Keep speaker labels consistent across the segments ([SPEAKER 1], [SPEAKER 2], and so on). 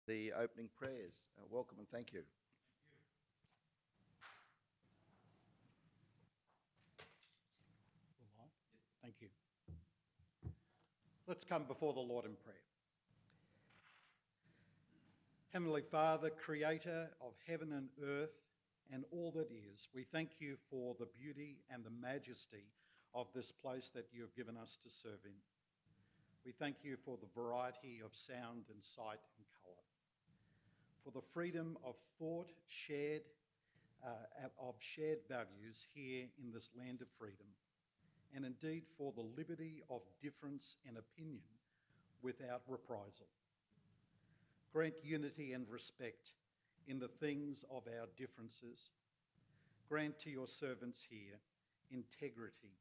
[SPEAKER 1] the opening prayers. Welcome and thank you.
[SPEAKER 2] Thank you. Let's come before the Lord in prayer. Heavenly Father, creator of heaven and earth and all that is, we thank you for the beauty and the majesty of this place that you have given us to serve in. We thank you for the variety of sound and sight and colour, for the freedom of thought, shared values here in this land of freedom, and indeed for the liberty of difference and opinion without reprisal. Grant unity and respect in the things of our differences. Grant to your servants here integrity.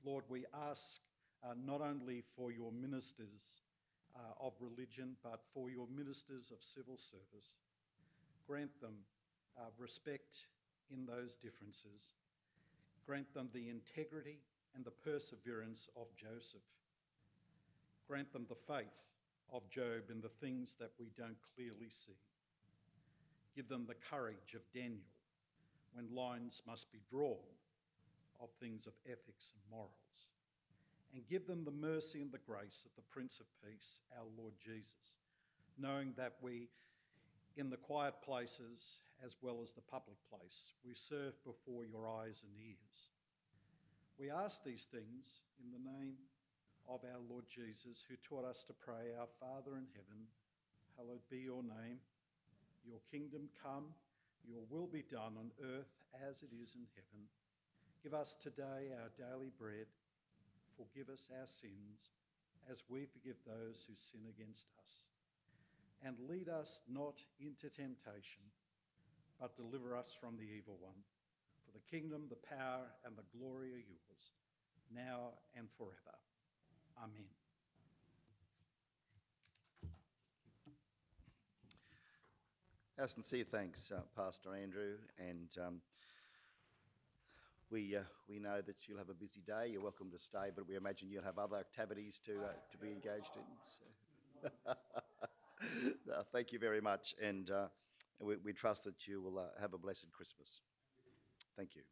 [SPEAKER 2] Lord, we ask not only for your ministers of religion, but for your ministers of civil service. Grant them respect in those differences. Grant them the integrity and the perseverance of Joseph. Grant them the faith of Job in the things that we don't clearly see. Give them the courage of Daniel when lines must be drawn of things of ethics and morals. And give them the mercy and the grace of the Prince of Peace, our Lord Jesus, knowing that we, in the quiet places as well as the public place, we serve before your eyes and ears. We ask these things in the name of our Lord Jesus, who taught us to pray, Our Father in heaven, hallowed be your name. Your kingdom come, your will be done on earth as it is in heaven. Give us today our daily bread. Forgive us our sins as we forgive those who sin against us. And lead us not into temptation, but deliver us from the evil one. For the kingdom, the power, and the glory are yours, now and forever. Amen.
[SPEAKER 1] Our sincere thanks, Pastor Andrew, and we know that you'll have a busy day. You're welcome to stay, but we imagine you'll have other activities to be engaged in. So. Thank you very much, and we trust that you will have a blessed Christmas. Thank you.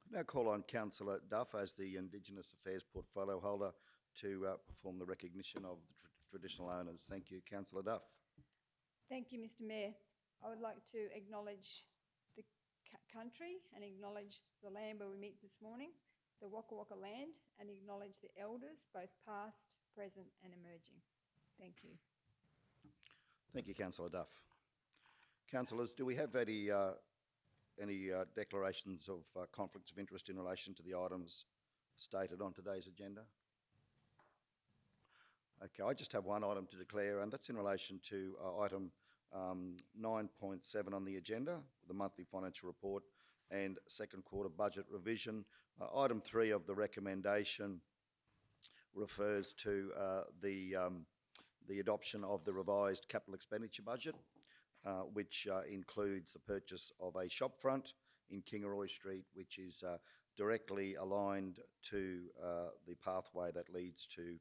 [SPEAKER 1] I now call on Councillor Duff as the Indigenous Affairs Portfolio holder to perform the recognition of the traditional owners. Thank you, Councillor Duff.
[SPEAKER 3] Thank you, Mr. Mayor. I would like to acknowledge the country and acknowledge the land where we meet this morning, the Waka Waka land, and acknowledge the elders, both past, present and emerging. Thank you.
[SPEAKER 1] Thank you, Councillor Duff. Councillors, do we have any declarations of conflicts of interest in relation to the items stated on today's agenda? Okay, I just have one item to declare, and that's in relation to item 9.7 on the agenda, the monthly financial report and second quarter budget revision. Item 3 of the recommendation refers to the adoption of the revised capital expenditure budget, which includes the purchase of a shopfront in Kingaroy Street, which is directly aligned to the pathway that leads to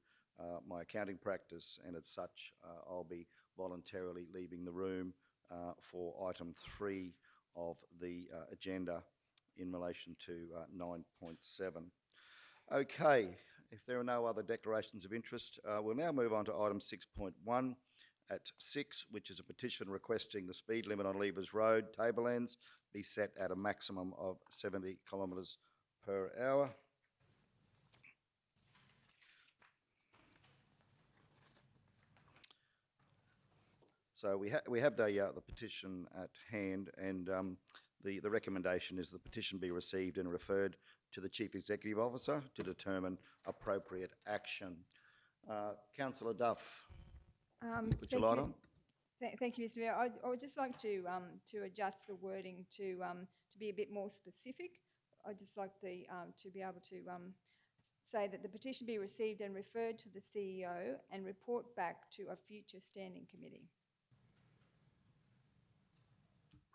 [SPEAKER 1] my accounting practice, and as such, I'll be voluntarily leaving the room for item 3 of the agenda in relation to 9.7. Okay, if there are no other declarations of interest, we'll now move on to item 6.1 at 6, which is a petition requesting the speed limit on Levers Road, Tablelands, be set at a maximum of 70 kilometres per hour. So we have the petition at hand, and the recommendation is the petition be received and referred to the Chief Executive Officer to determine appropriate action. Councillor Duff, put your light on.
[SPEAKER 3] Thank you, Mr. Mayor. I would just like to adjust the wording to be a bit more specific. I'd just like to be able to say that the petition be received and referred to the CEO and report back to a future standing committee.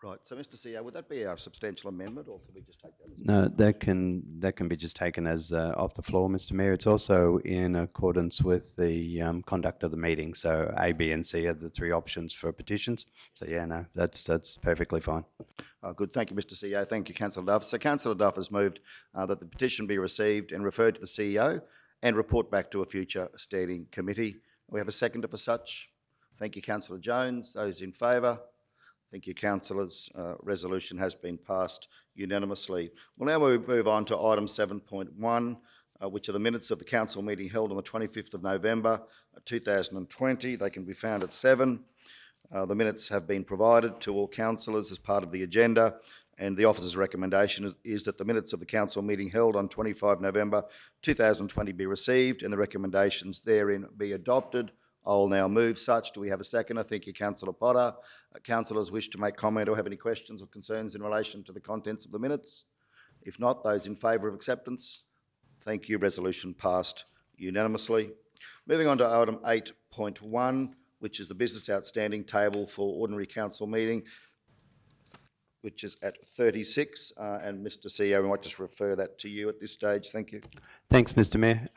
[SPEAKER 1] Right, so Mr CEO, would that be a substantial amendment, or can we just take that as?
[SPEAKER 4] No, that can be just taken as off the floor, Mr. Mayor. It's also in accordance with the conduct of the meeting. So A, B, and C are the three options for petitions. So yeah, no, that's perfectly fine.
[SPEAKER 1] Good, thank you, Mr CEO. Thank you, Councillor Duff. So Councillor Duff has moved that the petition be received and referred to the CEO and report back to a future standing committee. We have a seconder for such. Thank you, Councillor Jones. Those in favour? Thank you, councillors. Resolution has been passed unanimously. We'll now move on to item 7.1, which are the minutes of the council meeting held on the 25th of November 2020. They can be found at 7. The minutes have been provided to all councillors as part of the agenda, and the officer's recommendation is that the minutes of the council meeting held on 25 November 2020 be received and the recommendations therein be adopted. I will now move such. Do we have a seconder? Thank you, Councillor Potter. Councillors wish to make comment or have any questions or concerns in relation to the contents of the minutes? If not, those in favour of acceptance? Thank you. Resolution passed unanimously. Moving on to item 8.1, which is the business outstanding table for ordinary council meeting, which is at 36. And Mr CEO, we might just refer that to you at this stage. Thank you.
[SPEAKER 4] Thanks, Mr. Mayor.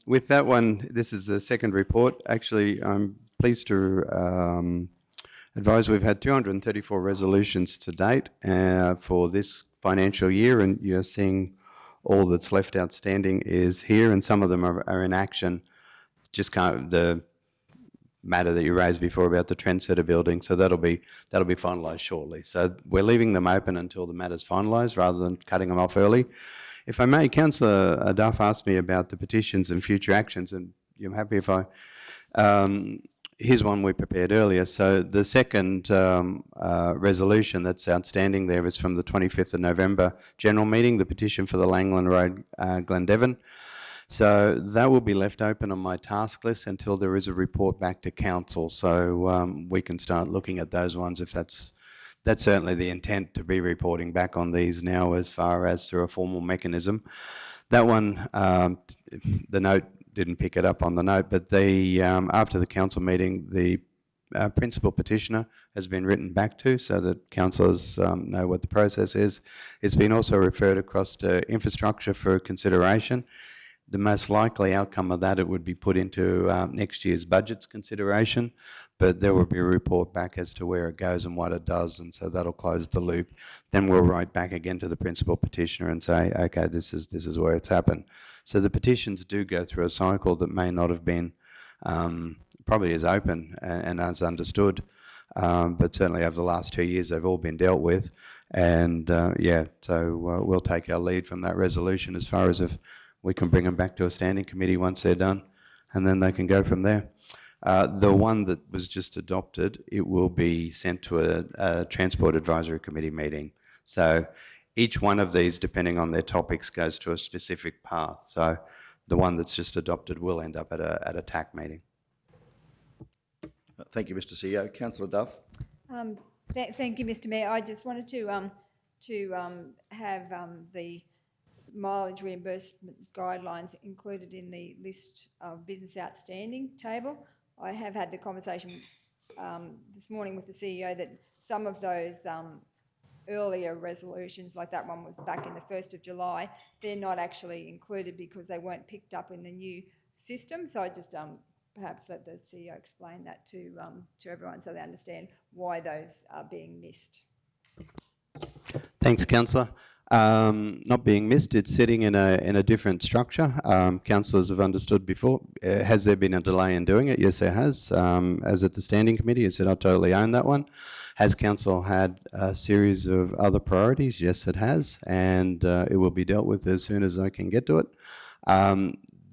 [SPEAKER 4] With that one, this is the second report. Actually, I'm pleased to advise we've had 234 resolutions to date for this financial year, and you're seeing all that's left outstanding is here, and some of them are in action. Just the matter that you raised before about the Trendsetter building, so that'll be finalised shortly. So we're leaving them open until the matter's finalised rather than cutting them off early. If I may, Councillor Duff asked me about the petitions and future actions, and I'm happy if I... here's one we prepared earlier. So the second resolution that's outstanding there is from the 25th of November general meeting, the petition for the Langland Road, Glendevon. So that will be left open on my task list until there is a report back to council. So we can start looking at those ones if that's certainly the intent, to be reporting back on these now as far as through a formal mechanism. That one, the note didn't pick it up on the note, but after the council meeting, the principal petitioner has been written back to so that councillors know what the process is. It's been also referred across to infrastructure for consideration. The most likely outcome of that, it would be put into next year's budget's consideration, but there will be a report back as to where it goes and what it does, and so that'll close the loop. Then we'll write back again to the principal petitioner and say, okay, this is where it's happened. So the petitions do go through a cycle that may not have been probably as open and as understood, but certainly over the last 2 years they've all been dealt with, and so we'll take our lead from that resolution as far as if we can bring them back to a standing committee once they're done, and then they can go from there. The one that was just adopted, it will be sent to a Transport Advisory Committee meeting. So each one of these, depending on their topics, goes to a specific path. So the one that's just adopted will end up at a TAC meeting.
[SPEAKER 1] Thank you, Mr CEO. Councillor Duff.
[SPEAKER 3] Thank you, Mr Mayor. I just wanted to have the mileage reimbursement guidelines included in the list of business outstanding table. I have had the conversation this morning with the CEO that some of those earlier resolutions, like that one was back in the 1st of July, they're not actually included because they weren't picked up in the new system. So I just perhaps let the CEO explain that to everyone so they understand why those are being missed.
[SPEAKER 4] Thanks, Councillor. Not being missed, it's sitting in a different structure. Councillors have understood before. Has there been a delay in doing it? Yes, there has. As at the standing committee, it said I totally own that one. Has council had a series of other priorities? Yes, it has, and it will be dealt with as soon as I can get to it.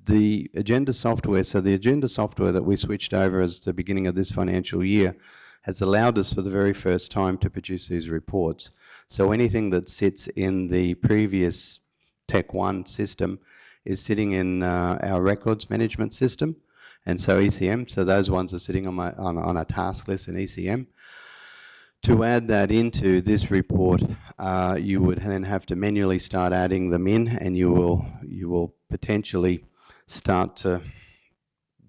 [SPEAKER 4] The agenda software, so the agenda software that we switched over as the beginning of this financial year has allowed us for the very first time to produce these reports. So anything that sits in the previous Tech 1 system is sitting in our records management system, and so ECM, so those ones are sitting on a task list in ECM. To add that into this report, you would then have to manually start adding them in, and you will potentially start to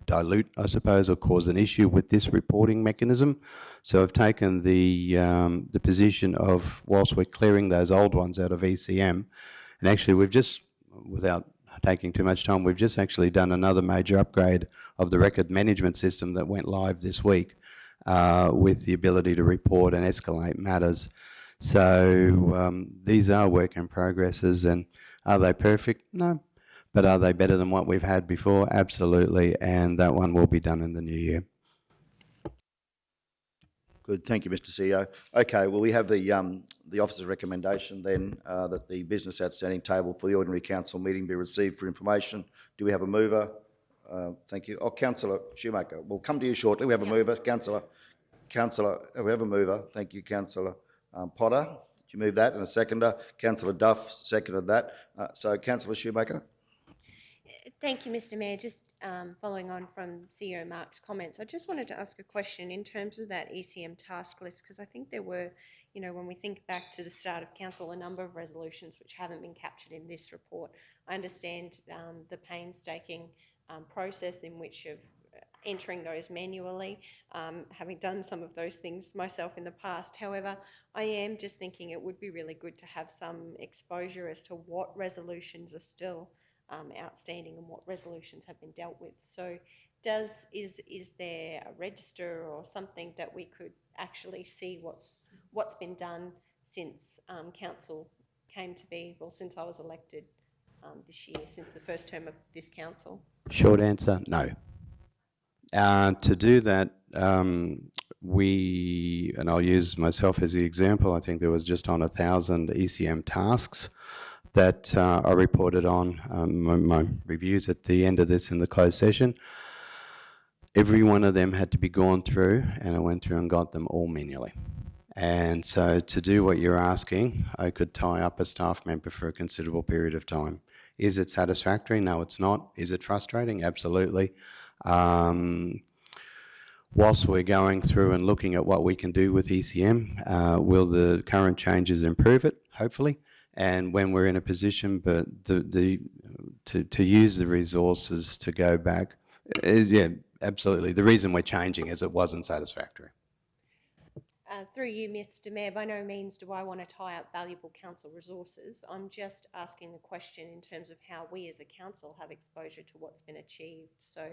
[SPEAKER 4] dilute, I suppose, or cause an issue with this reporting mechanism. So I've taken the position of, whilst we're clearing those old ones out of ECM, and actually we've just, without taking too much time, we've just actually done another major upgrade of the record management system that went live this week with the ability to report and escalate matters. So these are work in progresses, and are they perfect? No. But are they better than what we've had before? Absolutely, and that one will be done in the new year.
[SPEAKER 1] Good, thank you, Mr. CEO. Okay, well, we have the officer's recommendation then that the business outstanding table for the ordinary council meeting be received for information. Do we have a mover? Thank you. Oh, Councillor Shoemaker. We'll come to you shortly. We have a mover. Councillor, we have a mover. Thank you, Councillor Potter. Did you move that? And a seconder. Councillor Duff seconded that. So, Councillor Shoemaker.
[SPEAKER 5] Thank you, Mr. Mayor. Just following on from CEO Mark's comments, I just wanted to ask a question in terms of that ECM task list, because I think there were, you know, when we think back to the start of council, a number of resolutions which haven't been captured in this report. I understand the painstaking process in which of entering those manually, having done some of those things myself in the past. However, I am just thinking it would be really good to have some exposure as to what resolutions are still outstanding and what resolutions have been dealt with. So is there a register or something that we could actually see what's been done since council came to be, well, since I was elected this year, since the first term of this council?
[SPEAKER 4] Short answer, no. To do that, and I'll use myself as the example, I think there was just on 1,000 ECM tasks that I reported on my reviews at the end of this in the closed session. Every one of them had to be gone through, and I went through and got them all manually. And so to do what you're asking, I could tie up a staff member for a considerable period of time. Is it satisfactory? No, it's not. Is it frustrating? Absolutely. Whilst we're going through and looking at what we can do with ECM, will the current changes improve it? Hopefully. And when we're in a position, but to use the resources to go back, yeah, absolutely. The reason we're changing is it wasn't satisfactory.
[SPEAKER 5] Through you, Mr. Mayor, by no means do I want to tie up valuable council resources. I'm just asking the question in terms of how we as a council have exposure to what's been achieved. So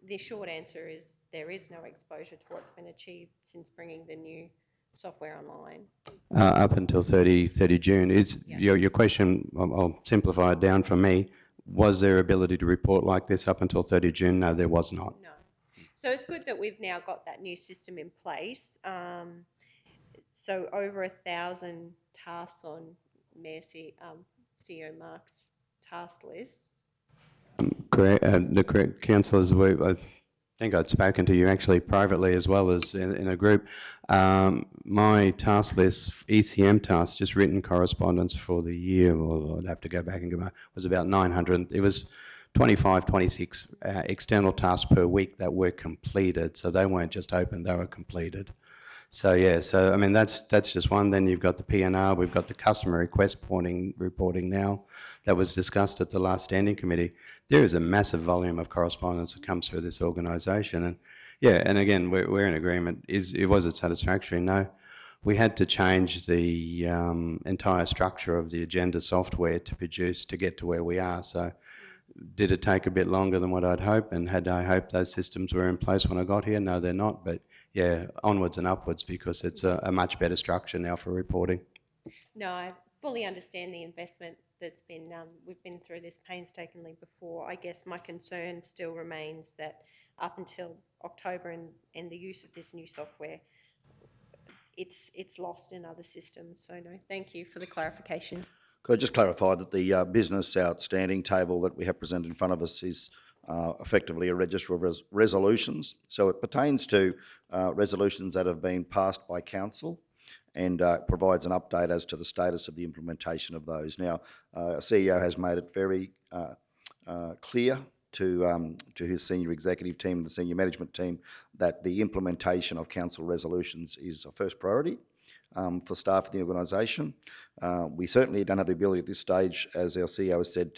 [SPEAKER 5] the short answer is there is no exposure to what's been achieved since bringing the new software online.
[SPEAKER 4] Up until 30 June. Is your question, I'll simplify it down for me, was there ability to report like this up until 30 June? No, there was not.
[SPEAKER 5] No. So it's good that we've now got that new system in place. So over 1,000 tasks on Mayor CEO Mark's task list.
[SPEAKER 4] Correct. The correct councillors, I think I'd spoken to you actually privately as well as in a group. My task list, ECM tasks, just written correspondence for the year, well, I'd have to go back and go back, was about 900. It was 25, 26 external tasks per week that were completed. So they weren't just open, they were completed. So yeah, so I mean that's just one. Then you've got the PNR, we've got the customer request reporting now that was discussed at the last standing committee. There is a massive volume of correspondence that comes through this organisation, and yeah, and again we're in agreement. Was it satisfactory? No. We had to change the entire structure of the agenda software to get to where we are. So did it take a bit longer than what I'd hoped? And had I hoped those systems were in place when I got here? No, they're not. But yeah, onwards and upwards, because it's a much better structure now for reporting.
[SPEAKER 5] No, I fully understand the investment that's been, we've been through this painstakingly before. I guess my concern still remains that up until October and the use of this new software, it's lost in other systems. So no, thank you for the clarification.
[SPEAKER 1] Could I just clarify that the business outstanding table that we have presented in front of us is effectively a register of resolutions. So it pertains to resolutions that have been passed by council and provides an update as to the status of the implementation of those. Now, CEO has made it very clear to his senior executive team and the senior management team that the implementation of council resolutions is a first priority for staff in the organisation. We certainly don't have the ability at this stage, as our CEO has said,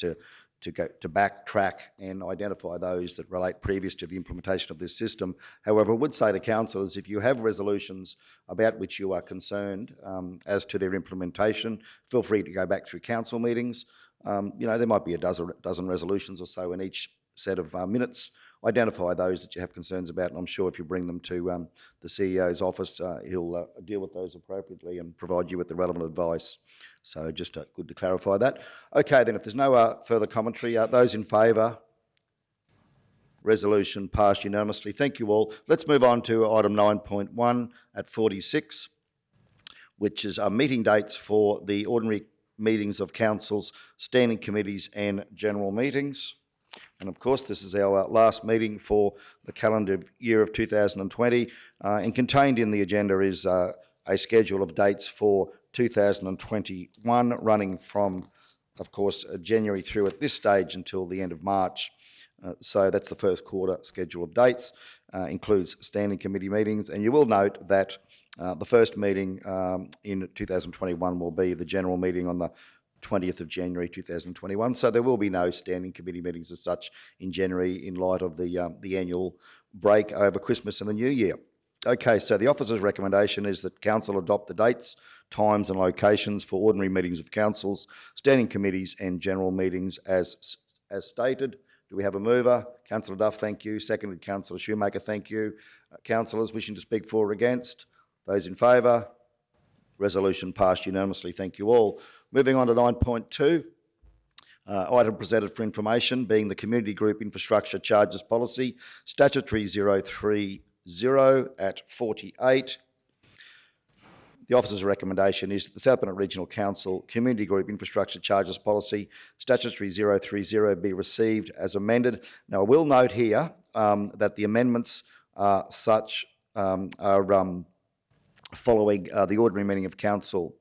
[SPEAKER 1] to backtrack and identify those that relate previous to the implementation of this system. However, I would say to councillors, if you have resolutions about which you are concerned as to their implementation, feel free to go back through council meetings. There might be a dozen resolutions or so in each set of minutes. Identify those that you have concerns about, and I'm sure if you bring them to the CEO's office, he'll deal with those appropriately and provide you with the relevant advice. So just good to clarify that. Okay, then if there's no further commentary, those in favour, resolution passed unanimously. Thank you all. Let's move on to item 9.1 at 46, which is meeting dates for the ordinary meetings of councils, standing committees and general meetings. And of course, this is our last meeting for the calendar year of 2020, and contained in the agenda is a schedule of dates for 2021, running from, of course, January through at this stage until the end of March. So that's the first quarter schedule of dates, includes standing committee meetings, and you will note that the first meeting in 2021 will be the general meeting on the 20th of January 2021, so there will be no standing committee meetings as such in January in light of the annual break over Christmas and the New Year. Okay, so the officer's recommendation is that council adopt the dates, times and locations for ordinary meetings of councils, standing committees and general meetings as stated. Do we have a mover? Councillor Duff, thank you. Seconded, Councillor Shoemaker, thank you. Councillors wishing to speak for or against? Those in favour? Resolution passed unanimously. Thank you all. Moving on to 9.2, item presented for information being the Community Group Infrastructure Charges Policy, Statutory 030 at 48. The officer's recommendation is that the South Bennett Regional Council Community Group Infrastructure Charges Policy, Statutory 030 be received as amended. Now, I will note here that the amendments are following the ordinary meeting of council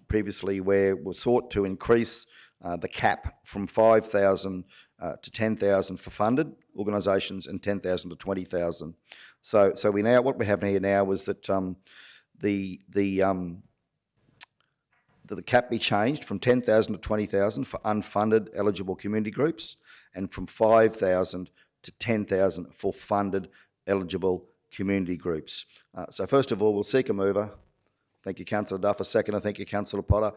[SPEAKER 1] previously, where we sought to increase the cap from 5,000 to 10,000 for funded organisations and 10,000 to 20,000. So what we have here now is that the cap be changed from 10,000 to 20,000 for unfunded eligible community groups, and from 5,000 to 10,000 for funded eligible community groups. So first of all, we'll seek a mover. Thank you, Councillor Duff. A seconder. Thank you, Councillor Potter.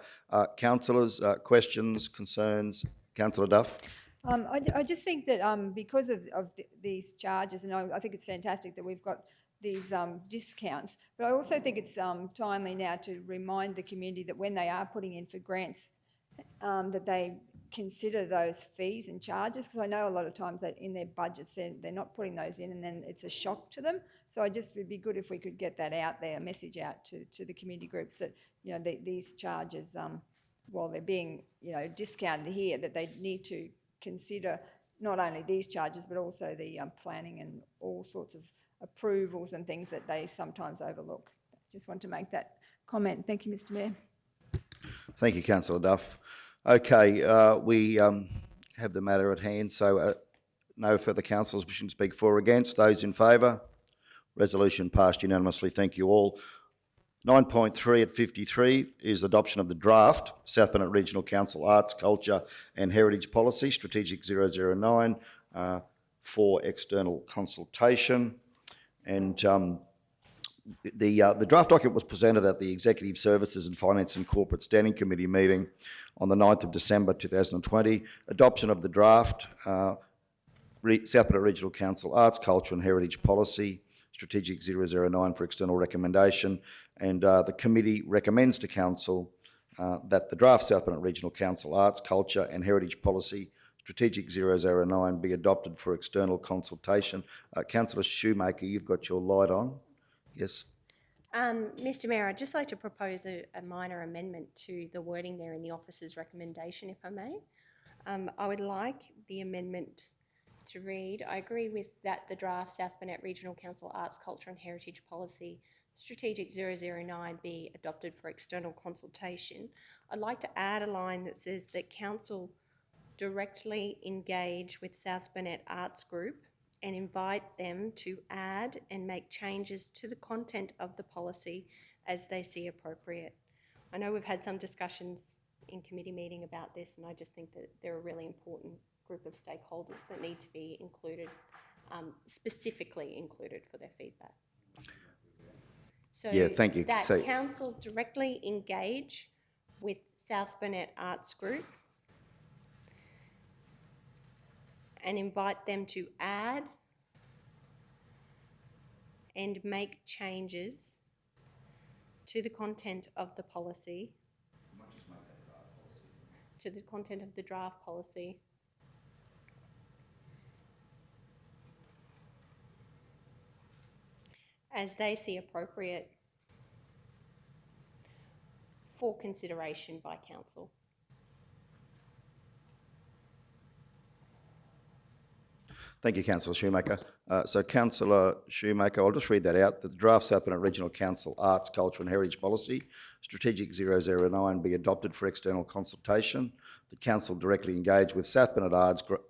[SPEAKER 1] Councillors, questions, concerns? Councillor Duff.
[SPEAKER 3] I just think that because of these charges, and I think it's fantastic that we've got these discounts, but I also think it's timely now to remind the community that when they are putting in for grants, that they consider those fees and charges, because I know a lot of times that in their budgets they're not putting those in, and then it's a shock to them. So it'd be good if we could get that out there, a message out to the community groups that these charges, while they're being discounted here, that they need to consider not only these charges but also the planning and all sorts of approvals and things that they sometimes overlook. Just want to make that comment. Thank you, Mr. Mayor.
[SPEAKER 1] Thank you, Councillor Duff. Okay, we have the matter at hand, so no further councillors wishing to speak for or against. Those in favour? Resolution passed unanimously. Thank you all. 9.3 at 53 is adoption of the draft South Bennett Regional Council Arts, Culture and Heritage Policy, Strategic 009, for external consultation. And the draft document was presented at the Executive Services and Finance and Corporate Standing Committee meeting on the 9th of December 2020. Adoption of the draft South Bennett Regional Council Arts, Culture and Heritage Policy, Strategic 009 for external recommendation, and the committee recommends to Council that the draft South Bennett Regional Council Arts, Culture and Heritage Policy, Strategic 009 be adopted for external consultation. Councillor Shoemaker, you've got your light on. Yes.
[SPEAKER 5] Mr. Mayor, I'd just like to propose a minor amendment to the wording there in the officer's recommendation, if I may. I would like the amendment to read, I agree with that the draft South Bennett Regional Council Arts, Culture and Heritage Policy, Strategic 009 be adopted for external consultation. I'd like to add a line that says that Council directly engage with South Bennett Arts Group and invite them to add and make changes to the content of the policy as they see appropriate. I know we've had some discussions in committee meeting about this, and I just think that they're a really important group of stakeholders that need to be included, specifically included for their feedback. So
[SPEAKER 1] Yeah, thank you.
[SPEAKER 5] that
[SPEAKER 1] So-
[SPEAKER 5] council directly engage with South Burnett Arts Group and invite them to add and make changes to the content of the policy, to the content of the draft policy, as they see appropriate for consideration by council.
[SPEAKER 1] Thank you, Councillor Shoemaker. So Councillor Shoemaker, I'll just read that out. That the draft South Burnett Regional Council Arts, Culture and Heritage Policy, Strategic 009, be adopted for external consultation. The Council directly engage with South Burnett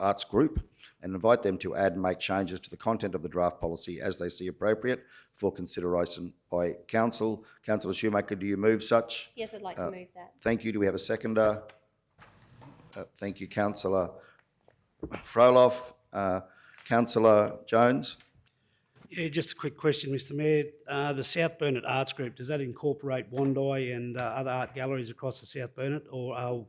[SPEAKER 1] Arts Group and invite them to add and make changes to the content of the draft policy as they see appropriate for consideration by Council. Councillor Shoemaker, do you move such?
[SPEAKER 5] Yes, I'd like to move that.
[SPEAKER 1] Thank you. Do we have a seconder? Thank you, Councillor Froloff. Councillor Jones?
[SPEAKER 6] Yeah, just a quick question, Mr Mayor. The South Burnett Arts Group, does that incorporate Bondi and other art galleries across the South Burnett, or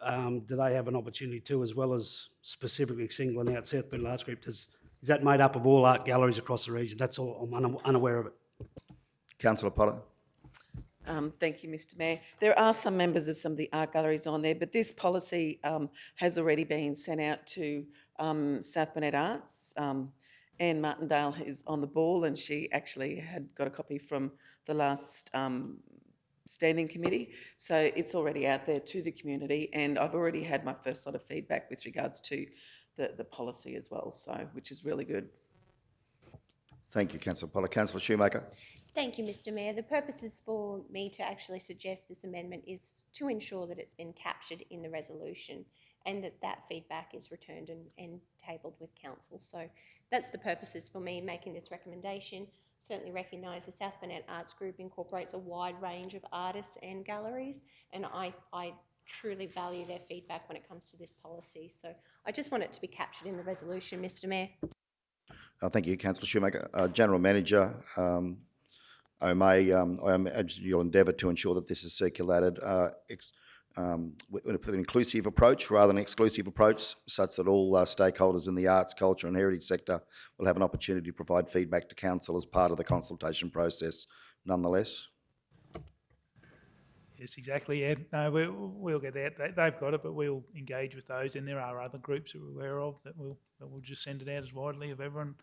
[SPEAKER 6] do they have an opportunity too, as well as specifically singling out South Burnett Arts Group? Is that made up of all art galleries across the region? That's all. I'm unaware of it.
[SPEAKER 1] Councillor Potter?
[SPEAKER 7] Thank you, Mr Mayor. There are some members of some of the art galleries on there, but this policy has already been sent out to South Burnett Arts. Anne Martindale is on the ball, and she actually had got a copy from the last standing committee. So it's already out there to the community, and I've already had my first lot of feedback with regards to the policy as well, so which is really good.
[SPEAKER 1] Thank you, Councillor Potter. Councillor Shoemaker?
[SPEAKER 5] Thank you, Mr Mayor. The purposes for me to actually suggest this amendment is to ensure that it's been captured in the resolution and that feedback is returned and tabled with council. So that's the purposes for me making this recommendation. Certainly recognise the South Burnett Arts Group incorporates a wide range of artists and galleries, and I truly value their feedback when it comes to this policy. So I just want it to be captured in the resolution, Mr Mayor.
[SPEAKER 1] Thank you, Councillor Shoemaker. General Manager, I imagine you'll endeavour to ensure that this is circulated with an inclusive approach rather than exclusive approach, such that all stakeholders in the arts, culture and heritage sector will have an opportunity to provide feedback to council as part of the consultation process nonetheless.
[SPEAKER 8] Yes, exactly. Yeah, no, we'll get that. They've got it, but we'll engage with those, and there are other groups that we're aware of that we'll just send it out as widely of everyone.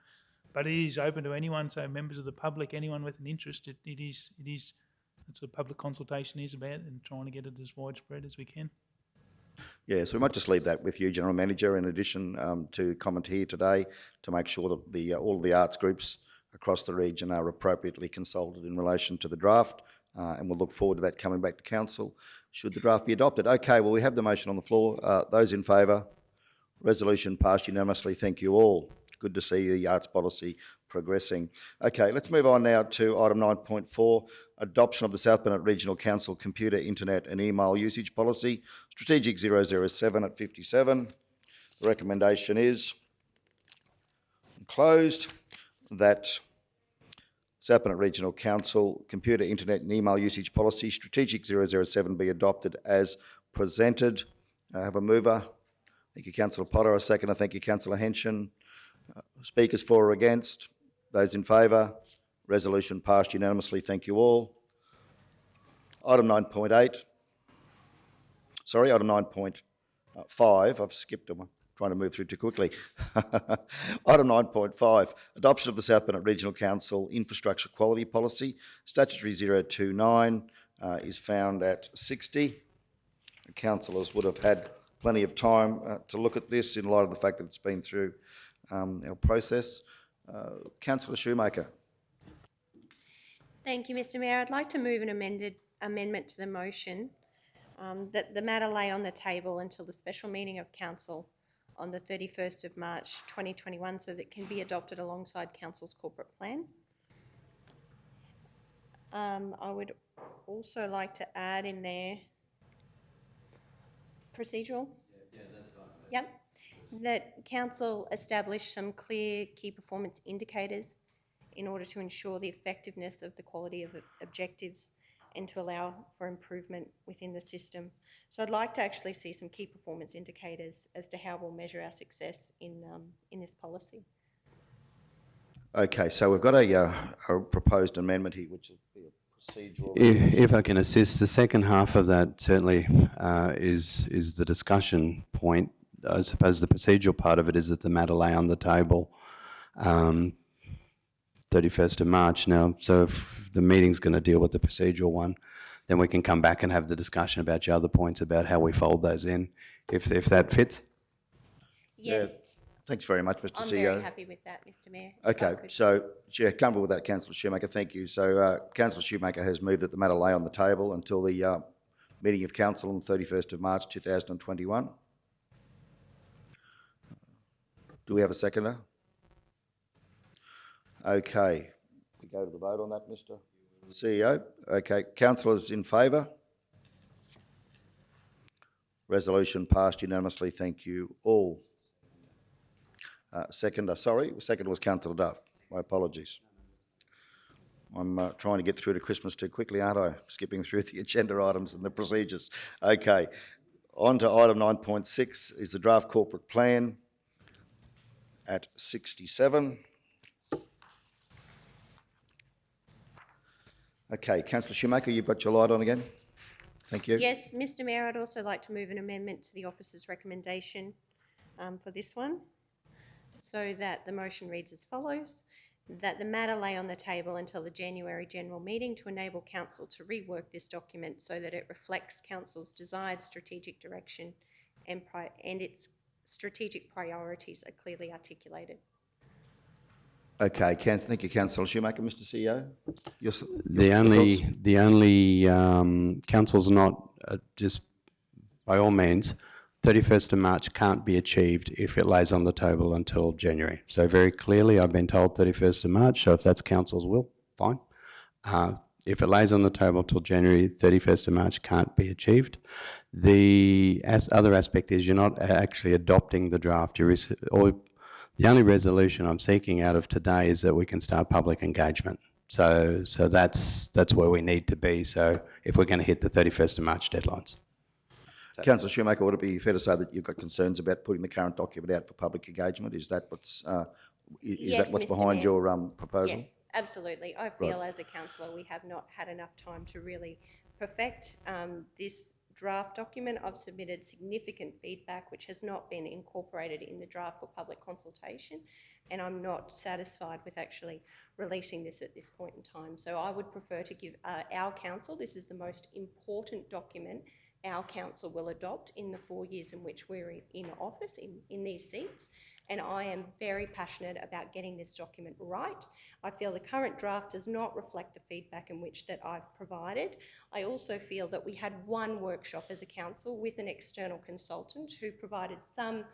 [SPEAKER 8] But it is open to anyone, so members of the public, anyone with an interest. It is. That's what public consultation is about, and trying to get it as widespread as we can.
[SPEAKER 1] Yeah, so we might just leave that with you, General Manager, in addition to comment here today, to make sure that all of the arts groups across the region are appropriately consulted in relation to the draft, and we'll look forward to that coming back to council should the draft be adopted. Okay, well, we have the motion on the floor. Those in favour? Resolution passed unanimously. Thank you all. Good to see the arts policy progressing. Okay, let's move on now to item 9.4, adoption of the South Burnett Regional Council Computer, Internet and Email Usage Policy, Strategic 007 at 57. The recommendation is closed that South Burnett Regional Council Computer, Internet and Email Usage Policy, Strategic 007 be adopted as presented. I have a mover. Thank you, Councillor Potter. A seconder. Thank you, Councillor Henshin. Speakers for or against? Those in favour? Resolution passed unanimously. Thank you all. Item 9.8. Sorry, item 9.5. I've skipped one. Trying to move through too quickly. Item 9.5. Adoption of the South Burnett Regional Council Infrastructure Quality Policy. Statutory 029 is found at 60. The councillors would have had plenty of time to look at this in light of the fact that it's been through our process. Councillor Shoemaker.
[SPEAKER 5] Thank you, Mr Mayor. I'd like to move an amendment to the motion that the matter lay on the table until the special meeting of council on the 31st of March 2021 so that it can be adopted alongside council's corporate plan. I would also like to add in there Procedural? Yeah, that's fine. Yep. That council establish some clear key performance indicators in order to ensure the effectiveness of the quality of objectives and to allow for improvement within the system. So I'd like to actually see some key performance indicators as to how we'll measure our success in this policy.
[SPEAKER 1] Okay, so we've got a proposed amendment here, which is a procedural.
[SPEAKER 4] If I can assist, the second half of that certainly is the discussion point. I suppose the procedural part of it is that the matter lay on the table 31st of March now. So if the meeting's going to deal with the procedural one, then we can come back and have the discussion about your other points about how we fold those in, if that fits.
[SPEAKER 5] Yes,
[SPEAKER 1] Thanks very much, Mr.
[SPEAKER 5] I'm
[SPEAKER 1] CEO.
[SPEAKER 5] very happy with that, Mr Mayor. if I
[SPEAKER 1] Okay,
[SPEAKER 5] could.
[SPEAKER 1] so, Chair, comfortable with that, Councillor Shoemaker, thank you. So, Councillor Shoemaker has moved that the matter lay on the table until the meeting of council on the 31st of March 2021. Do we have a seconder? Okay, we go to the vote on that, Mr. CEO. Okay, councillors in favour? Resolution passed unanimously, thank you all. Second was Councillor Duff. My apologies. I'm trying to get through to Christmas too quickly, aren't I? Skipping through the agenda items and the procedures. Okay, on to item 9.6 is the draft corporate plan at 67. Okay, Councillor Shoemaker, you've got your light on again. Thank you.
[SPEAKER 5] Yes, Mr Mayor, I'd also like to move an amendment to the officer's recommendation for this one, so that the motion reads as follows: that the matter lay on the table until the January general meeting to enable council to rework this document so that it reflects council's desired strategic direction and its strategic priorities are clearly articulated.
[SPEAKER 1] Okay, thank you, Councillor Shoemaker. Mr. CEO?
[SPEAKER 4] The only council's not, just by all means, 31st of March can't be achieved if it lays on the table until January. So very clearly I've been told 31st of March, so if that's council's will, fine. If it lays on the table till January, 31st of March can't be achieved. The other aspect is you're not actually adopting the draft. The only resolution I'm seeking out of today is that we can start public engagement. So that's where we need to be. So if we're going to hit the 31st of March deadlines.
[SPEAKER 1] Councillor Shoemaker, would it be fair to say that you've got concerns about putting the current document out for public engagement? Is that what's
[SPEAKER 5] Yes,
[SPEAKER 1] what's
[SPEAKER 5] Mr.
[SPEAKER 1] behind
[SPEAKER 5] Mayor.
[SPEAKER 1] your proposal?
[SPEAKER 5] Yes, absolutely. I feel as a councillor we have not had enough time to really perfect this draft document. I've submitted significant feedback which has not been incorporated in the draft for public consultation, and I'm not satisfied with actually releasing this at this point in time. So I would prefer to give our council, this is the most important document our council will adopt in the 4 years in which we're in office, in these seats, and I am very passionate about getting this document right. I feel the current draft does not reflect the feedback in which that I've provided. I also feel that we had one workshop as a council with an external consultant who provided some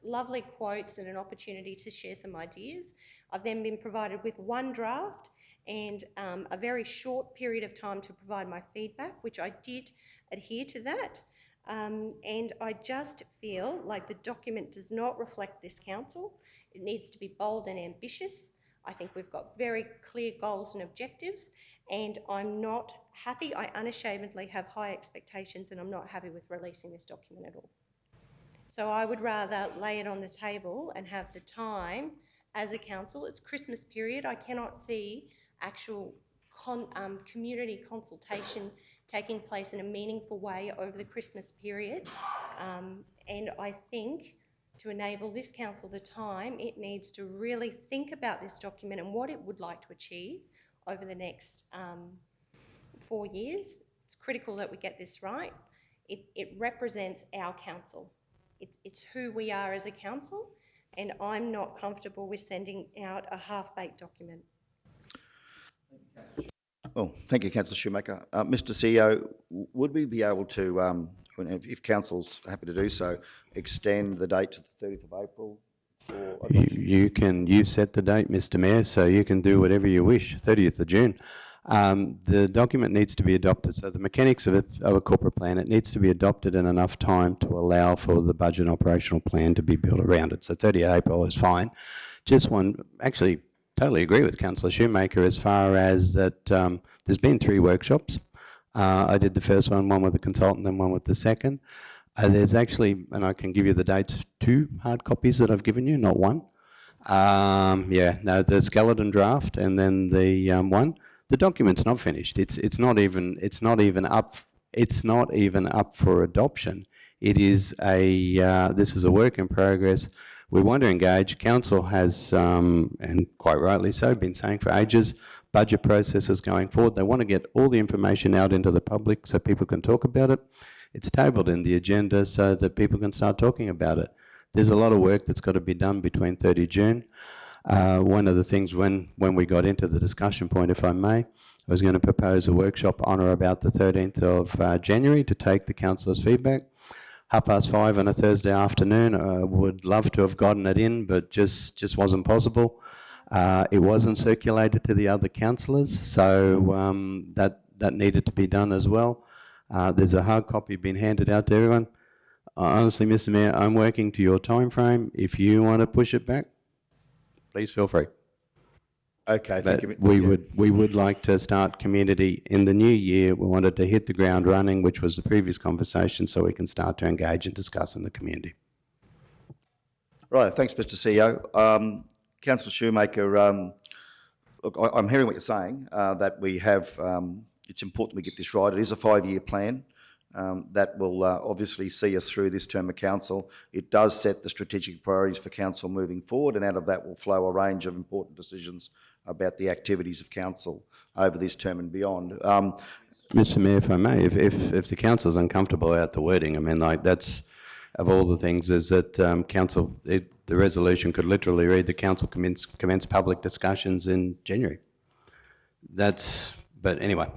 [SPEAKER 5] lovely quotes and an opportunity to share some ideas. I've then been provided with one draft and a very short period of time to provide my feedback, which I did adhere to that. And I just feel like the document does not reflect this council. It needs to be bold and ambitious. I think we've got very clear goals and objectives, and I'm not happy. I unashamedly have high expectations, and I'm not happy with releasing this document at all. So I would rather lay it on the table and have the time as a council. It's Christmas period. I cannot see actual community consultation taking place in a meaningful way over the Christmas period. And I think to enable this council the time, it needs to really think about this document and what it would like to achieve over the next 4 years. It's critical that we get this right. It represents our council. It's who we are as a council, and I'm not comfortable with sending out a half-baked document.
[SPEAKER 1] Well, thank you, Councillor Shoemaker. Mr. CEO, would we be able to, if council's happy to do so, extend the date to the 30th of April?
[SPEAKER 4] You've set the date, Mr Mayor, so you can do whatever you wish, 30th of June. The document needs to be adopted, so the mechanics of a corporate plan, it needs to be adopted in enough time to allow for the budget and operational plan to be built around it. So 30th April is fine. Just actually totally agree with Councillor Shoemaker as far as that there's been 3 workshops. I did the first one with a consultant and one with the second. There's actually, and I can give you the dates, 2 hard copies that I've given you, not 1. The skeleton draft and then the one. The document's not finished. It's not even up for adoption. It is this is a work in progress. We want to engage. Council has, and quite rightly so, been saying for ages, budget processes going forward. They want to get all the information out into the public so people can talk about it. It's tabled in the agenda so that people can start talking about it. There's a lot of work that's got to be done between 30 June. One of the things when we got into the discussion point, if I may, I was going to propose a workshop on or about the 13th of January to take the councillors' feedback. 5:30 on a Thursday afternoon. I would love to have gotten it in, but just wasn't possible. It wasn't circulated to the other councillors, so that needed to be done as well. There's a hard copy being handed out to everyone. Honestly, Mr. Mayor, I'm working to your time frame. If you want to push it back, please feel free.
[SPEAKER 1] Okay, thank you.
[SPEAKER 4] We would like to start community in the new year. We wanted to hit the ground running, which was the previous conversation, so we can start to engage and discuss in the community.
[SPEAKER 1] Right, thanks, Mr. CEO. Councillor Shoemaker, look, I'm hearing what you're saying, that we have, it's important we get this right. It is a 5-year plan that will obviously see us through this term of council. It does set the strategic priorities for council moving forward, and out of that will flow a range of important decisions about the activities of council over this term and beyond.
[SPEAKER 4] Mr. Mayor, if I may, if the council's uncomfortable about the wording, I mean, like, that's, of all the things, is that the resolution could literally read the council commence public discussions in January. But anyway,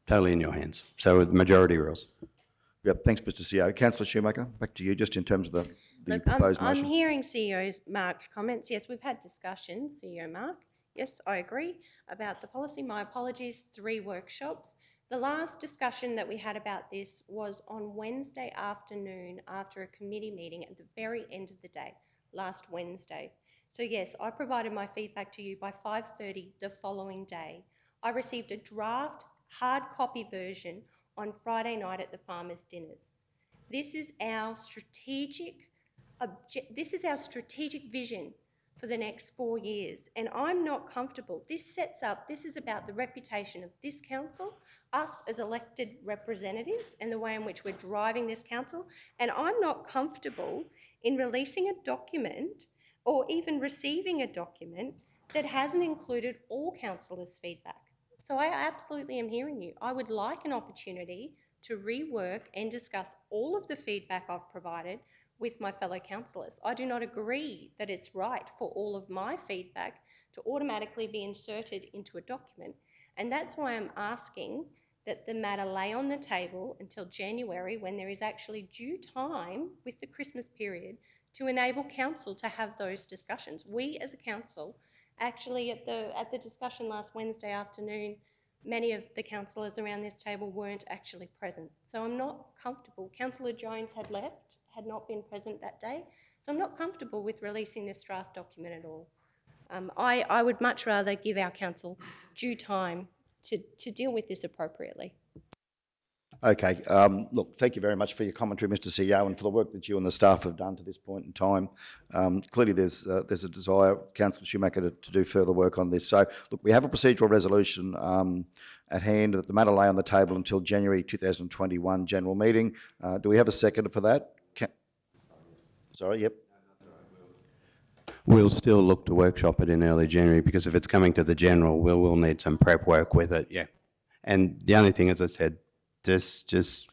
[SPEAKER 4] totally in your hands. So the majority rules.
[SPEAKER 1] Yep, thanks, Mr. CEO. Councillor Shoemaker, back to you, just in terms of the proposed motion.
[SPEAKER 5] I'm hearing CEO Mark's comments. Yes, we've had discussions, CEO Mark. Yes, I agree about the policy. My apologies, 3 workshops. The last discussion that we had about this was on Wednesday afternoon after a committee meeting at the very end of the day, last Wednesday. So yes, I provided my feedback to you by 5:30 the following day. I received a draft hard copy version on Friday night at the farmers' dinners. This is our strategic vision for the next 4 years, and I'm not comfortable. This is about the reputation of this council, us as elected representatives, and the way in which we're driving this council, and I'm not comfortable in releasing a document or even receiving a document that hasn't included all councillors' feedback. So I absolutely am hearing you. I would like an opportunity to rework and discuss all of the feedback I've provided with my fellow councillors. I do not agree that it's right for all of my feedback to automatically be inserted into a document, and that's why I'm asking that the matter lay on the table until January, when there is actually due time with the Christmas period to enable council to have those discussions. We as a council, actually at the discussion last Wednesday afternoon, many of the councillors around this table weren't actually present. So I'm not comfortable. Councillor Jones had left, had not been present that day. So I'm not comfortable with releasing this draft document at all. I would much rather give our council due time to deal with this appropriately.
[SPEAKER 1] Okay, look, thank you very much for your commentary, Mr. CEO, and for the work that you and the staff have done to this point in time. Clearly there's a desire, Councillor Shoemaker, to do further work on this. So, look, we have a procedural resolution at hand that the matter lay on the table until January 2021 general meeting. Do we have a seconder for that? Sorry, yep.
[SPEAKER 4] We'll still look to workshop it in early January, because if it's coming to the general, we'll need some prep work with it, yeah. And the only thing, as I said, just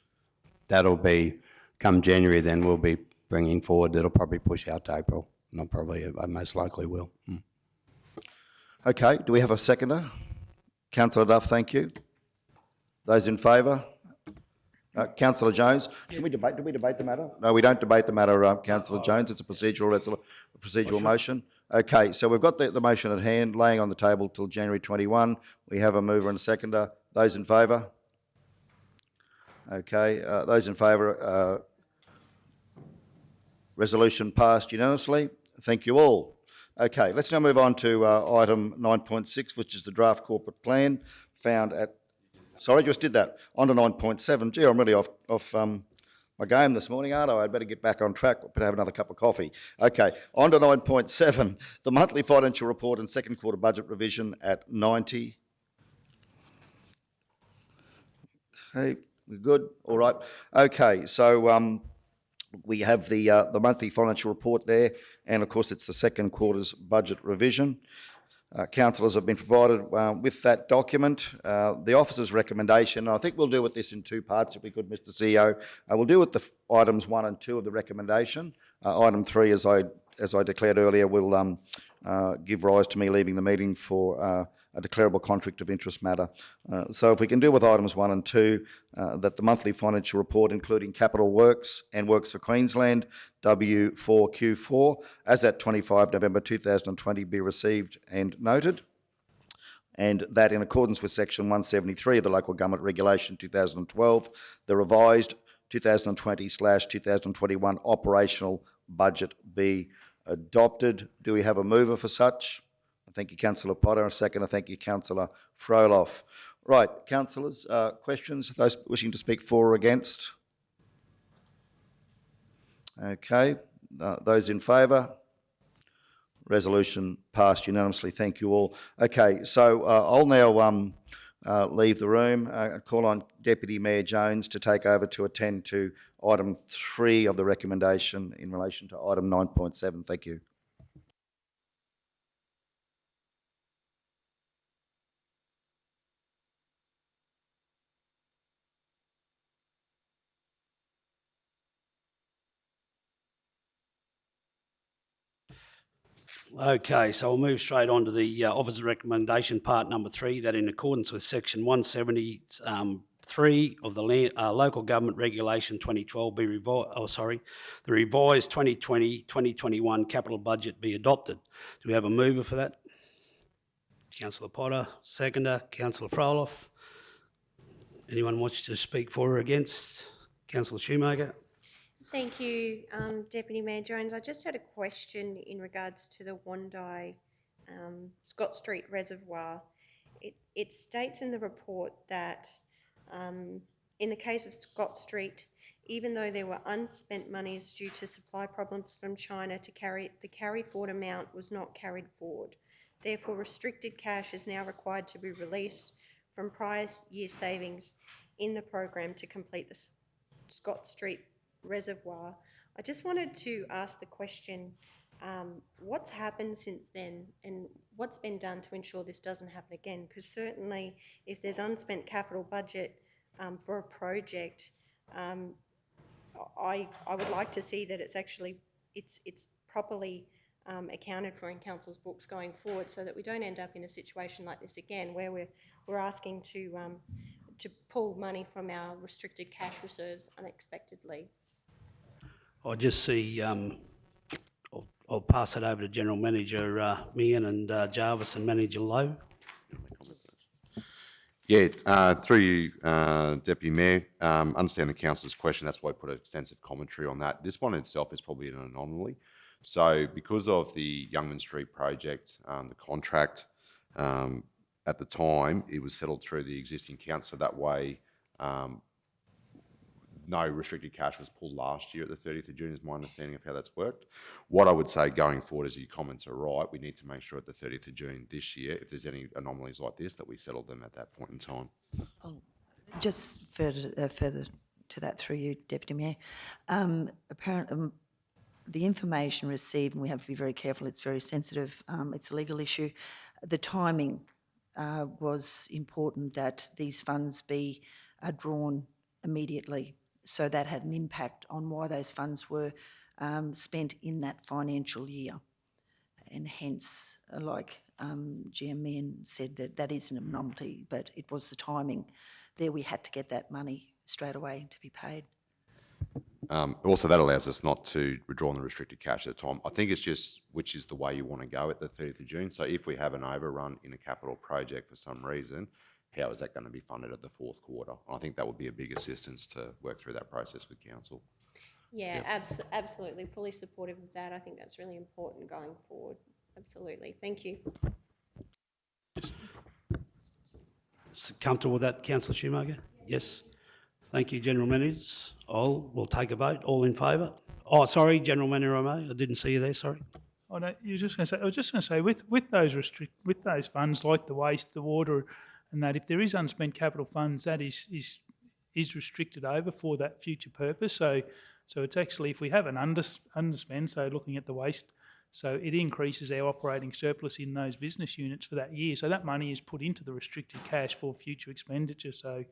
[SPEAKER 4] that'll be, come January, then we'll be bringing forward, it'll probably push out to April. Not probably, I most likely will.
[SPEAKER 1] Okay, do we have a seconder? Councillor Duff, thank you. Those in favour? Councillor Jones, do we debate the matter? No, we don't debate the matter, Councillor Jones. It's a procedural motion. Okay, so we've got the motion at hand, laying on the table till January 21. We have a mover and a seconder. Those in favour? Okay, those in favour, resolution passed unanimously. Thank you all. Okay, let's now move on to item 9.6, which is the draft corporate plan found at... Sorry, just did that. On to 9.7. Gee, I'm really off my game this morning, aren't I? I'd better get back on track, but have another cup of coffee. Okay, on to 9.7, the monthly financial report and second quarter budget revision at 90. Okay, we're good? All right. Okay, so we have the monthly financial report there, and of course it's the second quarter's budget revision. Councillors have been provided with that document. The officer's recommendation, and I think we'll deal with this in two parts if we could, Mr CEO. We'll deal with the items 1 and 2 of the recommendation. Item 3, as I declared earlier, will give rise to me leaving the meeting for a declarable conflict of interest matter. So if we can deal with items 1 and 2, that the monthly financial report, including capital works and works for Queensland, W4Q4, as at 25 November 2020, be received and noted, and that in accordance with section 173 of the Local Government Regulation 2012, the revised 2020/2021 operational budget be adopted. Do we have a mover for such? Thank you, Councillor Potter. A second, I thank you, Councillor Froloff. Right, councillors, questions? Those wishing to speak for or against? Okay, those in favour? Resolution passed unanimously. Thank you all. Okay, so I'll now leave the room. Call on Deputy Mayor Jones to take over to attend to item 3 of the recommendation in relation to item 9.7. Thank you.
[SPEAKER 6] Okay, so we'll move straight on to the officer's recommendation, part number 3, that in accordance with section 173 of the Local Government Regulation 2012 be the revised 2020-2021 capital budget be adopted. Do we have a mover for that? Councillor Potter, seconder, Councillor Froloff. Anyone wants to speak for or against? Councillor Shoemaker.
[SPEAKER 5] Thank you, Deputy Mayor Jones. I just had a question in regards to the Wondai Scott Street Reservoir. It states in the report that in the case of Scott Street, even though there were unspent monies due to supply problems from China, the carry forward amount was not carried forward. Therefore, restricted cash is now required to be released from prior year savings in the program to complete the Scott Street Reservoir. I just wanted to ask the question, what's happened since then and what's been done to ensure this doesn't happen again? Because certainly if there's unspent capital budget for a project, I would like to see that it's actually it's properly accounted for in council's books going forward, so that we don't end up in a situation like this again, where we're asking to pull money from our restricted cash reserves unexpectedly.
[SPEAKER 6] I just see, I'll pass it over to General Manager Meehan and Jarvis and Manager Lowe.
[SPEAKER 9] Yeah, through you, Deputy Mayor, understand the councillor's question, that's why I put extensive commentary on that. This one itself is probably an anomaly. So because of the Youngman Street project, the contract, at the time, it was settled through the existing account, so that way no restricted cash was pulled last year at the 30th of June is my understanding of how that's worked. What I would say going forward is your comments are right. We need to make sure at the 30th of June this year, if there's any anomalies like this, that we settle them at that point in time.
[SPEAKER 10] Oh, just further to that through you, Deputy Mayor. Apparently, the information received, and we have to be very careful, it's very sensitive, it's a legal issue. The timing was important that these funds be drawn immediately. So that had an impact on why those funds were spent in that financial year. And hence, like GM Meehan said, that is an anomaly, but it was the timing. There we had to get that money straight away to be paid.
[SPEAKER 9] Also, that allows us not to withdraw on the restricted cash at the time. I think it's just which is the way you want to go at the 30th of June. So if we have an overrun in a capital project for some reason, how is that going to be funded at the fourth quarter? I think that would be a big assistance to work through that process with council.
[SPEAKER 5] Yeah, absolutely, fully supportive of that. I think that's really important going forward. Absolutely, thank you.
[SPEAKER 6] Comfortable with that, councillor Schumacher? Yes. Thank you, General Managers. We'll take a vote. All in favour? Oh, sorry, General Manager Romay, I didn't see you there, sorry.
[SPEAKER 8] Oh, no, you were just going to say, I was just going to say, with those funds like the waste, the water, and that, if there is unspent capital funds, that is restricted over for that future purpose. So it's actually, if we have an underspend, so looking at the waste, so it increases our operating surplus in those business units for that year. So that money is put into the restricted cash for future expenditure. So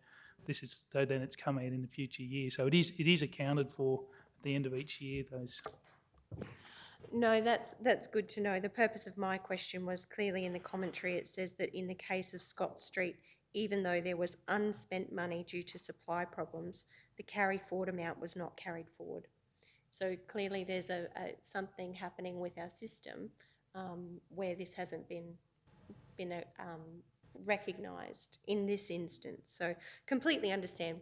[SPEAKER 8] then it's come out in the future year. So it is accounted for at the end of each year. Those.
[SPEAKER 5] No, that's good to know. The purpose of my question was clearly in the commentary. It says that in the case of Scott Street, even though there was unspent money due to supply problems, the carry forward amount was not carried forward. So clearly there's something happening with our system where this hasn't been recognised in this instance. So completely understand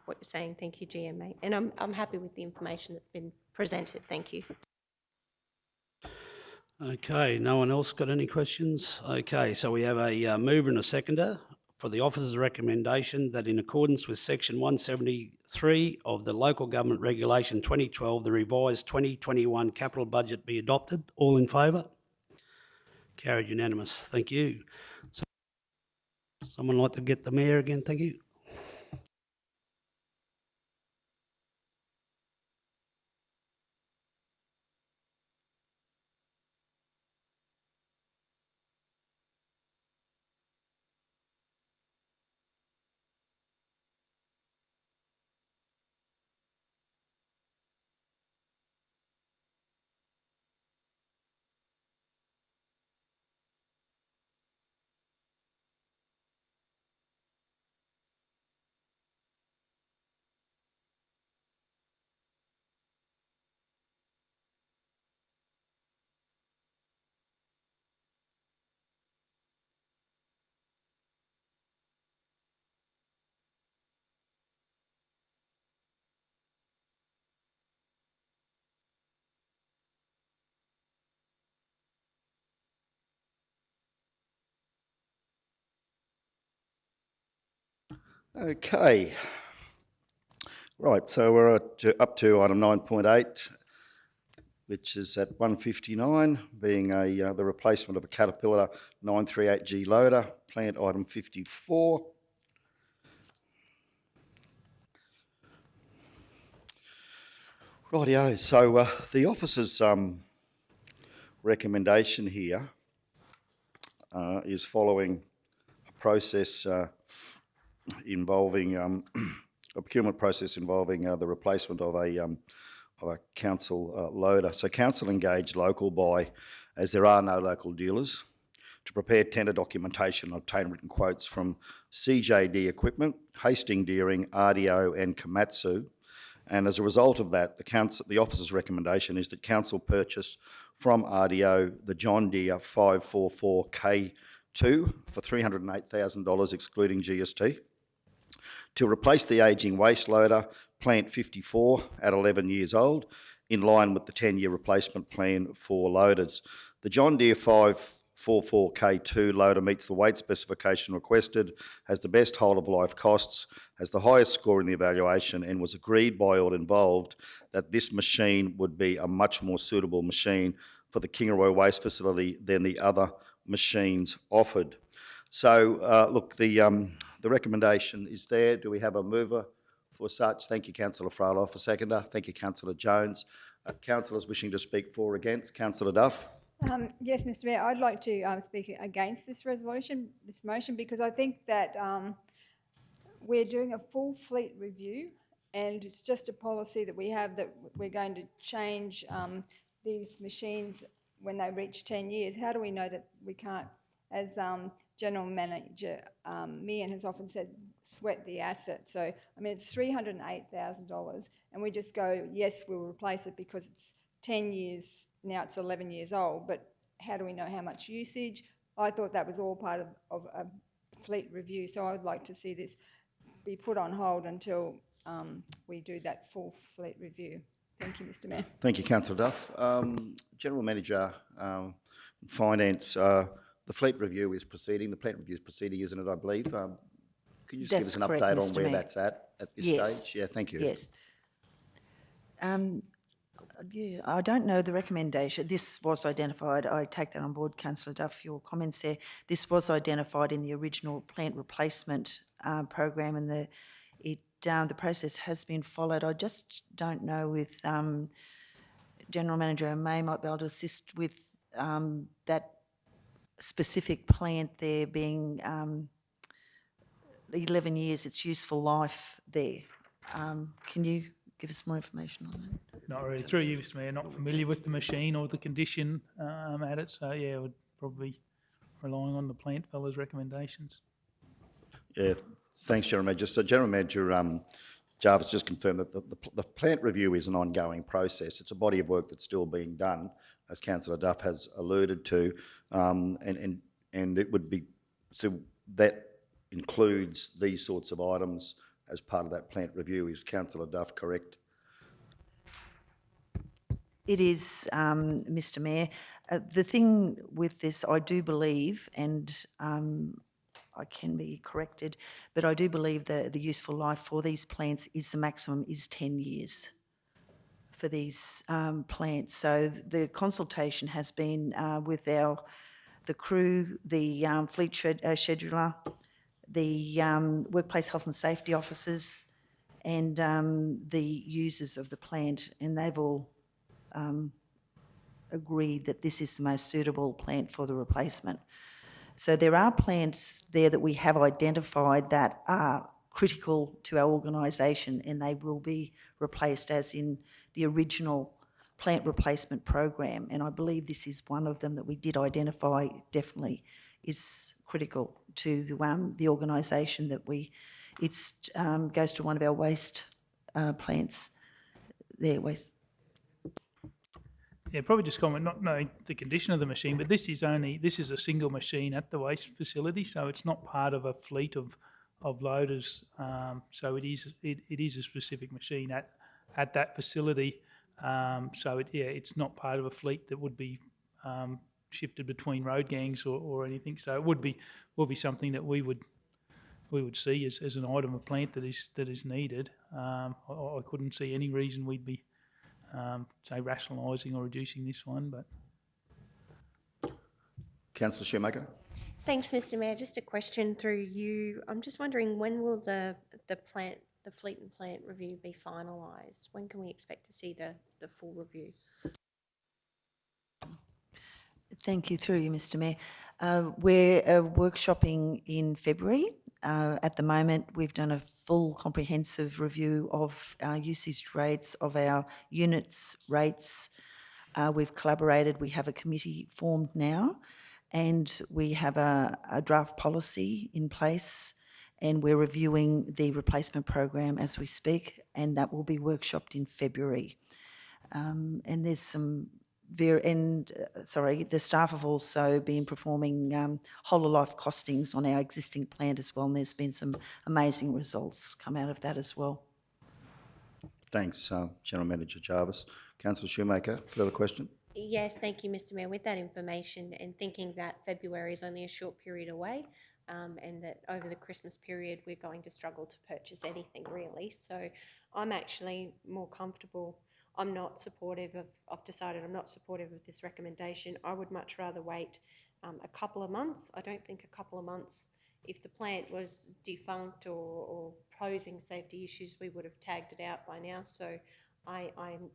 [SPEAKER 5] what you're saying. Thank you, GM, and I'm happy with the information that's been presented. Thank you.
[SPEAKER 6] Okay, no one else got any questions? Okay, so we have a mover and a seconder for the officer's recommendation that in accordance with section 173 of the Local Government Regulation 2012, the revised 2021 capital budget be adopted. All in favour? Carried unanimous. Thank you. Someone like to get the mayor again? Thank you.
[SPEAKER 1] Okay. Right, so we're up to item 9.8, which is at 159, being the replacement of a Caterpillar 938G loader, plant item 54. Rightio, so the officer's recommendation here is following a process involving a procurement process involving the replacement of a council loader. So council engaged local buy, as there are no local dealers, to prepare tender documentation and obtain written quotes from CJD Equipment, Hastings Deering, RDO and Komatsu. And as a result of that, the officer's recommendation is that council purchase from RDO the John Deere 544K2 for $308,000 excluding GST, to replace the ageing waste loader, plant 54 at 11 years old, in line with the 10-year replacement plan for loaders. The John Deere 544K2 loader meets the weight specification requested, has the best whole-of-life costs, has the highest score in the evaluation, and was agreed by all involved that this machine would be a much more suitable machine for the Kingaroy Waste Facility than the other machines offered. So, look, the recommendation is there. Do we have a mover for such? Thank you, Councillor Fraloff, a seconder. Thank you, Councillor Jones. Councillors wishing to speak for or against? Councillor Duff.
[SPEAKER 3] Yes, Mr. Mayor, I'd like to speak against this motion, because I think that we're doing a full fleet review, and it's just a policy that we have that we're going to change these machines when they reach 10 years. How do we know that we can't as General Manager Meehan has often said, sweat the asset. So, I mean, it's $308,000, and we just go, yes, we'll replace it because it's 10 years, now it's 11 years old, but how do we know how much usage? I thought that was all part of a fleet review, so I would like to see this be put on hold until we do that full fleet review. Thank you, Mr. Mayor.
[SPEAKER 1] Thank you, Councillor Duff. General Manager, Finance, the fleet review is proceeding, the plant review is proceeding, isn't it, I believe? Can you just give us
[SPEAKER 10] That's
[SPEAKER 1] an
[SPEAKER 10] correct,
[SPEAKER 1] update on
[SPEAKER 10] Mr.
[SPEAKER 1] where
[SPEAKER 10] Mayor.
[SPEAKER 1] that's at this
[SPEAKER 10] Yes.
[SPEAKER 1] stage? Yeah, thank you.
[SPEAKER 10] Yes. Yeah, I don't know the recommendation. This was identified, I take that on board, Councillor Duff, your comments there. This was identified in the original plant replacement program, and the process has been followed. I just don't know with General Manager May might be able to assist with that specific plant there being 11 years, its useful life there. Can you give us more information on that?
[SPEAKER 8] Not really. Through you, Mr. Mayor, not familiar with the machine or the condition at it, so yeah, I would probably relying on the plant fella's recommendations.
[SPEAKER 1] Yeah, thanks, General Manager. So General Manager Jarvis just confirmed that the plant review is an ongoing process. It's a body of work that's still being done, as Councillor Duff has alluded to, and it would be, so that includes these sorts of items as part of that plant review. Is Councillor Duff correct?
[SPEAKER 10] It is, Mr. Mayor. The thing with this, I do believe, and I can be corrected, but I do believe the useful life for these plants is the maximum is 10 years for these plants. So the consultation has been with the crew, the fleet scheduler, the workplace health and safety officers, and the users of the plant, and they've all agreed that this is the most suitable plant for the replacement. So there are plants there that we have identified that are critical to our organisation, and they will be replaced as in the original plant replacement program. And I believe this is one of them that we did identify definitely is critical to the organisation that it's goes to one of our waste plants there, waste.
[SPEAKER 8] Yeah, probably just comment, not knowing the condition of the machine, but this is a single machine at the waste facility, so it's not part of a fleet of loaders. So it is a specific machine at that facility. So it's not part of a fleet that would be shifted between road gangs or anything. So it would be something that we would see as an item of plant that is needed. I couldn't see any reason we'd be say rationalising or reducing this one, but.
[SPEAKER 1] Councillor Shoemaker.
[SPEAKER 5] Thanks, Mr. Mayor. Just a question through you. I'm just wondering, when will the fleet and plant review be finalised? When can we expect to see the full review?
[SPEAKER 10] Thank you, through you, Mr. Mayor. We're workshopping in February. At the moment, we've done a full comprehensive review of our usage rates, of our units rates. We've collaborated. We have a committee formed now, and we have a draft policy in place, and we're reviewing the replacement program as we speak, and that will be workshopped in February. And there's some the staff have also been performing whole of life costings on our existing plant as well, and there's been some amazing results come out of that as well.
[SPEAKER 1] Thanks, General Manager Jarvis. Councillor Shoemaker, further question?
[SPEAKER 5] Yes, thank you, Mr. Mayor. With that information and thinking that February is only a short period away, and that over the Christmas period we're going to struggle to purchase anything really, so I'm actually more comfortable. I'm not supportive of, I've decided I'm not supportive of this recommendation. I would much rather wait a couple of months. I don't think a couple of months, if the plant was defunct or posing safety issues, we would have tagged it out by now. So I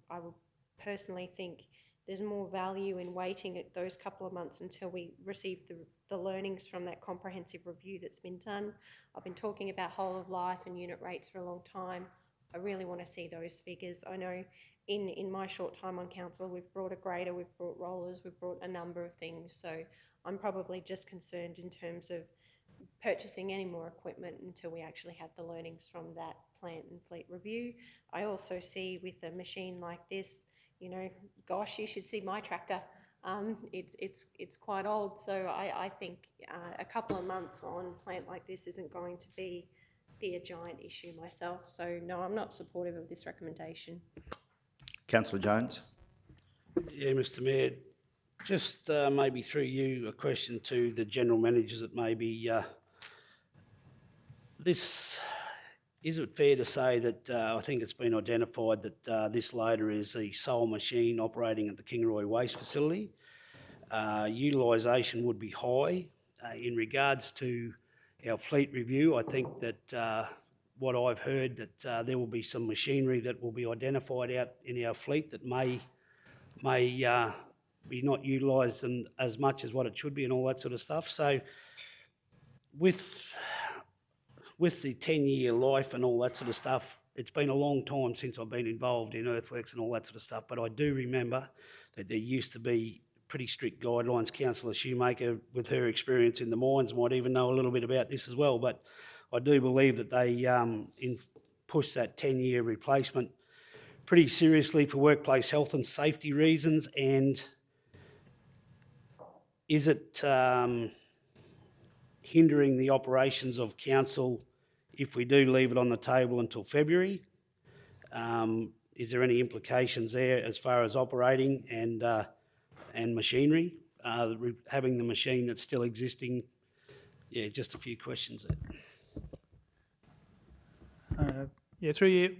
[SPEAKER 5] would personally think there's more value in waiting at those couple of months until we receive the learnings from that comprehensive review that's been done. I've been talking about whole of life and unit rates for a long time. I really want to see those figures. I know in my short time on council, we've brought a grader, we've brought rollers, we've brought a number of things. So I'm probably just concerned in terms of purchasing any more equipment until we actually have the learnings from that plant and fleet review. I also see with a machine like this, you know, gosh, you should see my tractor. It's quite old, so I think a couple of months on a plant like this isn't going to be a giant issue myself. So no, I'm not supportive of this recommendation.
[SPEAKER 1] Councillor Jones.
[SPEAKER 6] Yeah, Mr Mayor, just maybe through you, a question to the general managers that maybe this, is it fair to say that I think it's been identified that this loader is the sole machine operating at the Kingaroy Waste Facility? Utilisation would be high. In regards to our fleet review, I think that what I've heard that there will be some machinery that will be identified out in our fleet that may be not utilised as much as what it should be and all that sort of stuff. So with the 10-year life and all that sort of stuff, it's been a long time since I've been involved in earthworks and all that sort of stuff, but I do remember that there used to be pretty strict guidelines. Councillor Shoemaker, with her experience in the mines, might even know a little bit about this as well, but I do believe that they pushed that 10-year replacement pretty seriously for workplace health and safety reasons. And is it hindering the operations of council if we do leave it on the table until February? Is there any implications there as far as operating and machinery, having the machine that's still existing? Yeah, just a few questions there.
[SPEAKER 8] Yeah, through you,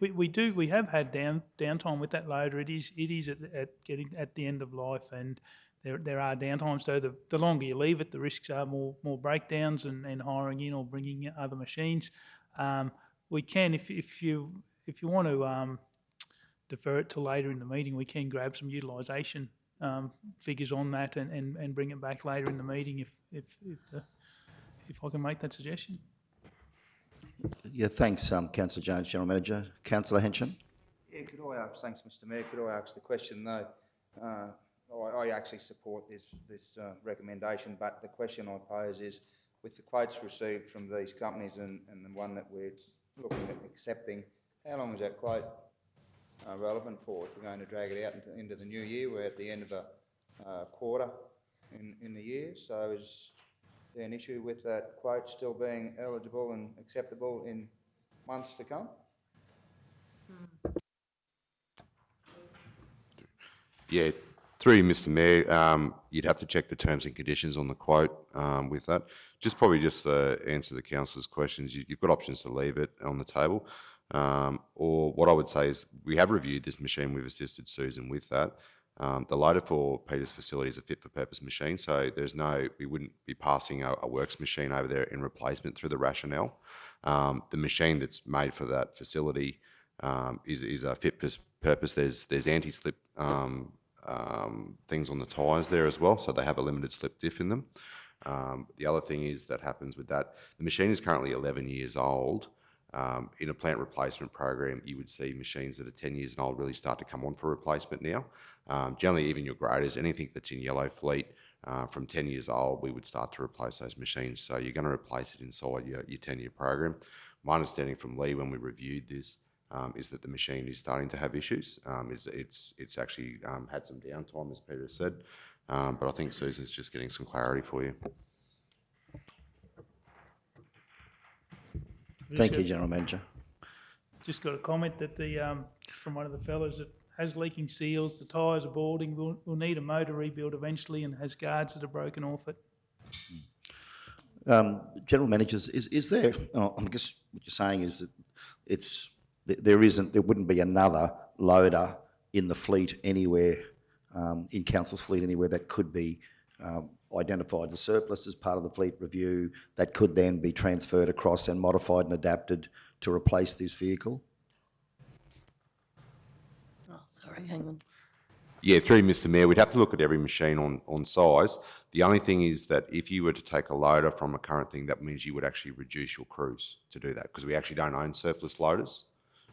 [SPEAKER 8] we have had downtime with that loader. It is at getting at the end of life, and there are downtimes. So the longer you leave it, the risks are more breakdowns and hiring in or bringing in other machines. We can, if you want to defer it till later in the meeting, we can grab some utilisation figures on that and bring it back later in the meeting if I can make that suggestion.
[SPEAKER 1] Yeah, thanks, Councillor Jones, General Manager. Councillor Henson.
[SPEAKER 11] Yeah, could I ask, thanks Mr Mayor, could I ask the question though? I actually support this recommendation, but the question I pose is, with the quotes received from these companies and the one that we're looking at accepting, how long is that quote relevant for? If we're going to drag it out into the new year, we're at the end of a quarter in the year, so is there an issue with that quote still being eligible and acceptable in months to come?
[SPEAKER 9] Yeah, through you, Mr Mayor, you'd have to check the terms and conditions on the quote with that. Just to answer the councillor's questions, you've got options to leave it on the table. Or what I would say is we have reviewed this machine, we've assisted Susan with that. The loader for Peter's facility is a fit-for-purpose machine, so we wouldn't be passing a works machine over there in replacement through the rationale. The machine that's made for that facility is a fit-for-purpose. There's anti-slip things on the tyres there as well, so they have a limited slip diff in them. The other thing is that happens with that, the machine is currently 11 years old. In a plant replacement program, you would see machines that are 10 years old really start to come on for replacement now. Generally, even your graders, anything that's in yellow fleet from 10 years old, we would start to replace those machines. So you're going to replace it inside your 10-year program. My understanding from Lee when we reviewed this is that the machine is starting to have issues. It's actually had some downtime, as Peter said, but I think Susan's just getting some clarity for you.
[SPEAKER 1] Thank you, General Manager.
[SPEAKER 8] Just got a comment that from one of the fellows that has leaking seals, the tyres are balding, will need a motor rebuild eventually, and has guards that are broken off it.
[SPEAKER 1] General Managers, is there? I guess what you're saying is that there wouldn't be another loader in the fleet anywhere, in council's fleet anywhere that could be identified as surplus as part of the fleet review that could then be transferred across and modified and adapted to replace this vehicle?
[SPEAKER 10] Oh, sorry, hang on.
[SPEAKER 9] Yeah, through Mr Mayor, we'd have to look at every machine on size. The only thing is that if you were to take a loader from a current thing, that means you would actually reduce your crews to do that, because we actually don't own surplus loaders.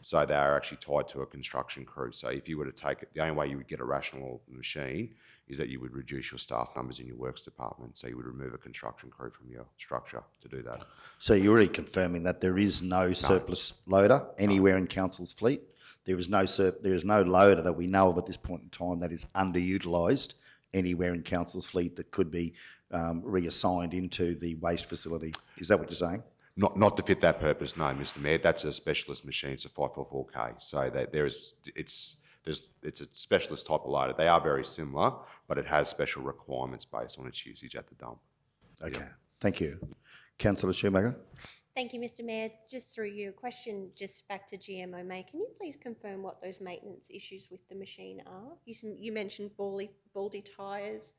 [SPEAKER 9] So they are actually tied to a construction crew. So if you were to take it, the only way you would get a rational machine is that you would reduce your staff numbers in your works department. So you would remove a construction crew from your structure to do that.
[SPEAKER 1] So you're already confirming that there is no surplus loader anywhere in council's fleet? There is no loader that we know of at this point in time that is underutilised anywhere in council's fleet that could be reassigned into the waste facility. Is that what you're saying?
[SPEAKER 9] Not to fit that purpose, no, Mr. Mayor. That's a specialist machine. It's a 544K. So that it's a specialist type of loader. They are very similar, but it has special requirements based on its usage at the dump.
[SPEAKER 1] Okay, thank you. Councillor Shoemaker?
[SPEAKER 5] Thank you, Mr. Mayor. Just through you, a question just back to GMO May. Can you please confirm what those maintenance issues with the machine are? You mentioned baldy tyres,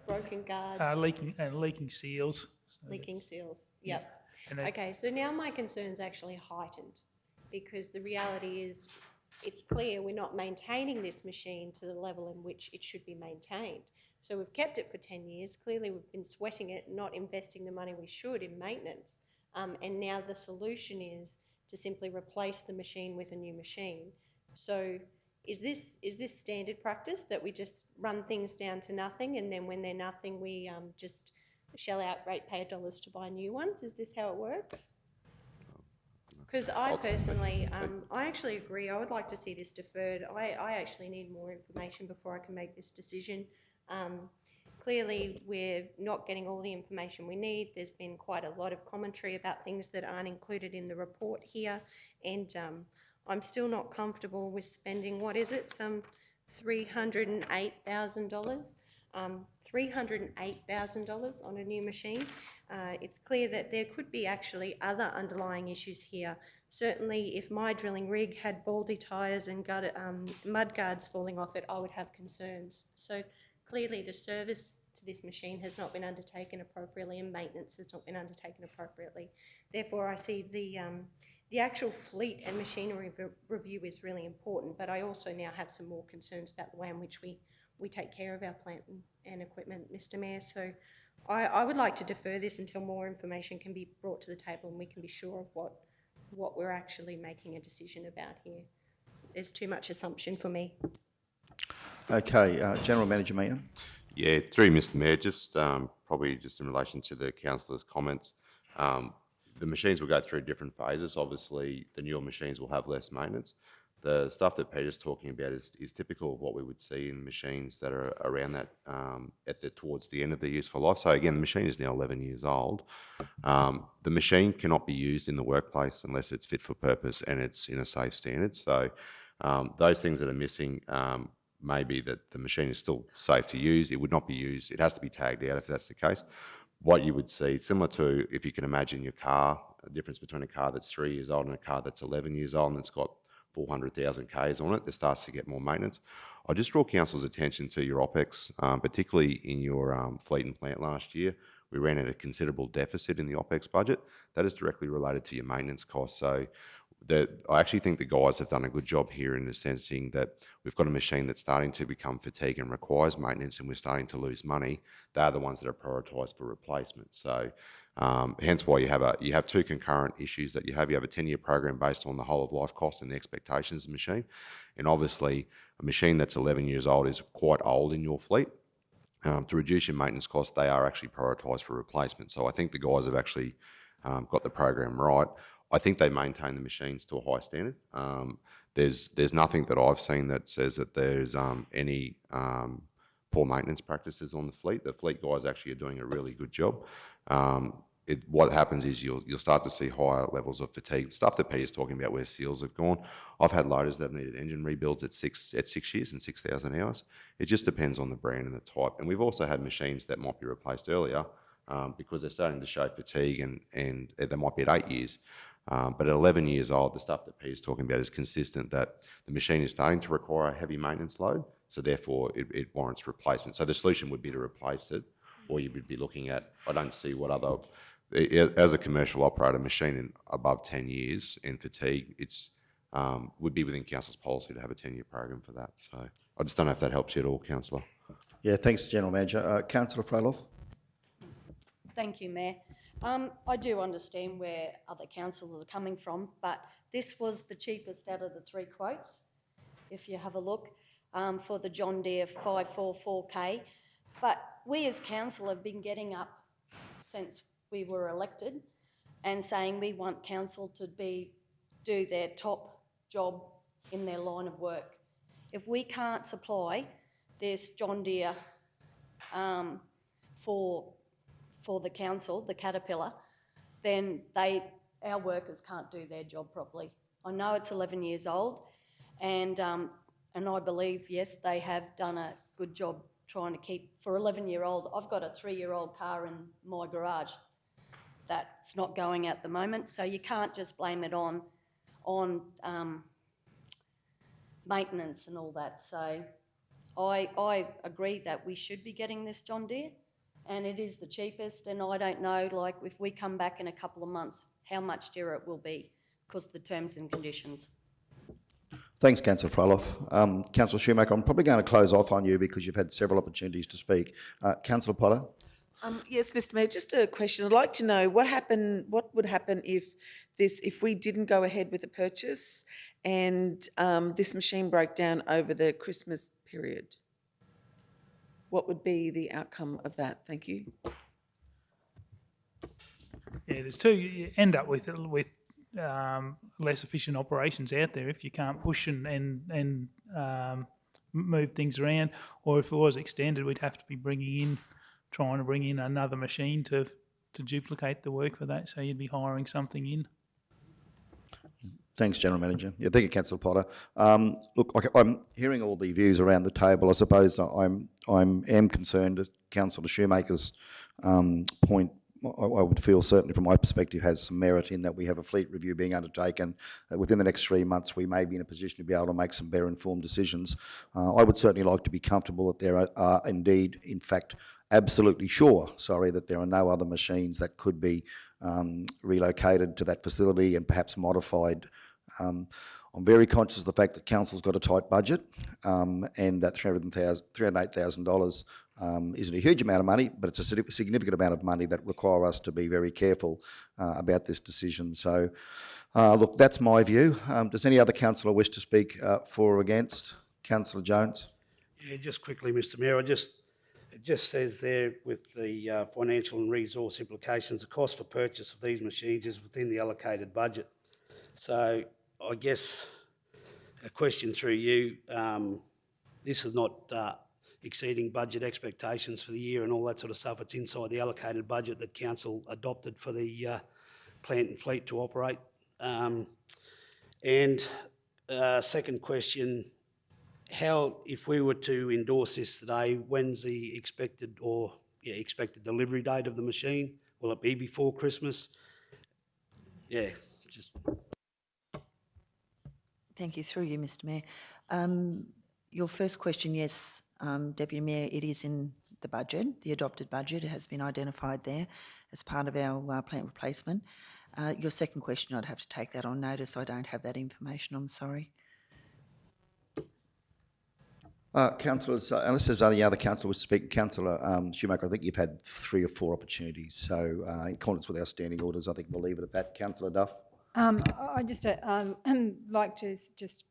[SPEAKER 5] broken guards,
[SPEAKER 8] Leaking seals. So
[SPEAKER 5] leaking seals. Yep.
[SPEAKER 8] And they-
[SPEAKER 5] Okay, so now my concern's actually heightened because the reality is it's clear we're not maintaining this machine to the level in which it should be maintained. So we've kept it for 10 years. Clearly we've been sweating it, not investing the money we should in maintenance. And now the solution is to simply replace the machine with a new machine. So is this standard practice that we just run things down to nothing, and then when they're nothing we just shell out ratepayer dollars to buy new ones? Is this how it works? Because I personally, I actually agree. I would like to see this deferred. I actually need more information before I can make this decision. Clearly, we're not getting all the information we need. There's been quite a lot of commentary about things that aren't included in the report here, and I'm still not comfortable with spending, what is it, some $308,000? $308,000 on a new machine. It's clear that there could be actually other underlying issues here. Certainly, if my drilling rig had baldy tyres and mud guards falling off it, I would have concerns. So clearly the service to this machine has not been undertaken appropriately and maintenance has not been undertaken appropriately. Therefore, I see the actual fleet and machinery review is really important, but I also now have some more concerns about the way in which we take care of our plant and equipment, Mr. Mayor. So I would like to defer this until more information can be brought to the table and we can be sure of what we're actually making a decision about here. There's too much assumption for me.
[SPEAKER 1] Okay, General Manager Meehan?
[SPEAKER 9] Yeah, through Mr. Mayor, just probably just in relation to the councillor's comments, the machines will go through different phases. Obviously, the newer machines will have less maintenance. The stuff that Peter's talking about is typical of what we would see in machines that are around that towards the end of the useful life. So again, the machine is now 11 years old. The machine cannot be used in the workplace unless it's fit for purpose and it's in a safe standard. So those things that are missing may be that the machine is still safe to use. It would not be used. It has to be tagged out if that's the case. What you would see, similar to if you can imagine your car, a difference between a car that's 3 years old and a car that's 11 years old and it's got 400,000 Ks on it, it starts to get more maintenance. I just draw council's attention to your OPEX, particularly in your fleet and plant last year. We ran at a considerable deficit in the OPEX budget. That is directly related to your maintenance costs. So I actually think the guys have done a good job here in the sensing that we've got a machine that's starting to become fatigued and requires maintenance and we're starting to lose money. They're the ones that are prioritised for replacement. So hence why you have two concurrent issues that you have. You have a 10-year program based on the whole of life costs and the expectations of the machine. And obviously a machine that's 11 years old is quite old in your fleet. To reduce your maintenance costs, they are actually prioritised for replacement. So I think the guys have actually got the program right. I think they maintain the machines to a high standard. There's nothing that I've seen that says that there's any poor maintenance practices on the fleet. The fleet guys actually are doing a really good job. What happens is you'll start to see higher levels of fatigue. Stuff that Peter's talking about where seals have gone. I've had loaders that have needed engine rebuilds at 6 years and 6,000 hours. It just depends on the brand and the type. And we've also had machines that might be replaced earlier because they're starting to show fatigue and they might be at 8 years. But at 11 years old, the stuff that Peter's talking about is consistent that the machine is starting to require a heavy maintenance load, so therefore it warrants replacement. So the solution would be to replace it, or you would be looking at, I don't see what other, as a commercial operator, machine in above 10 years in fatigue, would be within council's policy to have a 10-year program for that. So I just don't know if that helps you at all, councillor.
[SPEAKER 1] Yeah, thanks, General Manager. Councillor Froloff?
[SPEAKER 12] Thank you, Mayor. I do understand where other councils are coming from, but this was the cheapest out of the 3 quotes, if you have a look. for the John Deere 544K. But we as council have been getting up since we were elected and saying we want council to do their top job in their line of work. If we can't supply this John Deere for the council, the Caterpillar, then our workers can't do their job properly. I know it's 11 years old, and I believe, yes, they have done a good job trying to keep, for 11-year-old, I've got a 3-year-old car in my garage that's not going at the moment, so you can't just blame it on maintenance and all that. So I agree that we should be getting this John Deere, and it is the cheapest, and I don't know, like, if we come back in a couple of months, how much dearer it will be because of the terms and conditions.
[SPEAKER 1] Thanks, Councillor Froloff. Councillor Shoemaker, I'm probably going to close off on you because you've had several opportunities to speak. Councillor Potter?
[SPEAKER 7] Yes, Mr. Mayor, just a question. I'd like to know what would happen if we didn't go ahead with the purchase and this machine broke down over the Christmas period? What would be the outcome of that? Thank you.
[SPEAKER 8] Yeah, there's two. You end up with less efficient operations out there if you can't push and move things around. Or if it was extended, we'd have to be trying to bring in another machine to duplicate the work for that. So you'd be hiring something in.
[SPEAKER 1] Thanks, General Manager. Yeah, thank you, Councillor Potter. Look, I'm hearing all the views around the table. I suppose I am concerned at Councillor Shoemaker's point. I would feel, certainly from my perspective, has some merit in that we have a fleet review being undertaken. Within the next 3 months, we may be in a position to be able to make some better informed decisions. I would certainly like to be comfortable that there are indeed, in fact, absolutely sure, that there are no other machines that could be relocated to that facility and perhaps modified. I'm very conscious of the fact that Council's got a tight budget and that $308,000 isn't a huge amount of money, but it's a significant amount of money that require us to be very careful about this decision. So, look, that's my view. Does any other councillor wish to speak for or against? Councillor Jones?
[SPEAKER 6] Yeah, just quickly, Mr. Mayor, it just says there with the financial and resource implications, the cost for purchase of these machines is within the allocated budget. So I guess a question through you, this is not exceeding budget expectations for the year and all that sort of stuff. It's inside the allocated budget that council adopted for the plant and fleet to operate. Second question, if we were to endorse this today, when's the expected delivery date of the machine? Will it be before Christmas? Yeah, just...
[SPEAKER 10] Thank you. Through you, Mr. Mayor. Your first question, yes, Deputy Mayor, it is in the budget, the adopted budget. It has been identified there as part of our plant replacement. Your second question, I'd have to take that on notice. I don't have that information, I'm sorry.
[SPEAKER 1] Councillors, unless there's any other councillor who speak, Councillor Shoemaker, I think you've had 3 or 4 opportunities. So in accordance with our standing orders, I think we'll leave it at that. Councillor Duff?
[SPEAKER 3] I just like to just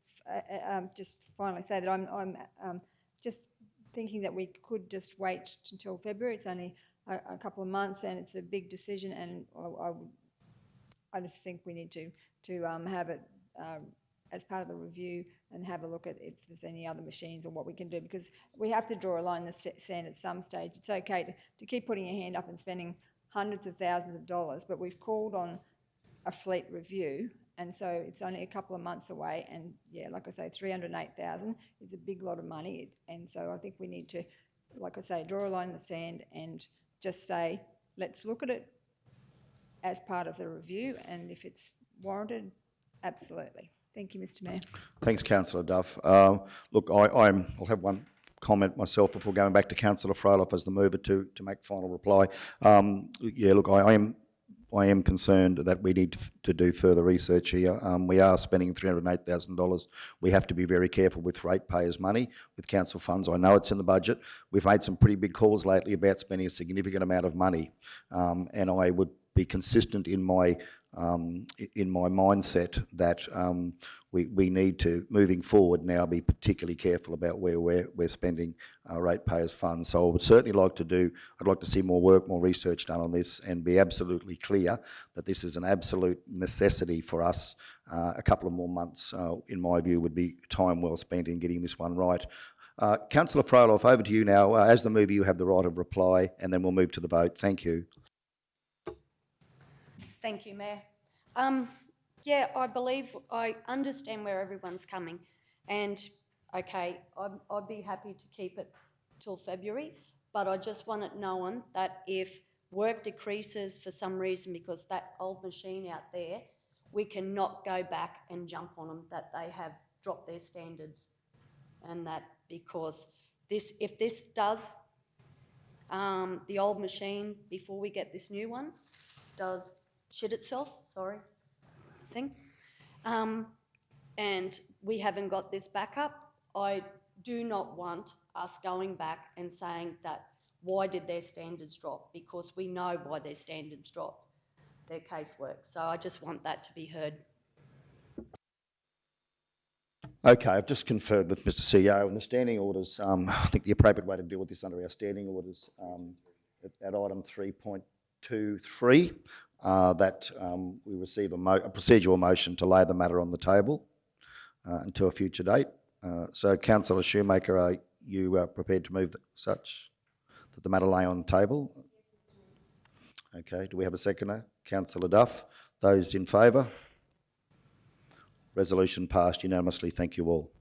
[SPEAKER 3] finally say that I'm just thinking that we could just wait until February. It's only a couple of months, and it's a big decision. And I just think we need to have it as part of the review and have a look at if there's any other machines or what we can do, because we have to draw a line in the sand at some stage. It's okay to keep putting your hand up and spending hundreds of thousands of dollars, but we've called on a fleet review, and so it's only a couple of months away, and yeah, like I say, $308,000 is a big lot of money, and so I think we need to, like I say, draw a line in the sand and just say, let's look at it as part of the review, and if it's warranted, absolutely. Thank you, Mr. Mayor.
[SPEAKER 1] Thanks, Councillor Duff. Look, I'll have one comment myself before going back to Councillor Froloff as the mover to make final reply. Yeah, look, I am concerned that we need to do further research here. We are spending $308,000. We have to be very careful with ratepayers' money, with council funds. I know it's in the budget. We've made some pretty big calls lately about spending a significant amount of money, and I would be consistent in my mindset that we need to, moving forward now, be particularly careful about where we're spending ratepayers' funds. So I would certainly like to I'd like to see more work, more research done on this, and be absolutely clear that this is an absolute necessity for us. A couple of more months, in my view, would be time well spent in getting this one right. Councillor Froloff, over to you now. As the mover, you have the right of reply, and then we'll move to the vote. Thank you.
[SPEAKER 12] Thank you, Mayor. Yeah, I understand where everyone's coming, and okay, I'd be happy to keep it till February, but I just want it known that if work decreases for some reason because that old machine out there, we cannot go back and jump on them, that they have dropped their standards, and that because if this does, the old machine, before we get this new one, does shit itself, and we haven't got this backup, I do not want us going back and saying that why did their standards drop, because we know why their standards dropped, their casework. So I just want that to be heard.
[SPEAKER 1] Okay, I've just conferred with Mr CEO, and the standing orders, I think the appropriate way to deal with this under our standing orders at item 3.23, that we receive a procedural motion to lay the matter on the table until a future date. So, Councillor Shoemaker, are you prepared to move such that the matter lay on the table? Okay, do we have a seconder? Councillor Duff. Those in favour? Resolution passed unanimously. Thank you all.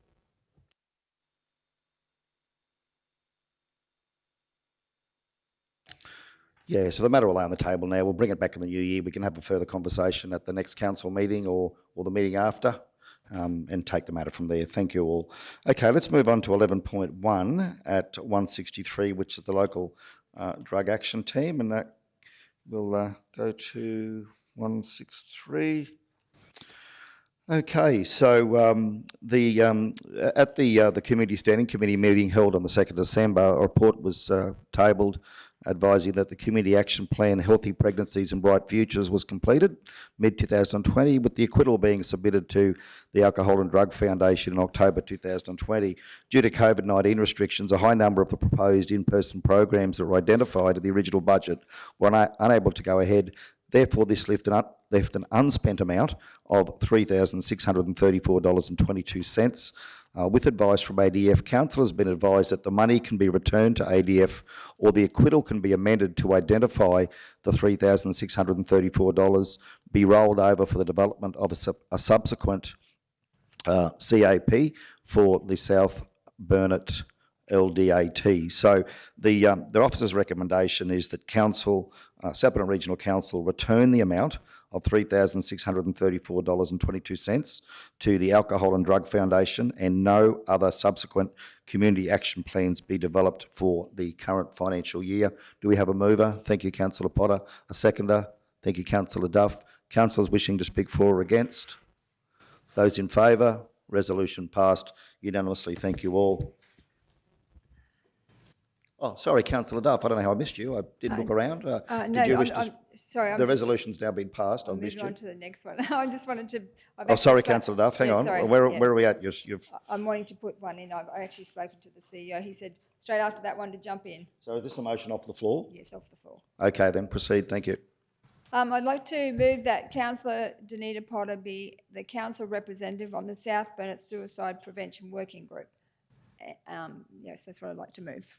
[SPEAKER 1] Yeah, so the matter will lay on the table now. We'll bring it back in the new year. We can have a further conversation at the next council meeting or the meeting after and take the matter from there. Thank you all. Okay, let's move on to 11.1 at 163, which is the local drug action team, and that will go to 163. Okay, so at the Community Standing Committee meeting held on the 2nd of December, a report was tabled advising that the Community Action Plan Healthy Pregnancies and Bright Futures was completed mid-2020, with the acquittal being submitted to the Alcohol and Drug Foundation in October 2020. Due to COVID-19 restrictions, a high number of the proposed in-person programs that were identified in the original budget were unable to go ahead. Therefore, this left an unspent amount of $3,634.22. With advice from ADF, Council has been advised that the money can be returned to ADF or the acquittal can be amended to identify the $3,634 be rolled over for the development of a subsequent CAP for the South Burnett LDAT. So the officer's recommendation is that Council, South Burnett Regional Council, return the amount of $3,634.22 to the Alcohol and Drug Foundation, and no other subsequent community action plans be developed for the current financial year. Do we have a mover? Thank you, Councillor Potter. A seconder? Thank you, Councillor Duff. Councillors wishing to speak for or against? Those in favour? Resolution passed unanimously. Thank you all. Oh, sorry, Councillor Duff. I don't know how I missed you. I did look around. Did you wish to?
[SPEAKER 3] Sorry,
[SPEAKER 1] the resolution's now been passed. I missed you.
[SPEAKER 3] On to the next one. I just wanted to.
[SPEAKER 1] Oh, sorry, Councillor Duff. Hang on.
[SPEAKER 3] Sorry,
[SPEAKER 1] where are we at?
[SPEAKER 3] I'm wanting to put one in. I've actually spoken to the CEO. He said straight after that one to jump in.
[SPEAKER 1] So is this a motion off the floor?
[SPEAKER 3] Yes, off the floor.
[SPEAKER 1] Okay, then proceed. Thank you.
[SPEAKER 3] I'd like to move that Councillor Danita Potter be the council representative on the South Burnett Suicide Prevention Working Group. Yes, that's what I'd like to move.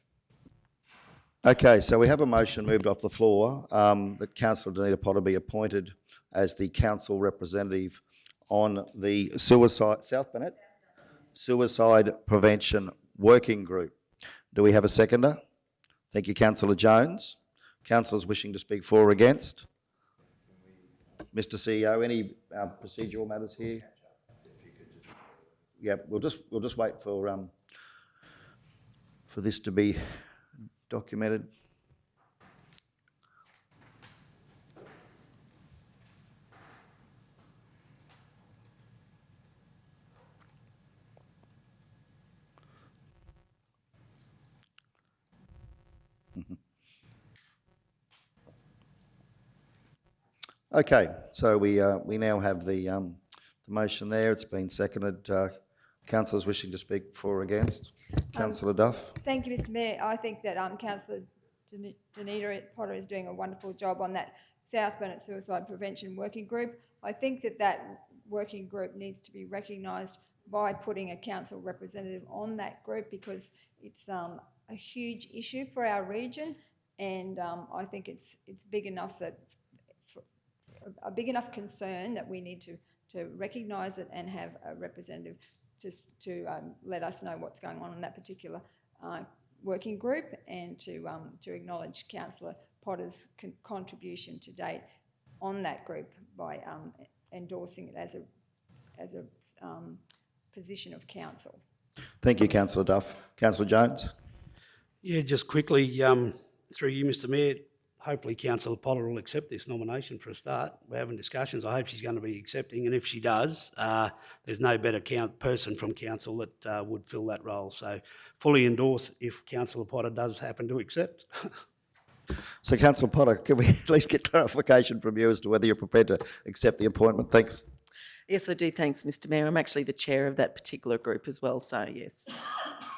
[SPEAKER 1] Okay, so we have a motion moved off the floor that Councillor Danita Potter be appointed as the council representative on the South Burnett Suicide Prevention Working Group. Do we have a seconder? Thank you, Councillor Jones. Councillors wishing to speak for or against? Mr. CEO, any procedural matters here? Yeah, we'll just wait for this to be documented. Okay, so we now have the motion there. It's been seconded. Councillors wishing to speak for or against? Councillor Duff?
[SPEAKER 3] Thank you, Mr Mayor. I think that Councillor Danita Potter is doing a wonderful job on that South Burnett Suicide Prevention Working Group. I think that that working group needs to be recognised by putting a council representative on that group, because it's a huge issue for our region, and I think it's big enough that a big enough concern that we need to recognise it and have a representative to let us know what's going on in that particular working group, and to acknowledge Councillor Potter's contribution to date on that group by endorsing it as a position of council.
[SPEAKER 1] Thank you, Councillor Duff. Councillor Jones?
[SPEAKER 6] Yeah, just quickly, through you, Mr Mayor, hopefully Councillor Potter will accept this nomination for a start. We're having discussions. I hope she's going to be accepting, and if she does, there's no better person from council that would fill that role. So fully endorse if Councillor Potter does happen to accept.
[SPEAKER 1] So, Councillor Potter, can we at least get clarification from you as to whether you're prepared to accept the appointment? Thanks.
[SPEAKER 7] Yes, I do. Thanks, Mr Mayor. I'm actually the chair of that particular group as well, so yes.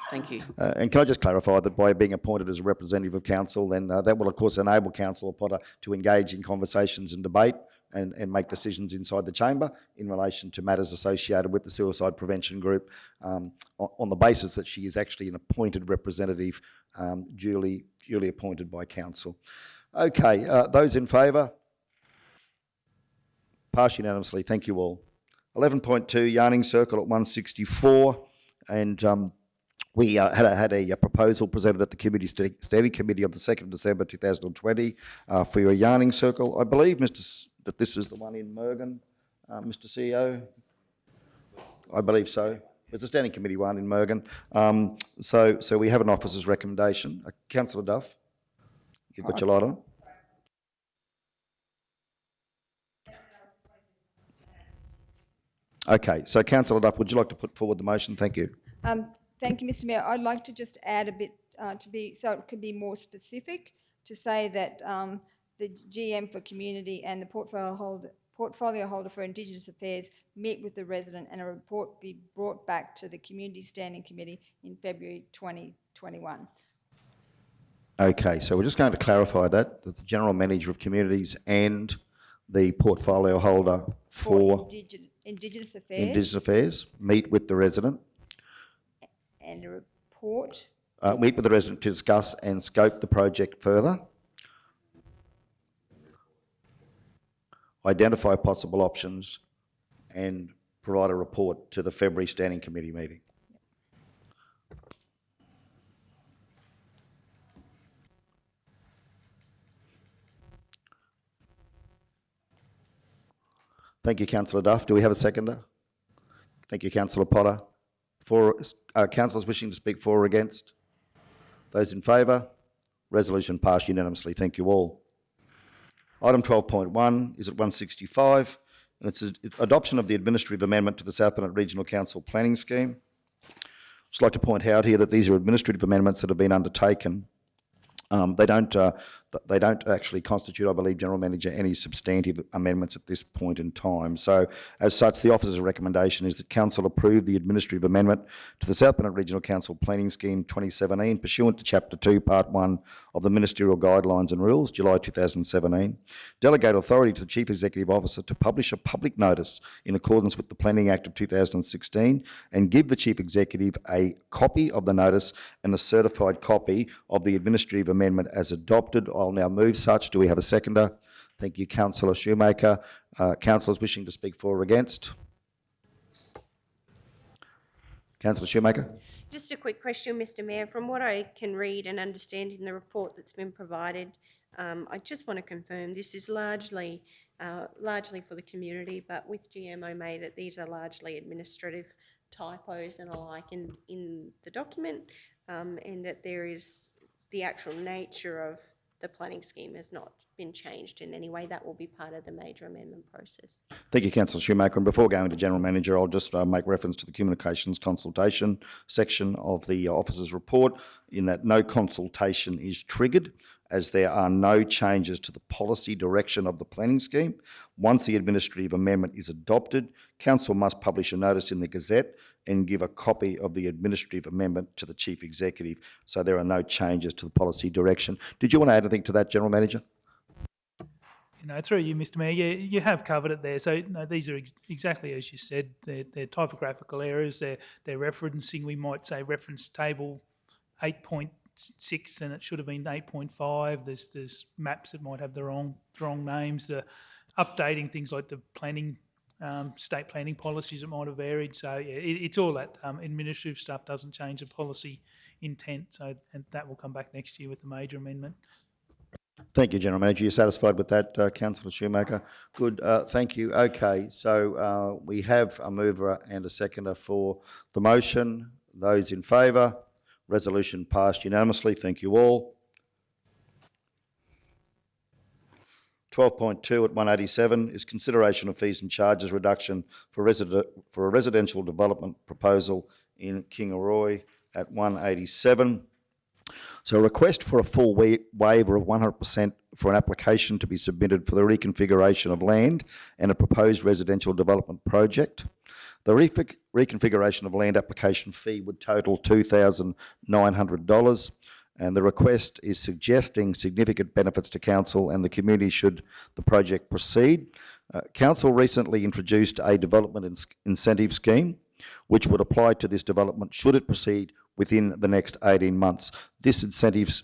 [SPEAKER 7] Thank you.
[SPEAKER 1] And can I just clarify that by being appointed as a representative of council, then that will of course enable Councillor Potter to engage in conversations and debate and make decisions inside the chamber in relation to matters associated with the suicide prevention group, on the basis that she is actually an appointed representative, duly appointed by council. Okay, those in favour? Pass unanimously. Thank you all. 11.2 Yarning Circle at 164, and we had a proposal presented at the Community Standing Committee on the 2nd of December 2020 for your Yarning Circle. I believe, that this is the one in Mergen, Mr CEO? I believe so. It's a Standing Committee one in Mergen. So we have an officer's recommendation. Councillor Duff, you've got your light on. Okay, so Councillor Duff, would you like to put forward the motion? Thank you.
[SPEAKER 3] Thank you, Mr Mayor. I'd like to just add a bit so it could be more specific, to say that the GM for Community and the portfolio holder for Indigenous Affairs meet with the resident, and a report be brought back to the Community Standing Committee in February 2021.
[SPEAKER 1] Okay, so we're just going to clarify that the General Manager of Communities and the portfolio holder for
[SPEAKER 3] Indigenous
[SPEAKER 1] Affairs meet with the resident.
[SPEAKER 3] And a report.
[SPEAKER 1] Meet with the resident to discuss and scope the project further. Identify possible options and provide a report to the February Standing Committee meeting. Thank you, Councillor Duff. Do we have a seconder? Thank you, Councillor Potter. For councillors wishing to speak for or against? Those in favour? Resolution passed unanimously. Thank you all. Item 12.1 is at 165, and it's adoption of the administrative amendment to the South Burnett Regional Council Planning Scheme. I'd just like to point out here that these are administrative amendments that have been undertaken. They don't actually constitute, I believe, General Manager, any substantive amendments at this point in time. So, as such, the officer's recommendation is that Council approve the administrative amendment to the South Burnett Regional Council Planning Scheme 2017, pursuant to Chapter 2, Part 1 of the Ministerial Guidelines and Rules, July 2017. Delegate authority to the Chief Executive Officer to publish a public notice in accordance with the Planning Act of 2016, and give the Chief Executive a copy of the notice and a certified copy of the administrative amendment as adopted. I'll now move such. Do we have a seconder? Thank you, Councillor Shoemaker. Councillors wishing to speak for or against? Councillor Shoemaker.
[SPEAKER 5] Just a quick question, Mr Mayor. From what I can read and understand in the report that's been provided, I just want to confirm this is largely for the community, but with GMO May, that these are largely administrative typos and alike in the document, and that there is the actual nature of the planning scheme has not been changed in any way. That will be part of the major amendment process.
[SPEAKER 1] Thank you, Councillor Shoemaker. And before going to General Manager, I'll just make reference to the communications consultation section of the officer's report, in that no consultation is triggered as there are no changes to the policy direction of the planning scheme. Once the administrative amendment is adopted, Council must publish a notice in the Gazette and give a copy of the administrative amendment to the Chief Executive. So there are no changes to the policy direction. Did you want to add anything to that, General Manager?
[SPEAKER 8] Through you, Mr. Mayor, you have covered it there. So these are exactly as you said. They're typographical errors. They're referencing. We might say reference table 8.6, and it should have been 8.5. There's maps that might have the wrong names. The updating things like the planning, state planning policies that might have varied. So yeah, it's all that administrative stuff doesn't change the policy intent. So and that will come back next year with the major amendment.
[SPEAKER 1] Thank you, General Manager. You're satisfied with that, Councillor Shoemaker? Good, thank you. Okay, so we have a mover and a seconder for the motion. Those in favour? Resolution passed unanimously. Thank you all. 12.2 at 187 is consideration of fees and charges reduction for a residential development proposal in Kingaroy at 187. So a request for a full waiver of 100% for an application to be submitted for the reconfiguration of land and a proposed residential development project. The reconfiguration of land application fee would total $2,900, and the request is suggesting significant benefits to Council and the community should the project proceed. Council recently introduced a development incentive scheme which would apply to this development should it proceed within the next 18 months. This incentive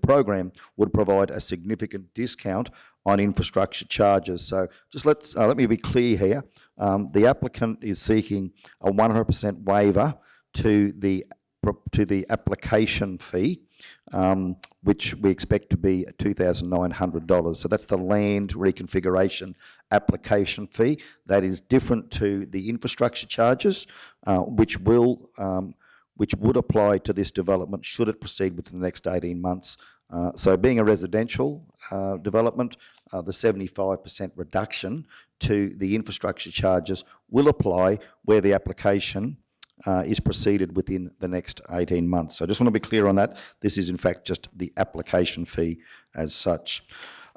[SPEAKER 1] program would provide a significant discount on infrastructure charges. So just let me be clear here. The applicant is seeking a 100% waiver to the application fee, which we expect to be $2,900. So that's the land reconfiguration application fee. That is different to the infrastructure charges, which would apply to this development should it proceed within the next 18 months. So being a residential development, the 75% reduction to the infrastructure charges will apply where the application is proceeded within the next 18 months. So I just want to be clear on that. This is in fact just the application fee as such.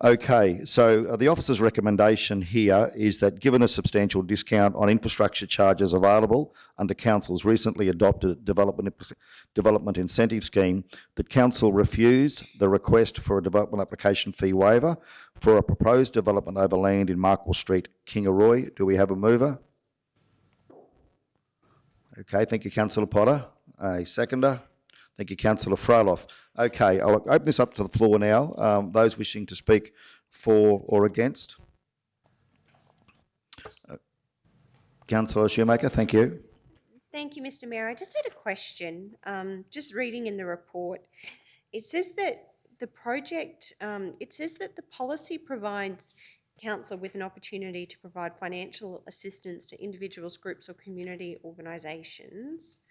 [SPEAKER 1] Okay, so the officer's recommendation here is that given the substantial discount on infrastructure charges available under Council's recently adopted development incentive scheme, that Council refuse the request for a development application fee waiver for a proposed development over land in Markwell Street, Kingaroy. Do we have a mover? Okay, thank you, Councillor Potter. A seconder? Thank you, Councillor Froloff. Okay, I'll open this up to the floor now. Those wishing to speak for or against? Councillor Shoemaker, thank you.
[SPEAKER 5] Thank you, Mr. Mayor. I just had a question. Just reading in the report, it says that the policy provides Council with an opportunity to provide financial assistance to individuals, groups or community organisations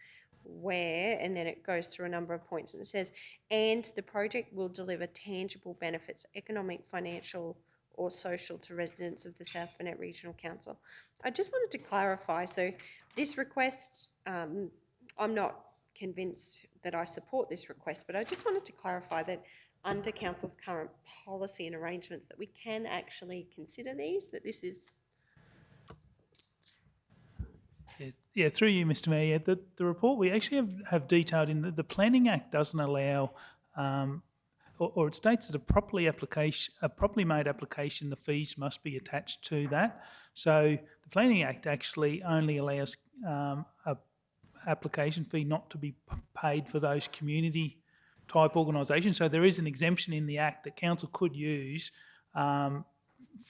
[SPEAKER 5] where, and then it goes through a number of points and it says, and the project will deliver tangible benefits, economic, financial or social to residents of the South Burnett Regional Council. I just wanted to clarify, so this request, I'm not convinced that I support this request, but I just wanted to clarify that under Council's current policy and arrangements that we can actually consider these, that this is...
[SPEAKER 8] Yeah, through you, Mr. Mayor. The report we actually have detailed in the Planning Act doesn't allow, or it states that a properly made application, the fees must be attached to that. So the Planning Act actually only allows a application fee not to be paid for those community type organisations. So there is an exemption in the Act that Council could use for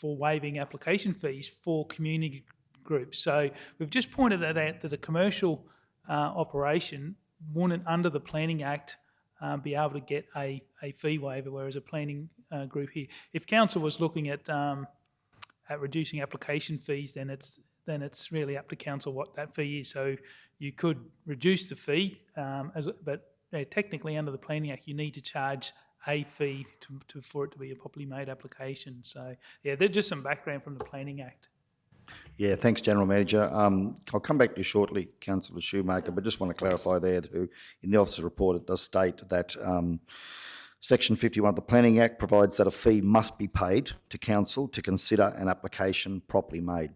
[SPEAKER 8] waiving application fees for community groups. So we've just pointed that out that a commercial operation wouldn't, under the Planning Act, be able to get a fee waiver, whereas a planning group here. If Council was looking at reducing application fees, then it's really up to Council what that fee is. So you could reduce the fee, but technically under the Planning Act, you need to charge a fee for it to be a properly made application. So yeah, there's just some background from the Planning Act.
[SPEAKER 1] Yeah, thanks, General Manager. I'll come back to you shortly, Councillor Shoemaker, but just want to clarify there that in the officer's report it does state that Section 51 of the Planning Act provides that a fee must be paid to council to consider an application properly made.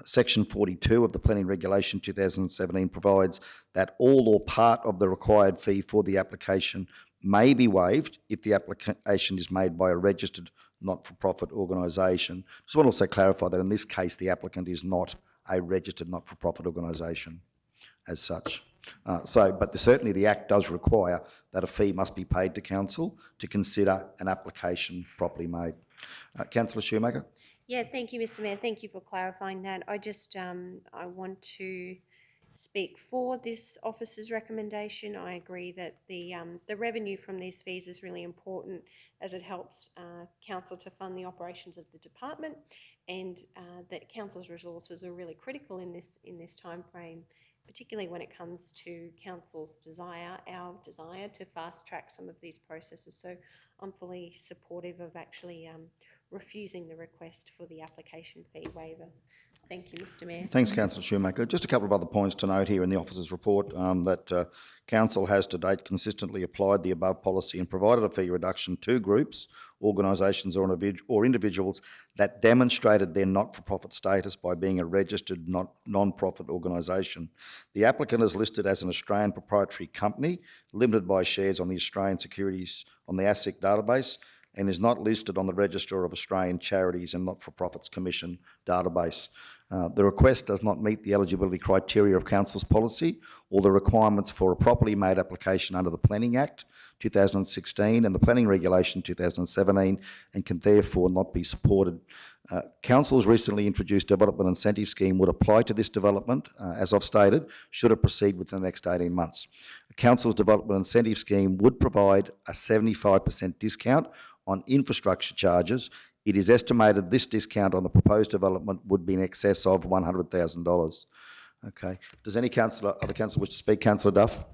[SPEAKER 1] Section 42 of the Planning Regulation 2017 provides that all or part of the required fee for the application may be waived if the application is made by a registered not-for-profit organisation. Just want to also clarify that in this case the applicant is not a registered not-for-profit organisation as such. But certainly the Act does require that a fee must be paid to council to consider an application properly made. Councillor Shoemaker?
[SPEAKER 5] Yeah, thank you, Mr. Mayor. Thank you for clarifying that. I just, I want to speak for this officer's recommendation. I agree that the revenue from these fees is really important as it helps council to fund the operations of the department, and that council's resources are really critical in this time frame, particularly when it comes to council's desire, our desire to fast track some of these processes. So I'm fully supportive of actually refusing the request for the application fee waiver. Thank you, Mr. Mayor.
[SPEAKER 1] Thanks, Councillor Shoemaker. Just a couple of other points to note here in the officer's report, that council has to date consistently applied the above policy and provided a fee reduction to groups, organisations or individuals that demonstrated their not-for-profit status by being a registered non-profit organisation. The applicant is listed as an Australian proprietary company, limited by shares on the Australian Securities on the ASIC database, and is not listed on the Register of Australian Charities and Not-for-Profits Commission database. The request does not meet the eligibility criteria of Council's policy or the requirements for a properly made application under the Planning Act 2016 and the Planning Regulation 2017, and can therefore not be supported. Council's recently introduced development incentive scheme would apply to this development, as I've stated, should it proceed within the next 18 months. Council's development incentive scheme would provide a 75% discount on infrastructure charges. It is estimated this discount on the proposed development would be in excess of $100,000. Okay. Does any other councillor wish to speak? Councillor Duff?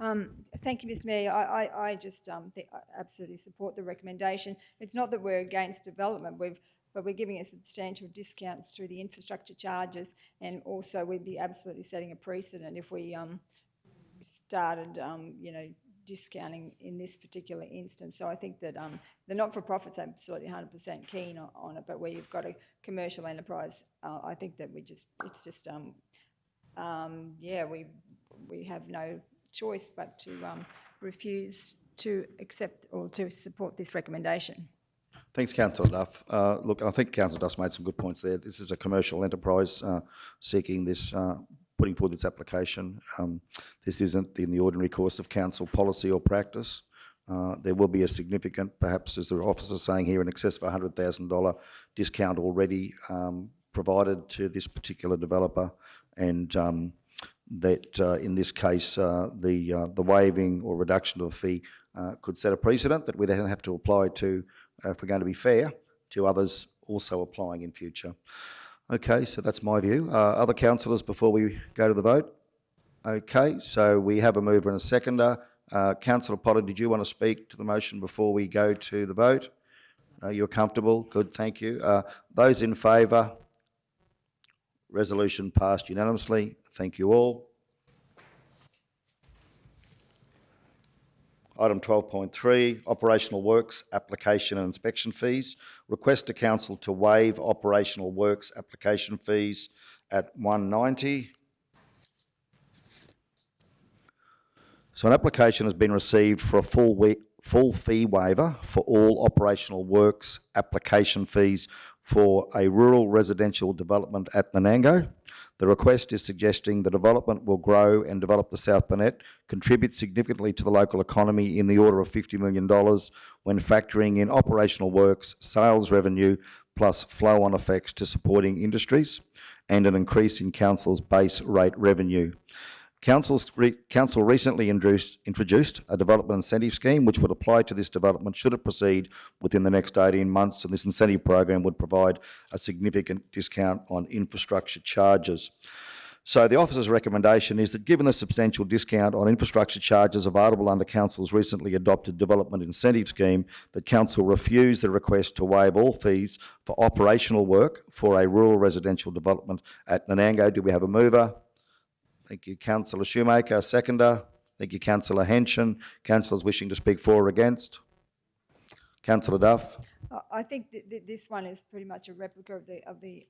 [SPEAKER 3] Thank you, Mr. Mayor. I just think I absolutely support the recommendation. It's not that we're against development, but we're giving a substantial discount through the infrastructure charges, and also we'd be absolutely setting a precedent if we started, discounting in this particular instance. So I think that the not-for-profits are absolutely 100% keen on it, but where you've got a commercial enterprise, I think that we have no choice but to refuse to accept or to support this recommendation.
[SPEAKER 1] Thanks, Councillor Duff. Look, I think Councillor Duff's made some good points there. This is a commercial enterprise seeking this, putting forward this application. This isn't in the ordinary course of council policy or practice. There will be a significant, perhaps as the officer is saying here, in excess of $100,000 discount already provided to this particular developer, and that in this case the waiving or reduction of the fee could set a precedent that we then have to apply to, if we're going to be fair, to others also applying in future. Okay, so that's my view. Other councillors before we go to the vote? Okay, so we have a mover and a seconder. Councillor Potter, did you want to speak to the motion before we go to the vote? You're comfortable? Good, thank you. Those in favour? Resolution passed unanimously. Thank you all. Item 12.3, Operational Works Application and Inspection Fees. Request to Council to waive Operational Works Application Fees at $190. So an application has been received for a full fee waiver for all Operational Works application fees for a rural residential development at Nanango. The request is suggesting the development will grow and develop the South Burnett, contribute significantly to the local economy in the order of $50 million when factoring in operational works, sales revenue, plus flow-on effects to supporting industries, and an increase in Council's base rate revenue. Council recently introduced a development incentive scheme which would apply to this development should it proceed within the next 18 months, and this incentive program would provide a significant discount on infrastructure charges. So the officer's recommendation is that given the substantial discount on infrastructure charges available under Council's recently adopted development incentive scheme, that Council refuse the request to waive all fees for operational work for a rural residential development at Nanango. Do we have a mover? Thank you, Councillor Shoemaker. Seconder. Thank you, Councillor Henson. Councillors wishing to speak for or against? Councillor Duff.
[SPEAKER 3] I think this one is pretty much a replica of the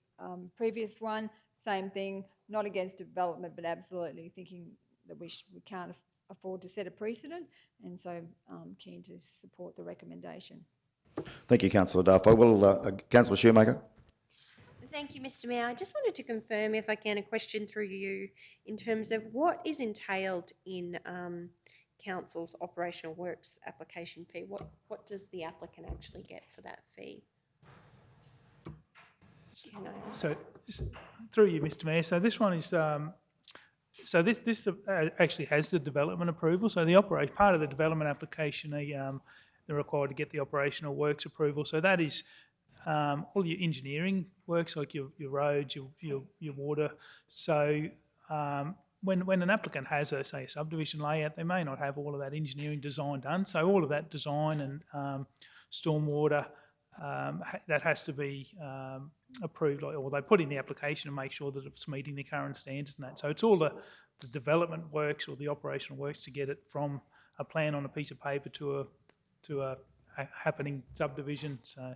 [SPEAKER 3] previous one. Same thing, not against development, but absolutely thinking that we can't afford to set a precedent, and so keen to support the recommendation.
[SPEAKER 1] Thank you, Councillor Duff. I will, Councillor Shoemaker.
[SPEAKER 5] Thank you, Mr. Mayor. I just wanted to confirm, if I can, a question through you in terms of what is entailed in council's operational works application fee. What does the applicant actually get for that fee? You know.
[SPEAKER 8] So, through you, Mr. Mayor, so this one is, so this actually has the development approval. So the part of the development application, they're required to get the operational works approval. So that is all your engineering works, like your roads, your water. So when an applicant has a subdivision layout, they may not have all of that engineering design done. So all of that design and stormwater, that has to be approved, or they put in the application and make sure that it's meeting the current standards and that. So it's all the development works or the operational works to get it from a plan on a piece of paper to a happening subdivision. So.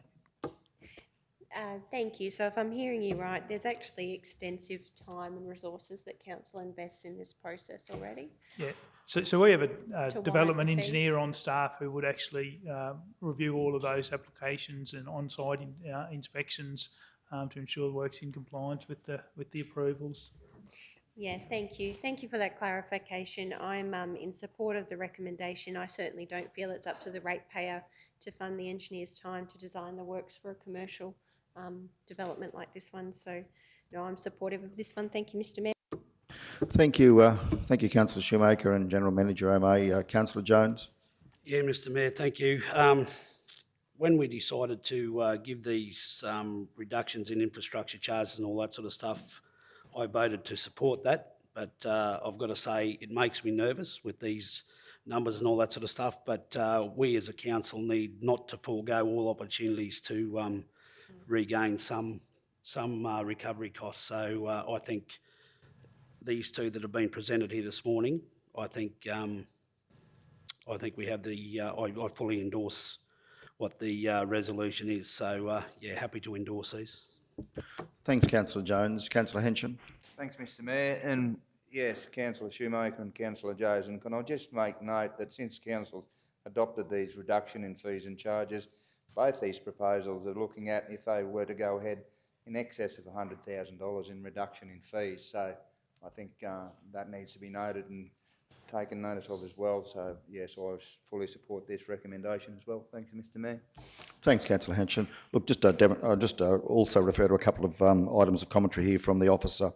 [SPEAKER 5] Thank you. So if I'm hearing you right, there's actually extensive time and resources that council invests in this process already? Yeah.
[SPEAKER 8] So we have a development engineer on staff who would actually review all of those applications and on-site inspections to ensure the work's in compliance with the approvals.
[SPEAKER 5] Yeah, thank you. Thank you for that clarification. I'm in support of the recommendation. I certainly don't feel it's up to the ratepayer to fund the engineer's time to design the works for a commercial development like this one. So, no, I'm supportive of this one. Thank you, Mr. Mayor.
[SPEAKER 1] Thank you, Councillor Shoemaker and General Manager O'May. Councillor Jones.
[SPEAKER 6] Yeah, Mr. Mayor, thank you. When we decided to give these reductions in infrastructure charges and all that sort of stuff, I voted to support that, but I've got to say it makes me nervous with these numbers and all that sort of stuff, but we as a council need not to forego all opportunities to regain some recovery costs. So I think these two that have been presented here this morning, I think we have the, I fully endorse what the resolution is. So yeah, happy to endorse these.
[SPEAKER 1] Thanks, Councillor Jones. Councillor Henshin.
[SPEAKER 11] Thanks, Mr. Mayor. And yes, Councillor Shoemaker and Councillor Jones. And can I just make note that since Council adopted these reduction in fees and charges, both these proposals are looking at, if they were to go ahead, in excess of $100,000 in reduction in fees. So I think that needs to be noted and taken notice of as well. So yes, I fully support this recommendation as well. Thank you, Mr. Mayor.
[SPEAKER 1] Thanks, Councillor Henshin. Look, just also refer to a couple of items of commentary here from the officer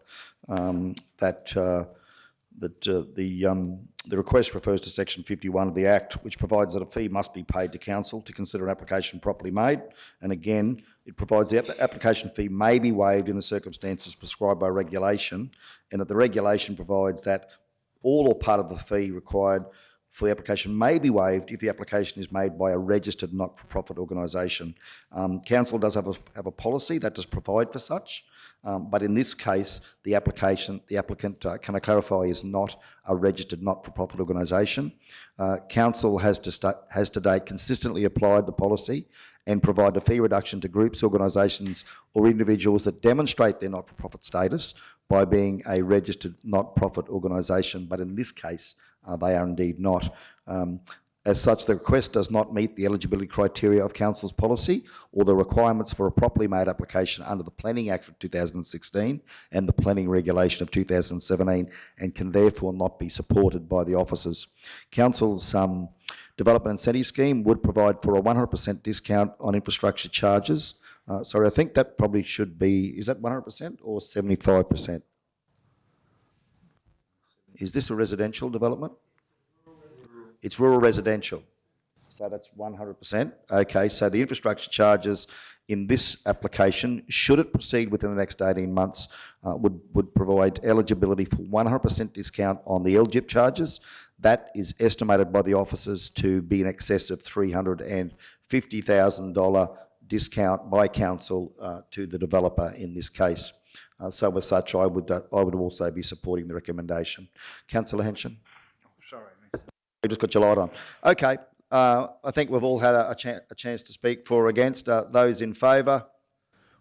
[SPEAKER 1] the request refers to section 51 of the Act, which provides that a fee must be paid to council to consider an application properly made. And again, it provides the application fee may be waived in the circumstances prescribed by regulation, and that the regulation provides that all or part of the fee required for the application may be waived if the application is made by a registered not-for-profit organisation. Council does have a policy that does provide for such, but in this case, the applicant, can I clarify, is not a registered not-for-profit organisation. Council has to date consistently applied the policy and provide a fee reduction to groups, organisations or individuals that demonstrate their not-for-profit status by being a registered not-profit organisation, but in this case, they are indeed not. As such, the request does not meet the eligibility criteria of Council's policy or the requirements for a properly made application under the Planning Act of 2016 and the Planning Regulation of 2017, and can therefore not be supported by the officers. Council's Development Incentive Scheme would provide for a 100% discount on infrastructure charges. Sorry, I think that probably should be, is that 100% or 75%? Is this a residential development? It's rural residential. So that's 100%. Okay, so the infrastructure charges in this application, should it proceed within the next 18 months, would provide eligibility for 100% discount on the LGIP charges. That is estimated by the officers to be in excess of $350,000 discount by council to the developer in this case. So as such, I would also be supporting the recommendation. Councillor Henshin?
[SPEAKER 11] Sorry, Mr.
[SPEAKER 1] You just got your light on. Okay, I think we've all had a chance to speak for or against. Those in favour?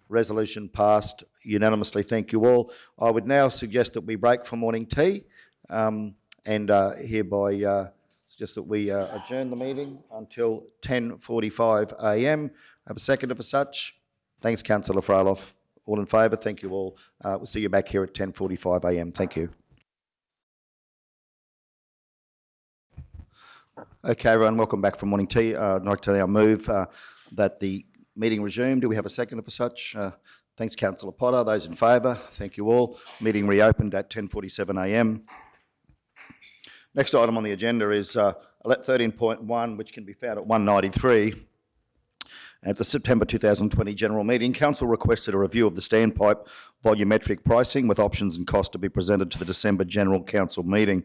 [SPEAKER 1] Resolution passed unanimously. Thank you all. I would now suggest that we break for morning tea, and hereby suggest that we adjourn the meeting until 10:45 a.m. Have a seconder for such. Thanks, Councillor Fraloff. All in favour? Thank you all. We'll see you back here at 10:45 a.m. Thank you. Okay, everyone, welcome back from morning tea. I'd like to now move that the meeting resume. Do we have a seconder for such? Thanks, Councillor Potter. Those in favour? Thank you all. Meeting reopened at 10:47 a.m. Next item on the agenda is 13.1, which can be found at 193. At the September 2020 general meeting, Council requested a review of the standpipe volumetric pricing with options and costs to be presented to the December general council meeting.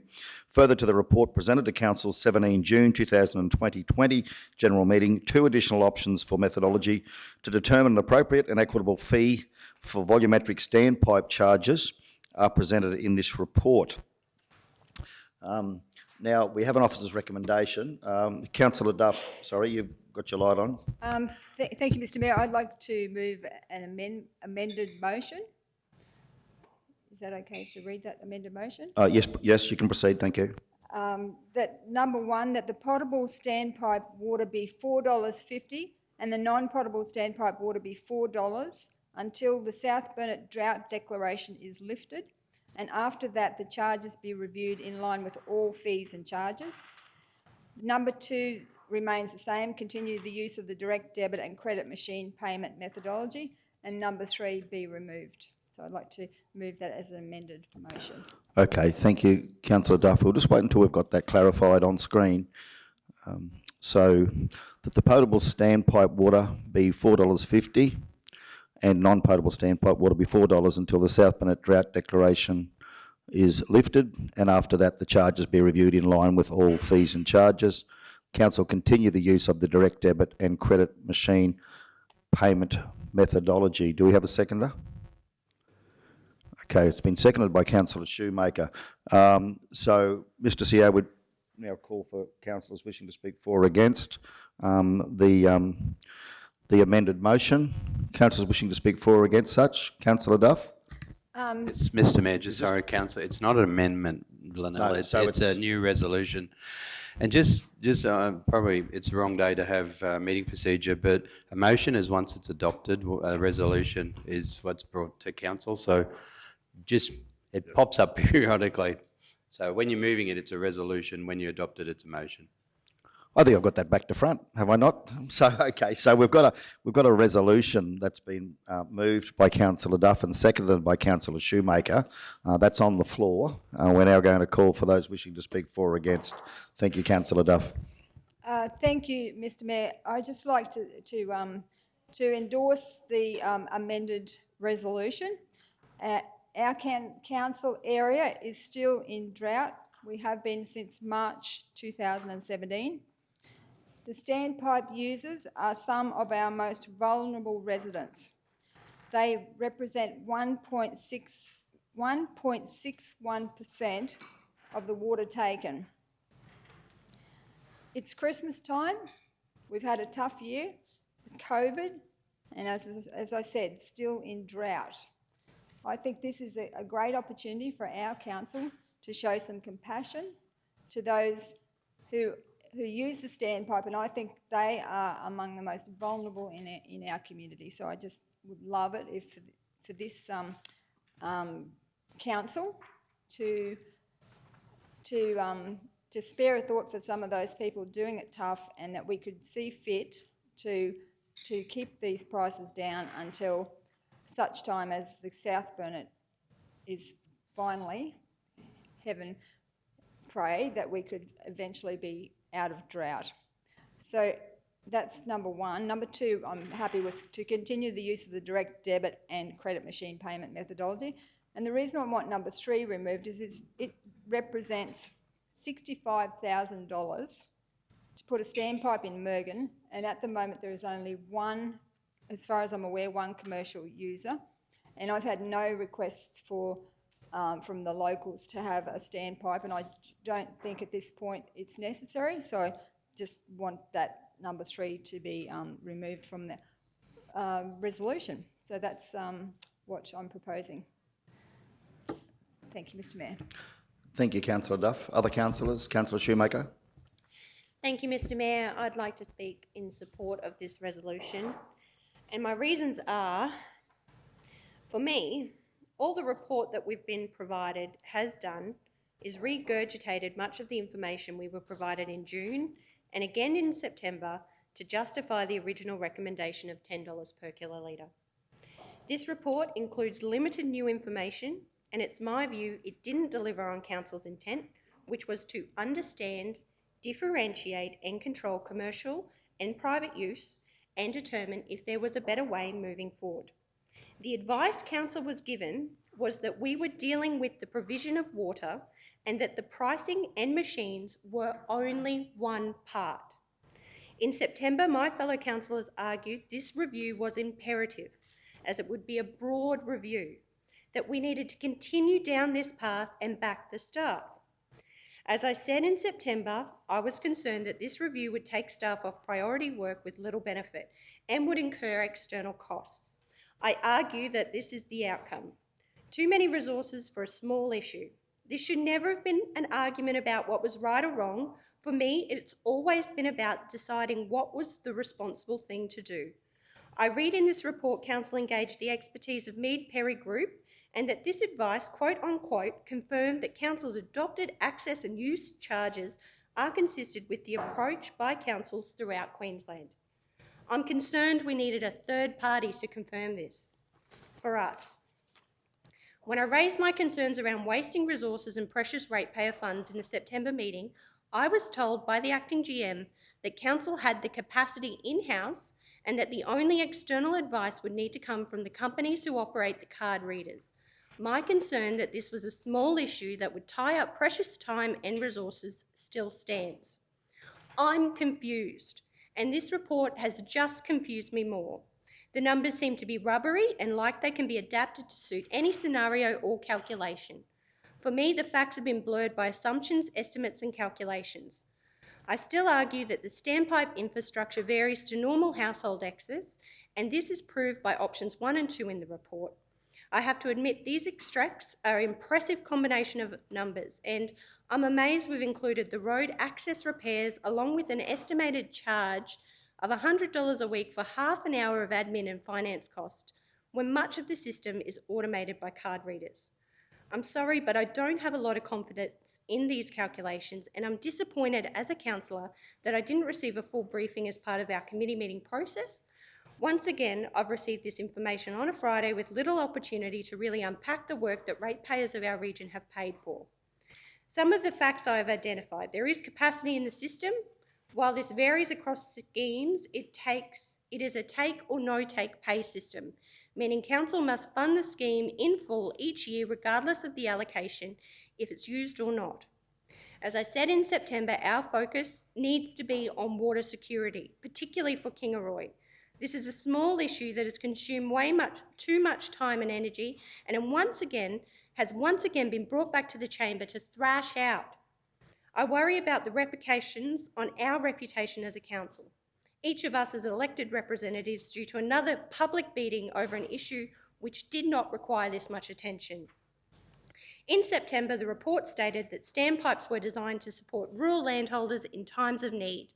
[SPEAKER 1] Further to the report presented to Council's 17 June 2020 general meeting, 2 additional options for methodology to determine an appropriate and equitable fee for volumetric standpipe charges are presented in this report. Now, we have an officer's recommendation. Councillor Duff, sorry, you've got your light on.
[SPEAKER 3] Thank you, Mr Mayor. I'd like to move an amended motion. Is that okay to read that amended motion?
[SPEAKER 1] Yes, you can proceed, thank you.
[SPEAKER 3] That number 1, that the potable standpipe water be $4.50 and the non-potable standpipe water be $4 until the South Burnett drought declaration is lifted, and after that the charges be reviewed in line with all fees and charges. Number 2 remains the same, continue the use of the direct debit and credit machine payment methodology, and number 3 be removed. So I'd like to move that as an amended motion.
[SPEAKER 1] Okay, thank you, Councillor Duff. We'll just wait until we've got that clarified on screen. So that the potable standpipe water be $4.50 and non-potable standpipe water be $4 until the South Burnett drought declaration is lifted, and after that the charges be reviewed in line with all fees and charges. Council continue the use of the direct debit and credit machine payment methodology. Do we have a seconder? Okay, it's been seconded by Councillor Shoemaker. So, Mr CEO would now call for councillors wishing to speak for or against the amended motion. Councillors wishing to speak for or against such. Councillor Duff?
[SPEAKER 4] It's Mr Mayor, just sorry, Councillor, it's not an amendment, Lionel, it's a new resolution. And just probably it's the wrong day to have meeting procedure, but a motion is once it's adopted, a resolution is what's brought to council. So just, it pops up periodically. So when you're moving it, it's a resolution. When you adopt it, it's a motion.
[SPEAKER 1] I think I've got that back to front, have I not? So, okay, so we've got a resolution that's been moved by Councillor Duff and seconded by Councillor Shoemaker. That's on the floor. We're now going to call for those wishing to speak for or against. Thank you, Councillor Duff.
[SPEAKER 3] Thank you, Mr Mayor. I'd just like to endorse the amended resolution. Our council area is still in drought. We have been since March 2017. The standpipe users are some of our most vulnerable residents. They represent 1.61% of the water taken. It's Christmas time. We've had a tough year with COVID, and as I said, still in drought. I think this is a great opportunity for our council to show some compassion to those who use the standpipe, and I think they are among the most vulnerable in our community. So I just would love it if for this council to spare a thought for some of those people doing it tough, and that we could see fit to keep these prices down until such time as the South Burnett is finally, heaven pray, that we could eventually be out of drought. So that's number 1. Number 2, I'm happy to continue the use of the direct debit and credit machine payment methodology. And the reason I want number 3 removed is it represents $65,000 to put a standpipe in Mergen, and at the moment there is only one, as far as I'm aware, one commercial user, and I've had no requests from the locals to have a standpipe, and I don't think at this point it's necessary. So just want that number 3 to be removed from the resolution. So that's what I'm proposing. Thank you, Mr. Mayor.
[SPEAKER 1] Thank you, Councillor Duff. Other councillors? Councillor Shoemaker?
[SPEAKER 5] Thank you, Mr. Mayor. I'd like to speak in support of this resolution. And my reasons are, for me, all the report that we've been provided has done is regurgitated much of the information we were provided in June and again in September to justify the original recommendation of $10 per kilolitre. This report includes limited new information, and it's my view it didn't deliver on Council's intent, which was to understand, differentiate and control commercial and private use and determine if there was a better way moving forward. The advice Council was given was that we were dealing with the provision of water and that the pricing and machines were only one part. In September, my fellow councillors argued this review was imperative, as it would be a broad review, that we needed to continue down this path and back the staff. As I said in September, I was concerned that this review would take staff off priority work with little benefit and would incur external costs. I argue that this is the outcome. Too many resources for a small issue. This should never have been an argument about what was right or wrong. For me, it's always been about deciding what was the responsible thing to do. I read in this report Council engaged the expertise of Mead Perry Group and that this advice, quote unquote, confirmed that Council's adopted access and use charges are consistent with the approach by councils throughout Queensland. I'm concerned we needed a third party to confirm this for us. When I raised my concerns around wasting resources and precious ratepayer funds in the September meeting, I was told by the acting GM that Council had the capacity in-house and that the only external advice would need to come from the companies who operate the card readers. My concern that this was a small issue that would tie up precious time and resources still stands. I'm confused, and this report has just confused me more. The numbers seem to be rubbery and like they can be adapted to suit any scenario or calculation. For me, the facts have been blurred by assumptions, estimates and calculations. I still argue that the standpipe infrastructure varies to normal household excess, and this is proved by options 1 and 2 in the report. I have to admit these extracts are an impressive combination of numbers, and I'm amazed we've included the road access repairs along with an estimated charge of $100 a week for half an hour of admin and finance cost, when much of the system is automated by card readers. I'm sorry, but I don't have a lot of confidence in these calculations, and I'm disappointed as a councillor that I didn't receive a full briefing as part of our committee meeting process. Once again, I've received this information on a Friday with little opportunity to really unpack the work that ratepayers of our region have paid for. Some of the facts I have identified: there is capacity in the system. While this varies across schemes, it is a take or no take pay system, meaning council must fund the scheme in full each year regardless of the allocation if it's used or not. As I said in September, our focus needs to be on water security, particularly for Kingaroy. This is a small issue that has consumed too much time and energy, and has once again been brought back to the chamber to thrash out. I worry about the repercussions on our reputation as a council. Each of us as elected representatives due to another public beating over an issue which did not require this much attention. In September, the report stated that standpipes were designed to support rural landholders in times of need.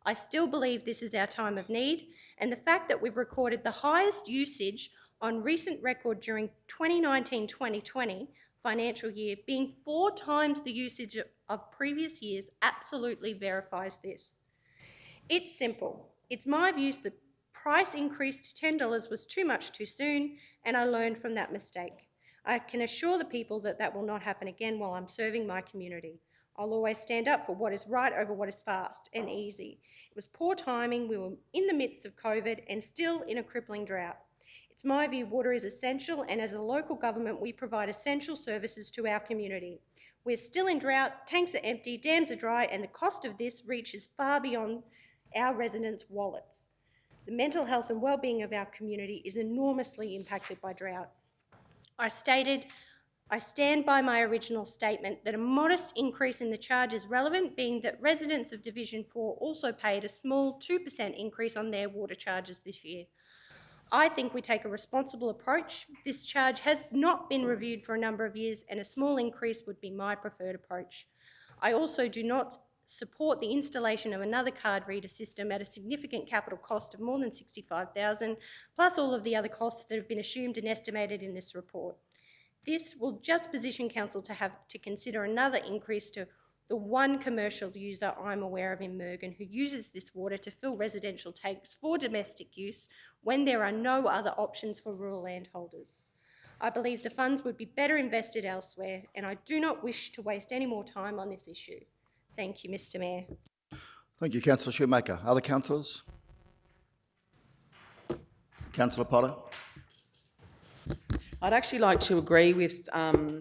[SPEAKER 5] I still believe this is our time of need, and the fact that we've recorded the highest usage on recent record during 2019-2020 financial year, being 4 times the usage of previous years, absolutely verifies this. It's simple. It's my views the price increase to $10 was too much too soon, and I learned from that mistake. I can assure the people that that will not happen again while I'm serving my community. I'll always stand up for what is right over what is fast and easy. It was poor timing. We were in the midst of COVID and still in a crippling drought. It's my view water is essential, and as a local government, we provide essential services to our community. We're still in drought, tanks are empty, dams are dry, and the cost of this reaches far beyond our residents' wallets. The mental health and well-being of our community is enormously impacted by drought. I I stand by my original statement that a modest increase in the charge is relevant, being that residents of Division 4 also paid a small 2% increase on their water charges this year. I think we take a responsible approach. This charge has not been reviewed for a number of years, and a small increase would be my preferred approach. I also do not support the installation of another card reader system at a significant capital cost of more than $65,000, plus all of the other costs that have been assumed and estimated in this report. This will just position council to have to consider another increase to the one commercial user I'm aware of in Mergen who uses this water to fill residential tanks for domestic use when there are no other options for rural landholders. I believe the funds would be better invested elsewhere, and I do not wish to waste any more time on this issue. Thank you, Mr. Mayor.
[SPEAKER 1] Thank you, Councillor Shoemaker. Other councillors? Councillor Potter?
[SPEAKER 7] I'd actually like to agree with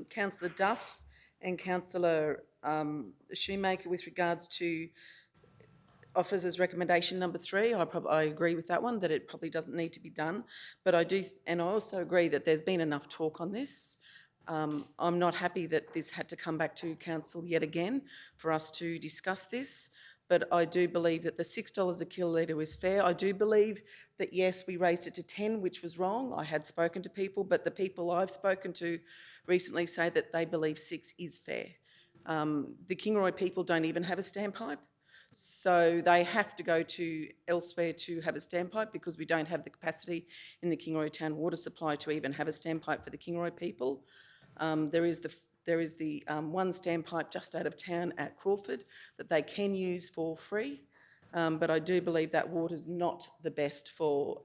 [SPEAKER 7] Councillor Duff and Councillor Shoemaker with regards to officers' recommendation number 3. I agree with that one, that it probably doesn't need to be done. But I also agree that there's been enough talk on this. I'm not happy that this had to come back to council yet again for us to discuss this. But I do believe that the $6 a kilolitre is fair. I do believe that, yes, we raised it to 10, which was wrong. I had spoken to people, but the people I've spoken to recently say that they believe 6 is fair. The Kingaroy people don't even have a standpipe, so they have to go to elsewhere to have a standpipe because we don't have the capacity in the Kingaroy Town water supply to even have a standpipe for the Kingaroy people. There is the one standpipe just out of town at Crawford that they can use for free, but I do believe that water's not the best for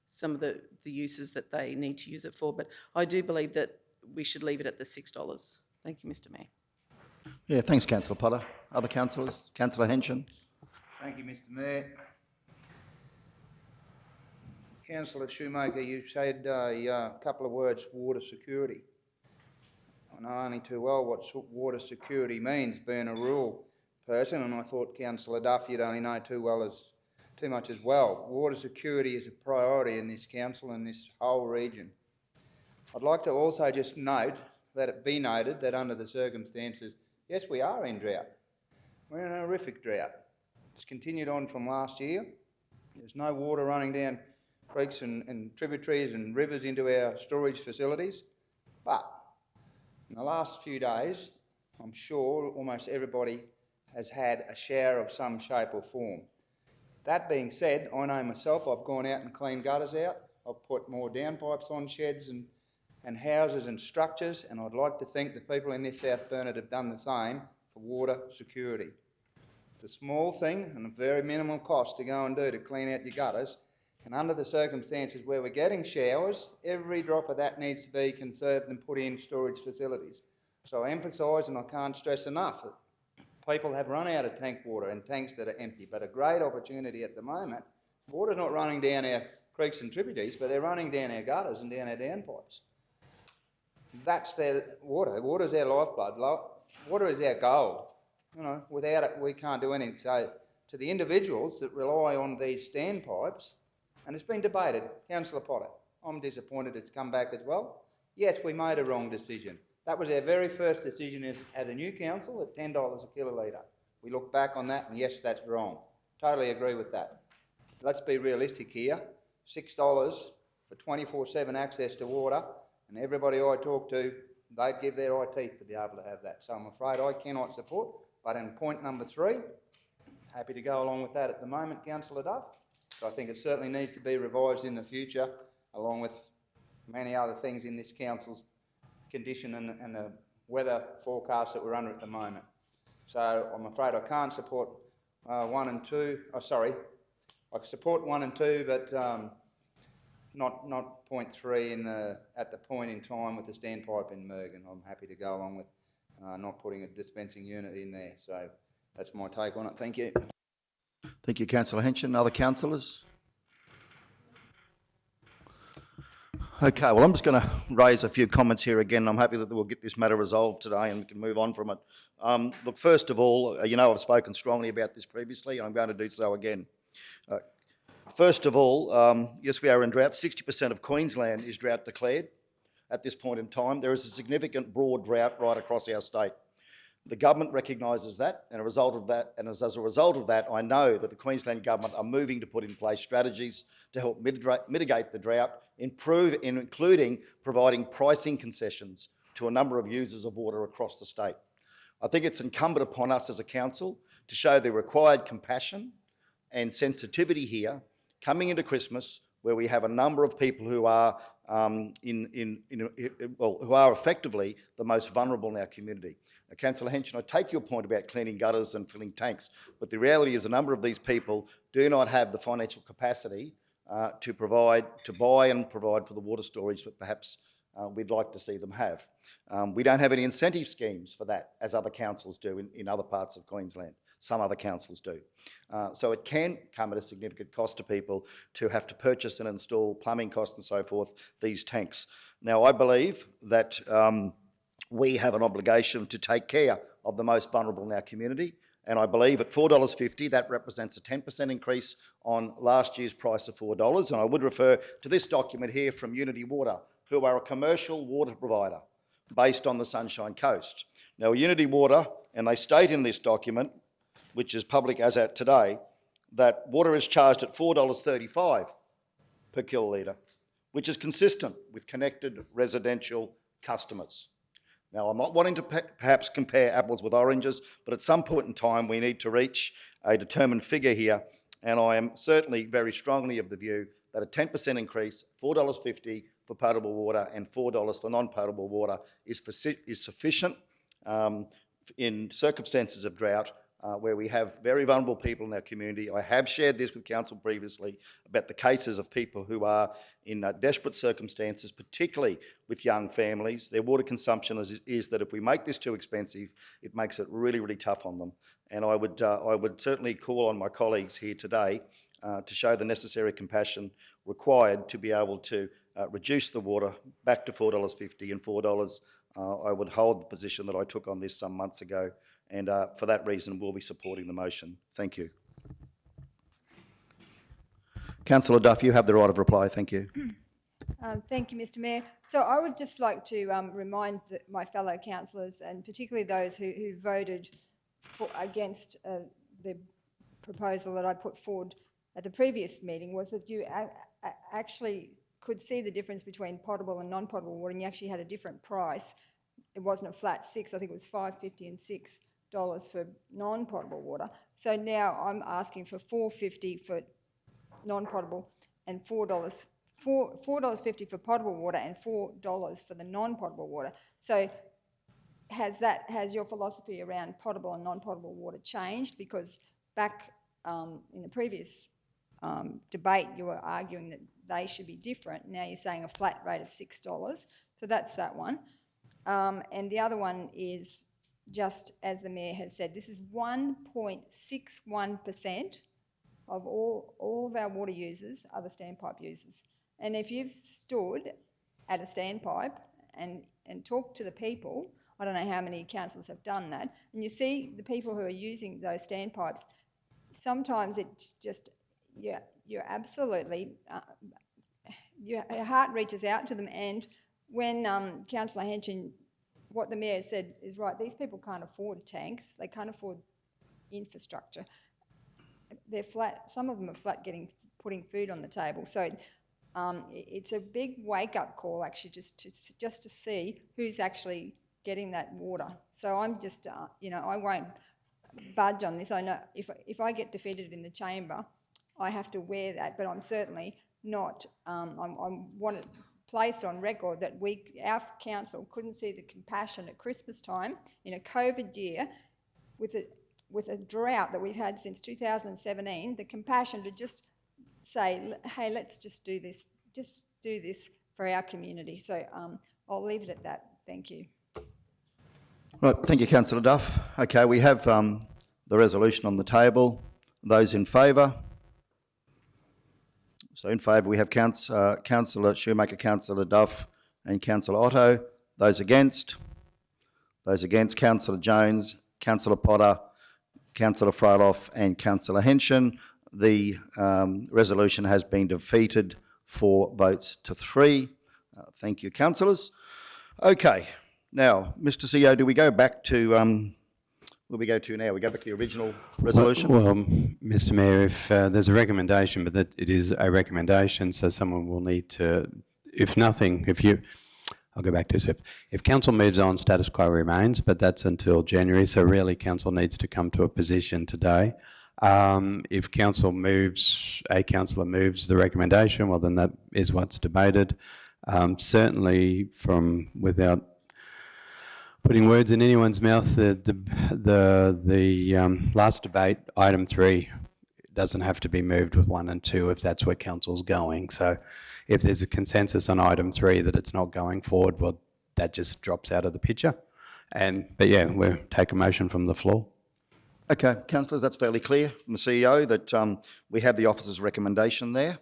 [SPEAKER 7] some of the uses that they need to use it for. But I do believe that we should leave it at the $6. Thank you, Mr. Mayor.
[SPEAKER 1] Yeah, thanks, Councillor Potter. Other councillors? Councillor Henson?
[SPEAKER 11] Thank you, Mr. Mayor. Councillor Shoemaker, you said a couple of words, water security. I know only too well what water security means, being a rural person, and I thought Councillor Duff, you'd only know too much as well. Water security is a priority in this council and this whole region. I'd like to also just note, let it be noted, that under the circumstances, yes, we are in drought. We're in a horrific drought. It's continued on from last year. There's no water running down creeks and tributaries and rivers into our storage facilities, but in the last few days, I'm sure almost everybody has had a shower of some shape or form. That being said, I know myself, I've gone out and cleaned gutters out. I've put more downpipes on sheds and houses and structures, and I'd like to think the people in this South Burnett have done the same for water security. It's a small thing and a very minimal cost to go and do to clean out your gutters, and under the circumstances where we're getting showers, every drop of that needs to be conserved and put in storage facilities. So I emphasise, and I can't stress enough, that people have run out of tank water and tanks that are empty, but a great opportunity at the moment. Water's not running down our creeks and tributaries, but they're running down our gutters and down our downpipes. That's their water. Water is our lifeblood. Water is our gold. You know, without it, we can't do anything. So to the individuals that rely on these standpipes, and it's been debated, Councillor Potter, I'm disappointed it's come back as well. Yes, we made a wrong decision. That was our very first decision as a new council at $10 a kilolitre. We look back on that and yes, that's wrong. Totally agree with that. Let's be realistic here. $6 for 24/7 access to water, and everybody I talk to, they'd give their eye teeth to be able to have that. So I'm afraid I cannot support, but in point number 3, happy to go along with that at the moment, Councillor Duff. So I think it certainly needs to be revised in the future, along with many other things in this council's condition and the weather forecast that we're under at the moment. So I'm afraid I can't support 1 and 2. Oh, sorry, I support 1 and 2, but not point 3 at the point in time with the standpipe in Mergen. I'm happy to go along with not putting a dispensing unit in there. So that's my take on it. Thank you.
[SPEAKER 1] Thank you, Councillor Henson. Other councillors? Okay, well, I'm just going to raise a few comments here again. I'm happy that we'll get this matter resolved today and we can move on from it. Look, first of all, you know I've spoken strongly about this previously and I'm going to do so again. First of all, yes, we are in drought. 60% of Queensland is drought declared. at this point in time. There is a significant broad drought right across our state. The government recognises that, and as a result of that, I know that the Queensland Government are moving to put in place strategies to help mitigate the drought, including providing pricing concessions to a number of users of water across the state. I think it's incumbent upon us as a council to show the required compassion and sensitivity here, coming into Christmas, where we have a number of people who are who are effectively the most vulnerable in our community. Now, Councillor Henson, I take your point about cleaning gutters and filling tanks, but the reality is a number of these people do not have the financial capacity to buy and provide for the water storage that perhaps we'd like to see them have. We don't have any incentive schemes for that, as other councils do in other parts of Queensland. Some other councils do. So it can come at a significant cost to people to have to purchase and install plumbing costs and so forth, these tanks. Now, I believe that we have an obligation to take care of the most vulnerable in our community, and I believe at $4.50 that represents a 10% increase on last year's price of $4. And I would refer to this document here from Unity Water, who are a commercial water provider based on the Sunshine Coast. Now, Unity Water, and they state in this document, which is public as at today, that water is charged at $4.35 per kilolitre, which is consistent with connected residential customers. Now, I'm not wanting to perhaps compare apples with oranges, but at some point in time we need to reach a determined figure here, and I am certainly very strongly of the view that a 10% increase, $4.50 for potable water and $4 for non-potable water is sufficient in circumstances of drought where we have very vulnerable people in our community. I have shared this with council previously about the cases of people who are in desperate circumstances, particularly with young families. Their water consumption is that if we make this too expensive, it makes it really, really tough on them. And I would certainly call on my colleagues here today to show the necessary compassion required to be able to reduce the water back to $4.50 and $4. I would hold the position that I took on this some months ago, and for that reason we'll be supporting the motion. Thank you. Councillor Duff, you have the right of reply. Thank you.
[SPEAKER 3] Thank you, Mr Mayor. So I would just like to remind my fellow councillors, and particularly those who voted against the proposal that I put forward at the previous meeting, was that you actually could see the difference between potable and non-potable water, and you actually had a different price. It wasn't a flat $6, I think it was $5.50 and $6 for non-potable water. So now I'm asking for $4.50 for non-potable and $4.50 for potable water and $4 for the non-potable water. So has your philosophy around potable and non-potable water changed? Because back in the previous debate, you were arguing that they should be different. Now you're saying a flat rate of $6. So that's that one. And the other one is, just as the Mayor has said, this is 1.61% of all of our water users are the standpipe users. And if you've stood at a standpipe and talked to the people, I don't know how many councillors have done that, and you see the people who are using those standpipes, sometimes it's just, you're absolutely, your heart reaches out to them. And when Councillor Henson, what the Mayor said is right, these people can't afford tanks, they can't afford infrastructure. They're flat, some of them are flat putting food on the table. So it's a big wake-up call actually just to see who's actually getting that water. So I'm just, I won't budge on this. I know if I get defeated in the chamber, I have to wear that, but I'm certainly not, I want it placed on record that our council couldn't see the compassion at Christmas time in a COVID year with a drought that we've had since 2017, the compassion to just say, hey, let's just do this for our community. So I'll leave it at that. Thank you.
[SPEAKER 1] Right, thank you, Councillor Duff. Okay, we have the resolution on the table. Those in favour? So in favour we have Councillor Shoemaker, Councillor Duff and Councillor Otto. Those against? Those against, Councillor Jones, Councillor Potter, Councillor Fryloff and Councillor Henson. The resolution has been defeated 4 votes to 3. Thank you, councillors. Okay, now, Mr CEO, do we go back to, where we go to now? We go back to the original resolution?
[SPEAKER 4] Well, Mr Mayor, if there's a recommendation, but that it is a recommendation, so someone will need to, if nothing, I'll go back to SIP. If council moves on, status quo remains, but that's until January, so really council needs to come to a position today. If a councillor moves the recommendation, well then that is what's debated. Certainly without putting words in anyone's mouth, the last debate, item 3, doesn't have to be moved with 1 and 2 if that's where council's going. So if there's a consensus on item 3 that it's not going forward, well, that just drops out of the picture. But yeah, we'll take a motion from the floor.
[SPEAKER 1] Okay, councillors, that's fairly clear from the CEO that we have the officer's recommendation there.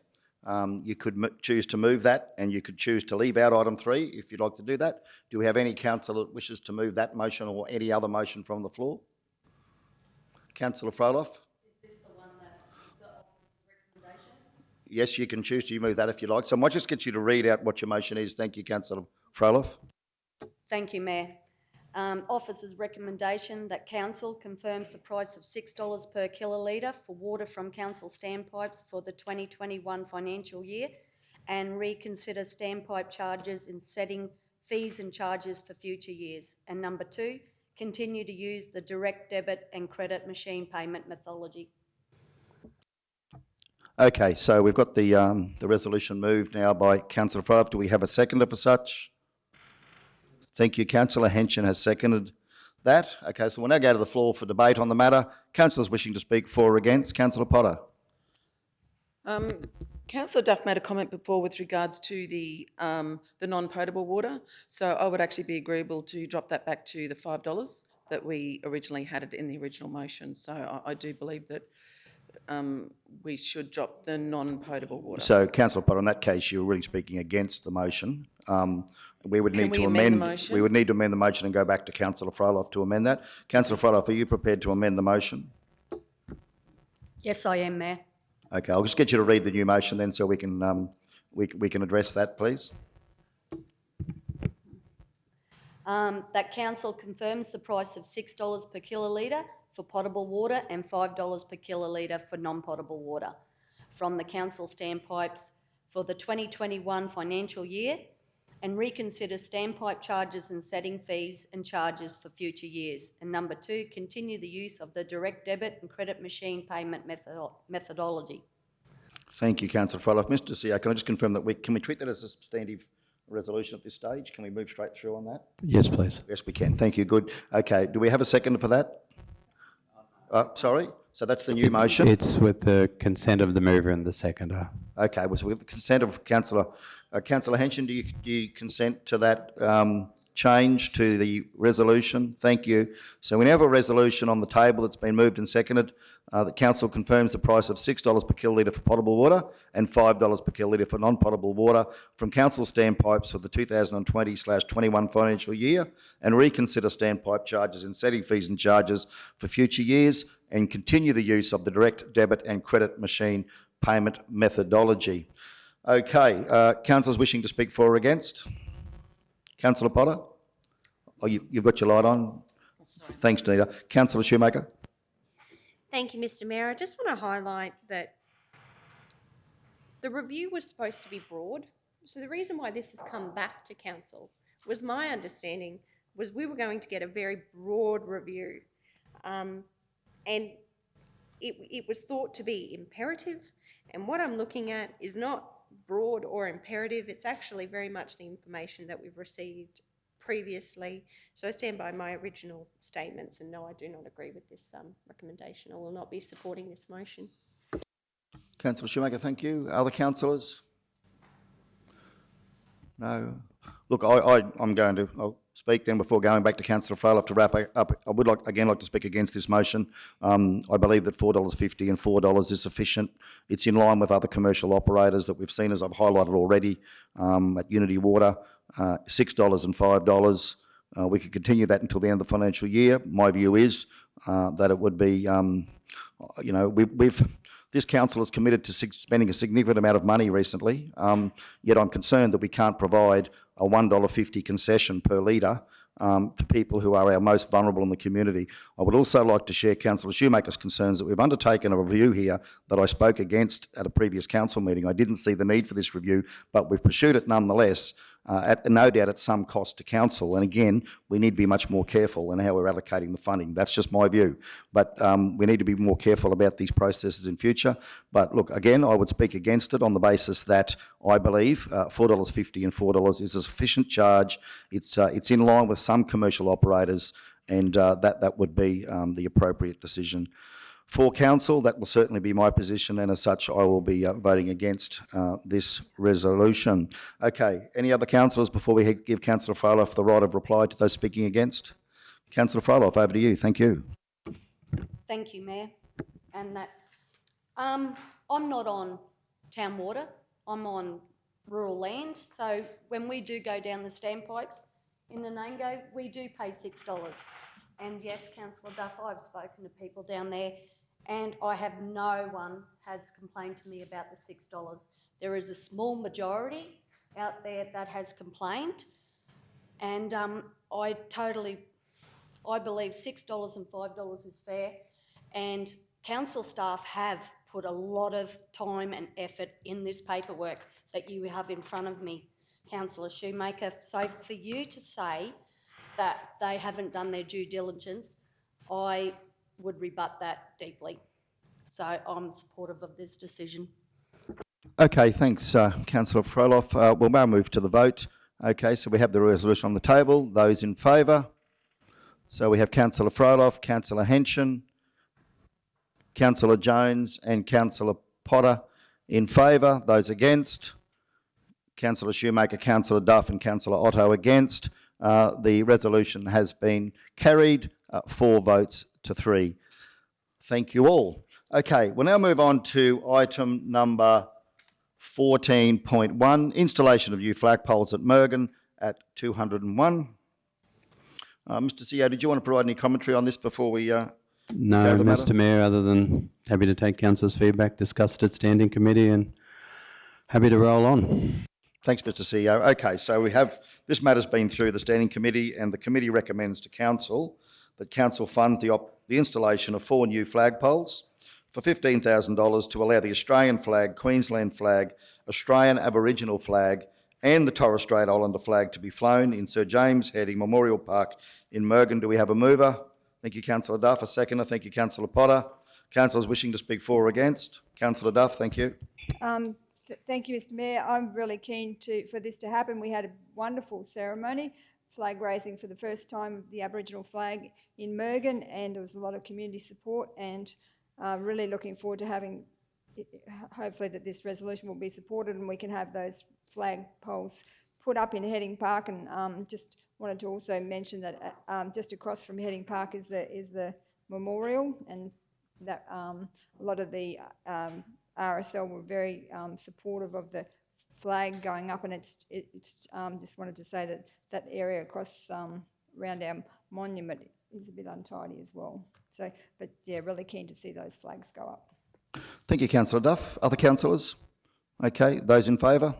[SPEAKER 1] You could choose to move that, and you could choose to leave out item 3 if you'd like to do that. Do we have any councillor that wishes to move that motion or any other motion from the floor? Councillor Froloff? Is this the one that's the officer's recommendation? Yes, you can choose to move that if you like. So I might just get you to read out what your motion is. Thank you, Councillor Froloff.
[SPEAKER 12] Thank you, Mayor. Officer's recommendation that council confirms the price of $6 per kilolitre for water from council standpipes for the 2021 financial year and reconsider standpipe charges in setting fees and charges for future years. And number 2, continue to use the direct debit and credit machine payment methodology.
[SPEAKER 1] Okay, so we've got the resolution moved now by Councillor Froloff. Do we have a seconder for such? Thank you. Councillor Henson has seconded that. Okay, so we'll now go to the floor for debate on the matter. Councillors wishing to speak for or against. Councillor Potter.
[SPEAKER 7] Councillor Duff made a comment before with regards to the non-potable water. So I would actually be agreeable to drop that back to the $5 that we originally had it in the original motion. So I do believe that we should drop the non-potable water.
[SPEAKER 1] So, Councillor Potter, in that case, you're really speaking against the motion. We would need to
[SPEAKER 7] amend the motion?
[SPEAKER 1] We would need to amend the motion and go back to Councillor Froloff to amend that. Councillor Froloff, are you prepared to amend the motion?
[SPEAKER 12] Yes, I am, Mayor.
[SPEAKER 1] Okay, I'll just get you to read the new motion then, so we can we can address that, please.
[SPEAKER 12] That council confirms the price of $6 per kilolitre for potable water and $5 per kilolitre for non-potable water from the council standpipes for the 2021 financial year and reconsider standpipe charges and setting fees and charges for future years. And number 2, continue the use of the direct debit and credit machine payment methodology.
[SPEAKER 1] Thank you, Councillor Froloff. Mr CEO, can I just confirm that can we treat that as a substantive resolution at this stage? Can we move straight through on that?
[SPEAKER 4] Yes, please.
[SPEAKER 1] Yes, we can. Thank you. Good. Okay, do we have a second for that? Sorry? So that's the new motion?
[SPEAKER 4] It's with the consent of the mover and the seconder.
[SPEAKER 1] Okay, well, so with the consent of Councillor Henson, do you consent to that change to the resolution? Thank you. So we now have a resolution on the table that's been moved and seconded. The council confirms the price of $6 per kilolitre for potable water and $5 per kilolitre for non-potable water from council standpipes for the 2020/21 financial year and reconsider standpipe charges and setting fees and charges for future years and continue the use of the direct debit and credit machine payment methodology. Okay, councillors wishing to speak for or against? Councillor Potter? Oh, you've got your light on. Thanks, Danita. Councillor Shoemaker?
[SPEAKER 5] Thank you, Mr Mayor. I just want to highlight that the review was supposed to be broad. So the reason why this has come back to council was my understanding was we were going to get a very broad review. And it was thought to be imperative. And what I'm looking at is not broad or imperative. It's actually very much the information that we've received previously. So I stand by my original statements and no, I do not agree with this recommendation. I will not be supporting this motion.
[SPEAKER 1] Councillor Shoemaker, thank you. Other councillors? No. Look, I'll speak then before going back to Councillor Froloff to wrap up. I would like to speak against this motion. I believe that $4.50 and $4 is sufficient. It's in line with other commercial operators that we've seen, as I've highlighted already, at Unity Water, $6 and $5. We could continue that until the end of the financial year. My view is that it would be, This council is committed to spending a significant amount of money recently, yet I'm concerned that we can't provide a $1.50 concession per litre to people who are our most vulnerable in the community. I would also like to share Councillor Shoemaker's concerns that we've undertaken a review here that I spoke against at a previous council meeting. I didn't see the need for this review, but we've pursued it nonetheless, no doubt at some cost to council. And again, we need to be much more careful in how we're allocating the funding. That's just my view. But we need to be more careful about these processes in future. But look, again, I would speak against it on the basis that I believe $4.50 and $4 is a sufficient charge. It's in line with some commercial operators, and that would be the appropriate decision. For council, that will certainly be my position, and as such, I will be voting against this resolution. Okay, any other councillors before we give Councillor Froeloff the right of reply to those speaking against? Councillor Froeloff, over to you. Thank you.
[SPEAKER 12] Thank you, Mayor. And that, I'm not on town water, I'm on rural land, so when we do go down the standpipes in Nanango, we do pay $6. And yes, Councillor Duff, I've spoken to people down there, and I have no one has complained to me about the $6. There is a small majority out there that has complained, and I believe $6 and $5 is fair, and council staff have put a lot of time and effort in this paperwork that you have in front of me, Councillor Shoemaker. So for you to say that they haven't done their due diligence, I would rebut that deeply. So I'm supportive of this decision.
[SPEAKER 1] Okay, thanks, Councillor Froeloff. We'll now move to the vote. Okay, so we have the resolution on the table. Those in favour? So we have Councillor Froeloff, Councillor Henson, Councillor Jones and Councillor Potter in favour. Those against? Councillor Shoemaker, Councillor Duff and Councillor Otto against. The resolution has been carried, 4 votes to 3. Thank you all. Okay, we'll now move on to item number 14.1, installation of new flagpoles at Mergen at 201. Mr. CEO, did you want to provide any commentary on this before we
[SPEAKER 4] No,
[SPEAKER 1] the matter?
[SPEAKER 4] Mr Mayor, other than happy to take councillors' feedback, discussed at standing committee and happy to roll on.
[SPEAKER 1] Thanks, Mr. CEO. Okay, so we have, this matter's been through the standing committee, and the committee recommends to council that council funds the installation of 4 new flagpoles for $15,000 to allow the Australian flag, Queensland flag, Australian Aboriginal flag and the Torres Strait Islander flag to be flown in Sir James Heading Memorial Park in Mergen. Do we have a mover? Thank you, Councillor Duff. A seconder? Thank you, Councillor Potter. Councillors wishing to speak for or against? Councillor Duff, thank you.
[SPEAKER 3] Thank you, Mr. Mayor. I'm really keen for this to happen. We had a wonderful ceremony, flag raising for the first time of the Aboriginal flag in Mergen, and there was a lot of community support, and really looking forward to having, hopefully that this resolution will be supported and we can have those flag poles put up in Heading Park. And just wanted to also mention that just across from Heading Park is the memorial, and that a lot of the RSL were very supportive of the flag going up, and it's just wanted to say that area across around our monument is a bit untidy as well. So, but yeah, really keen to see those flags go up.
[SPEAKER 1] Thank you, Councillor Duff. Other councillors? Okay, those in favour?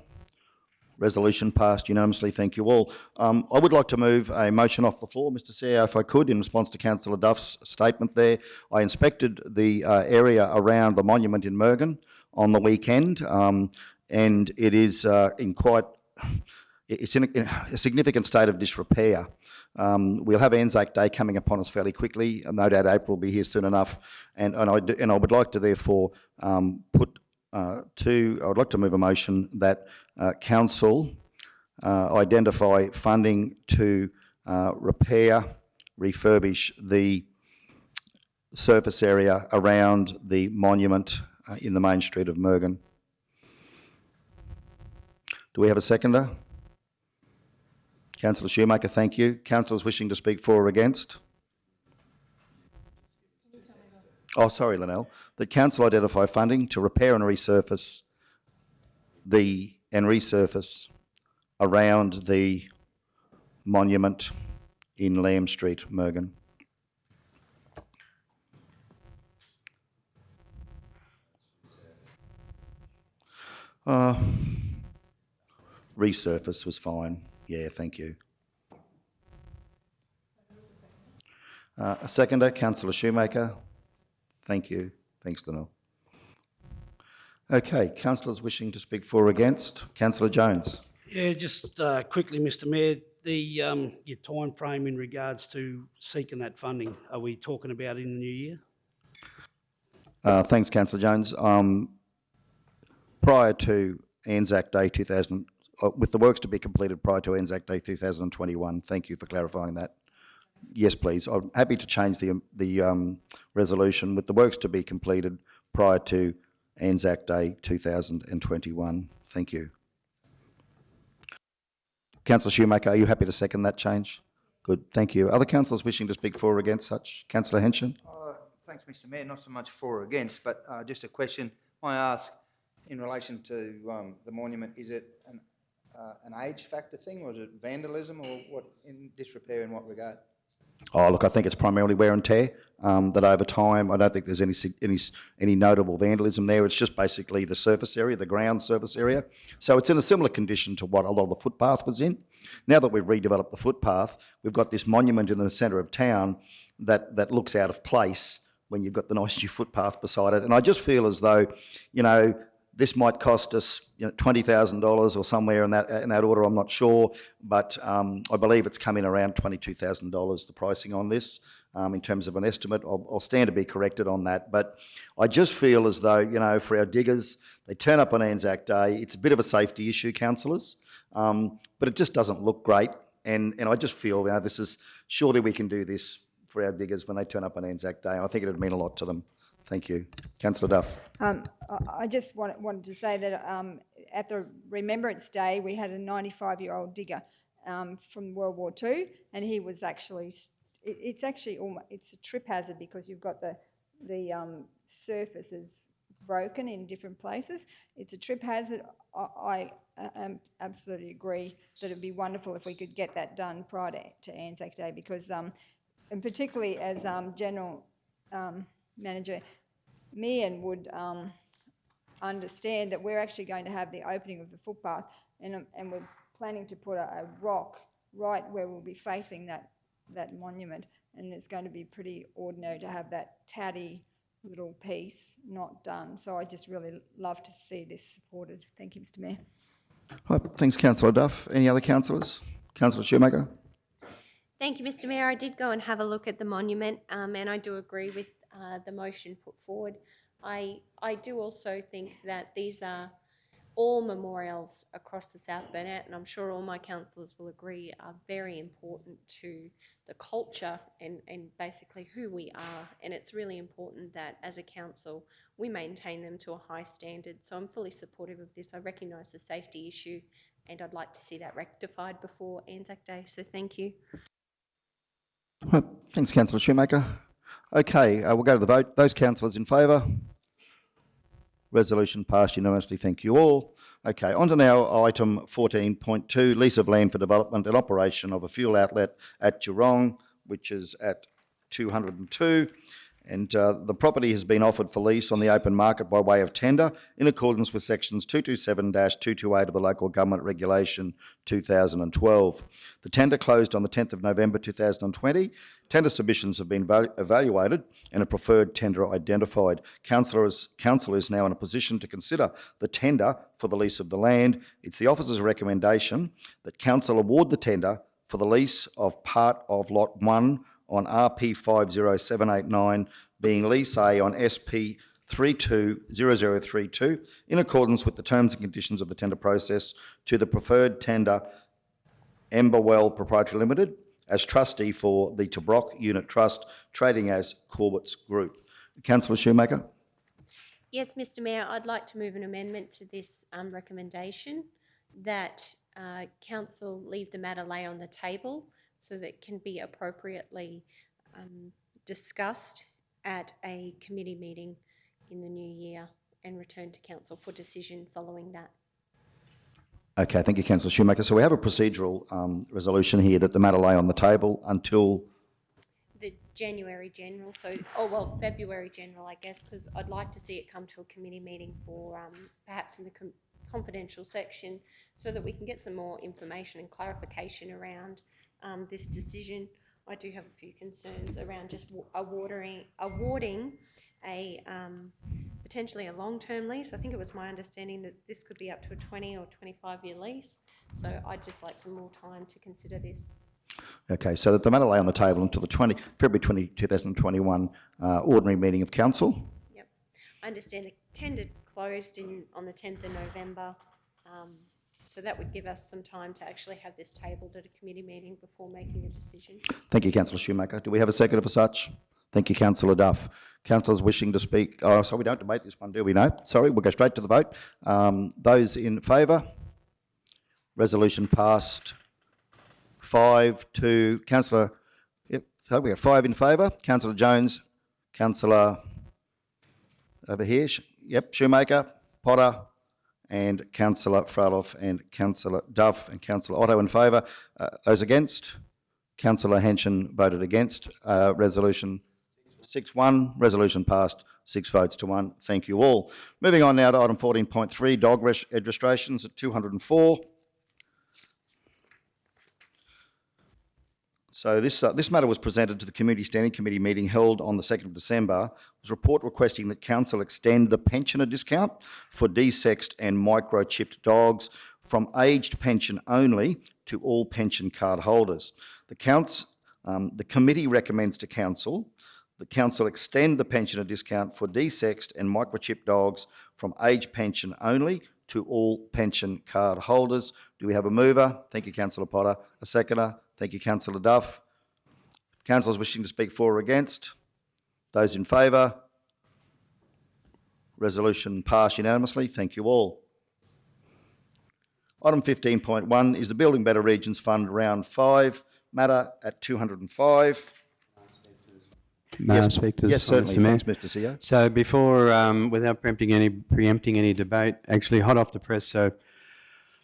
[SPEAKER 1] Resolution passed unanimously. Thank you all. I would like to move a motion off the floor, Mr. CEO, if I could, in response to Councillor Duff's statement there. I inspected the area around the monument in Mergen on the weekend, and it is it's in a significant state of disrepair. We'll have Anzac Day coming upon us fairly quickly, and no doubt April will be here soon enough. And I would like to therefore I would like to move a motion that council identify funding to repair, refurbish the surface area around the monument in the main street of Mergen. Do we have a seconder? Councillor Shoemaker, thank you. Councillors wishing to speak for or against? Oh, sorry, Linnell. That council identify funding to repair and resurface around the monument in Lamb Street, Mergen. Resurface was fine. Yeah, thank you. A seconder, councillor Shoemaker. Thank you. Thanks, Lynelle. Okay, councillors wishing to speak for or against. Councillor Jones.
[SPEAKER 6] Yeah, just quickly, Mr Mayor, your time frame in regards to seeking that funding, are we talking about in the new year?
[SPEAKER 1] Thanks, Councillor Jones. Prior to Anzac Day 2000, with the works to be completed prior to Anzac Day 2021. Thank you for clarifying that. Yes, please. I'm happy to change the resolution with the works to be completed prior to Anzac Day 2021. Thank you. Councillor Shoemaker, are you happy to second that change? Good, thank you. Other councillors wishing to speak for or against such? Councillor Henshin?
[SPEAKER 11] Thanks, Mr Mayor. Not so much for or against, but just a question I ask in relation to the monument. Is it an age factor thing, or is it vandalism, or what, in disrepair in what regard?
[SPEAKER 1] Oh, look, I think it's primarily wear and tear, that over time, I don't think there's any notable vandalism there. It's just basically the surface area, the ground surface area. So it's in a similar condition to what a lot of the footpath was in. Now that we've redeveloped the footpath, we've got this monument in the centre of town that looks out of place when you've got the nice new footpath beside it. And I just feel as though, you know, this might cost us, $20,000 or somewhere in that order. I'm not sure, but I believe it's come in around $22,000. The pricing on this, in terms of an estimate. I'll stand to be corrected on that. But I just feel as though, for our diggers, they turn up on Anzac Day. It's a bit of a safety issue, councillors, but it just doesn't look great. And I just feel this is surely we can do this for our diggers when they turn up on Anzac Day. I think it would mean a lot to them. Thank you. Councillor Duff.
[SPEAKER 3] I just wanted to say that at the Remembrance Day, we had a 95-year-old digger from World War II, and he was actually, it's a trip hazard because you've got the surfaces broken in different places. It's a trip hazard. I absolutely agree that it'd be wonderful if we could get that done prior to Anzac Day, because, and particularly as General Manager Meehan would understand that we're actually going to have the opening of the footpath, and we're planning to put a rock right where we'll be facing that monument, and it's going to be pretty ordinary to have that tatty little piece not done. So I just really love to see this supported. Thank you, Mr Mayor.
[SPEAKER 1] Right, thanks, Councillor Duff. Any other councillors? Councillor Shoemaker?
[SPEAKER 5] Thank you, Mr Mayor. I did go and have a look at the monument, and I do agree with the motion put forward. I do also think that these are all memorials across the South Burnett, and I'm sure all my councillors will agree, are very important to the culture and basically who we are. And it's really important that as a council we maintain them to a high standard. So I'm fully supportive of this. I recognise the safety issue, and I'd like to see that rectified before Anzac Day. So thank you.
[SPEAKER 1] Right, thanks, Councillor Shoemaker. Okay, we'll go to the vote. Those councillors in favour? Resolution passed unanimously. Thank you all. Okay, on to now item 14.2, lease of land for development and operation of a fuel outlet at Geelong, which is at 202. And the property has been offered for lease on the open market by way of tender in accordance with sections 227-228 of the Local Government Regulation 2012. The tender closed on the 10th of November 2020. Tender submissions have been evaluated and a preferred tender identified. Council is now in a position to consider the tender for the lease of the land. It's the officer's recommendation that Council award the tender for the lease of part of Lot 1 on RP 50789, being lease A on SP 320032, in accordance with the terms and conditions of the tender process, to the preferred tender Emberwell Proprietary Limited as trustee for the Tobrok Unit Trust, trading as Corbett's Group. Councillor Shoemaker?
[SPEAKER 5] Yes, Mr Mayor, I'd like to move an amendment to this recommendation that Council leave the matter lay on the table so that it can be appropriately discussed at a committee meeting in the new year and return to Council for decision following that.
[SPEAKER 1] Okay, thank you, Councillor Shoemaker. So we have a procedural resolution here that the matter lay on the table until
[SPEAKER 5] The January General, February General, I guess, because I'd like to see it come to a committee meeting for perhaps in the confidential section so that we can get some more information and clarification around this decision. I do have a few concerns around just awarding a potentially a long-term lease. I think it was my understanding that this could be up to a 20 or 25-year lease. So I'd just like some more time to consider this.
[SPEAKER 1] Okay, so that the matter lay on the table until the February 20, 2021 ordinary meeting of council.
[SPEAKER 5] Yep. I understand the tender closed on the 10th of November. So that would give us some time to actually have this tabled at a committee meeting before making a decision.
[SPEAKER 1] Thank you, Councillor Shoemaker. Do we have a seconder for such? Thank you, Councillor Duff. Councillors wishing to speak? Oh, so we don't debate this one, do we? No? Sorry, we'll go straight to the vote. Those in favour? Resolution passed 5 to Councillor. Yep, so we have 5 in favour. Councillor Jones, Councillor over here. Yep, Shoemaker, Potter, and Councillor Fraloff and Councillor Duff and Councillor Otto in favour. Those against? Councillor Henschen voted against. Resolution 6-1. Resolution passed 6 votes to 1. Thank you all. Moving on now to item 14.3, dog registrations at 204. So this matter was presented to the Community Standing Committee meeting held on the 2nd of December. It was a report requesting that Council extend the pensioner discount for desexed and microchipped dogs from aged pension only to all pension card holders. The committee recommends to Council that Council extend the pensioner discount for desexed and microchipped dogs from aged pension only to all pension card holders. Do we have a mover? Thank you, Councillor Potter. A seconder? Thank you, Councillor Duff. Councillors wishing to speak for or against? Those in favour? Resolution passed unanimously. Thank you all. Item 15.1 is the Building Better Regions Fund Round 5 matter at 205.
[SPEAKER 4] May I speak to this?
[SPEAKER 1] Yes, certainly.
[SPEAKER 4] Mr. Mayor?
[SPEAKER 1] Thanks, Mr. CEO.
[SPEAKER 4] So before, without preempting any debate, actually hot off the press, so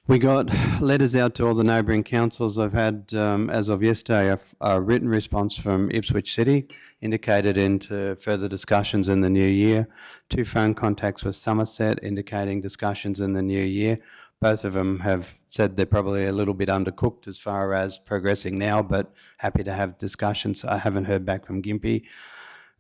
[SPEAKER 4] we got letters out to all the neighbouring councils. I've had, as of yesterday, a written response from Ipswich City, indicated into further discussions in the new year. 2 phone contacts with Somerset, indicating discussions in the new year. Both of them have said they're probably a little bit undercooked as far as progressing now, but happy to have discussions. I haven't heard back from Gympie.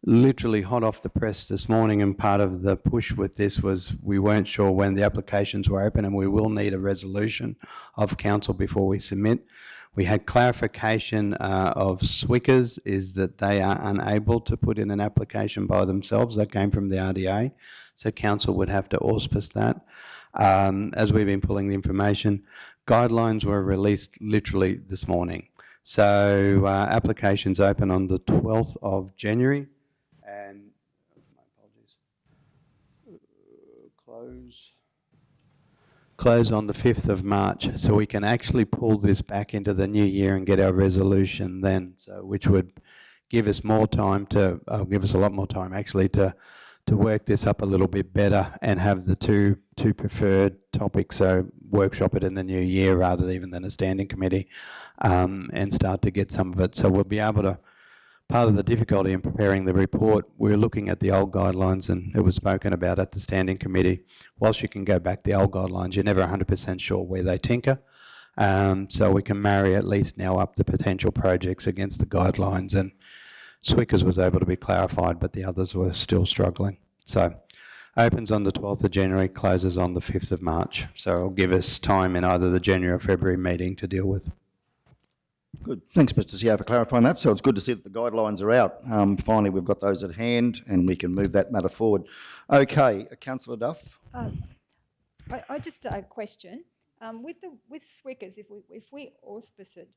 [SPEAKER 4] Literally hot off the press this morning, and part of the push with this was we weren't sure when the applications were open, and we will need a resolution of council before we submit. We had clarification of Swickers is that they are unable to put in an application by themselves. That came from the RDA, so council would have to auspice that. As we've been pulling the information, guidelines were released literally this morning. So applications open on the 12th of January. And my apologies, close on the 5th of March, so we can actually pull this back into the new year and get our resolution then, so which would give us more time to, give us a lot more time actually to work this up a little bit better and have the two preferred topics, so workshop it in the new year rather even than a standing committee, and start to get some of it. So we'll be able to, part of the difficulty in preparing the report, we're looking at the old guidelines, and it was spoken about at the standing committee. Whilst you can go back the old guidelines, you're never 100% sure where they tinker. So we can marry at least now up the potential projects against the guidelines, and Swickers was able to be clarified, but the others were still struggling. So opens on the 12th of January, closes on the 5th of March. So it'll give us time in either the January or February meeting to deal with.
[SPEAKER 1] Good. Thanks, Mr. CEO, for clarifying that. So it's good to see that the guidelines are out. Finally, we've got those at hand and we can move that matter forward. Okay, Councillor Duff.
[SPEAKER 3] I just a question. With Swickers, if we auspice it,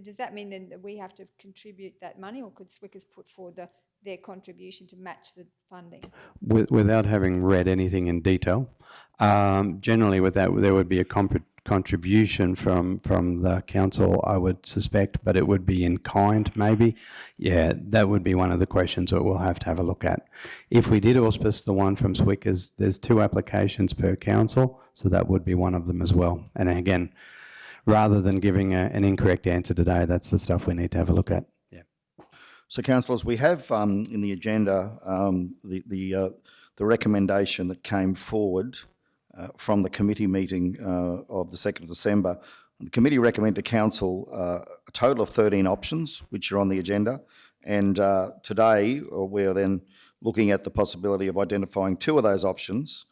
[SPEAKER 3] does that mean then that we have to contribute that money, or could Swickers put forward their contribution to match the funding?
[SPEAKER 4] Without having read anything in detail, generally with that there would be a contribution from the council, I would suspect, but it would be in kind maybe. Yeah, that would be one of the questions that we'll have to have a look at. If we did auspice the one from Swickers, there's 2 applications per council, so that would be one of them as well. And again, rather than giving an incorrect answer today, that's the stuff we need to have a look at. Yeah.
[SPEAKER 1] So, councillors, we have in the agenda the recommendation that came forward from the committee meeting of the 2nd of December. The committee recommended to council a total of 13 options, which are on the agenda. And today, we're then looking at the possibility of identifying 2 of those options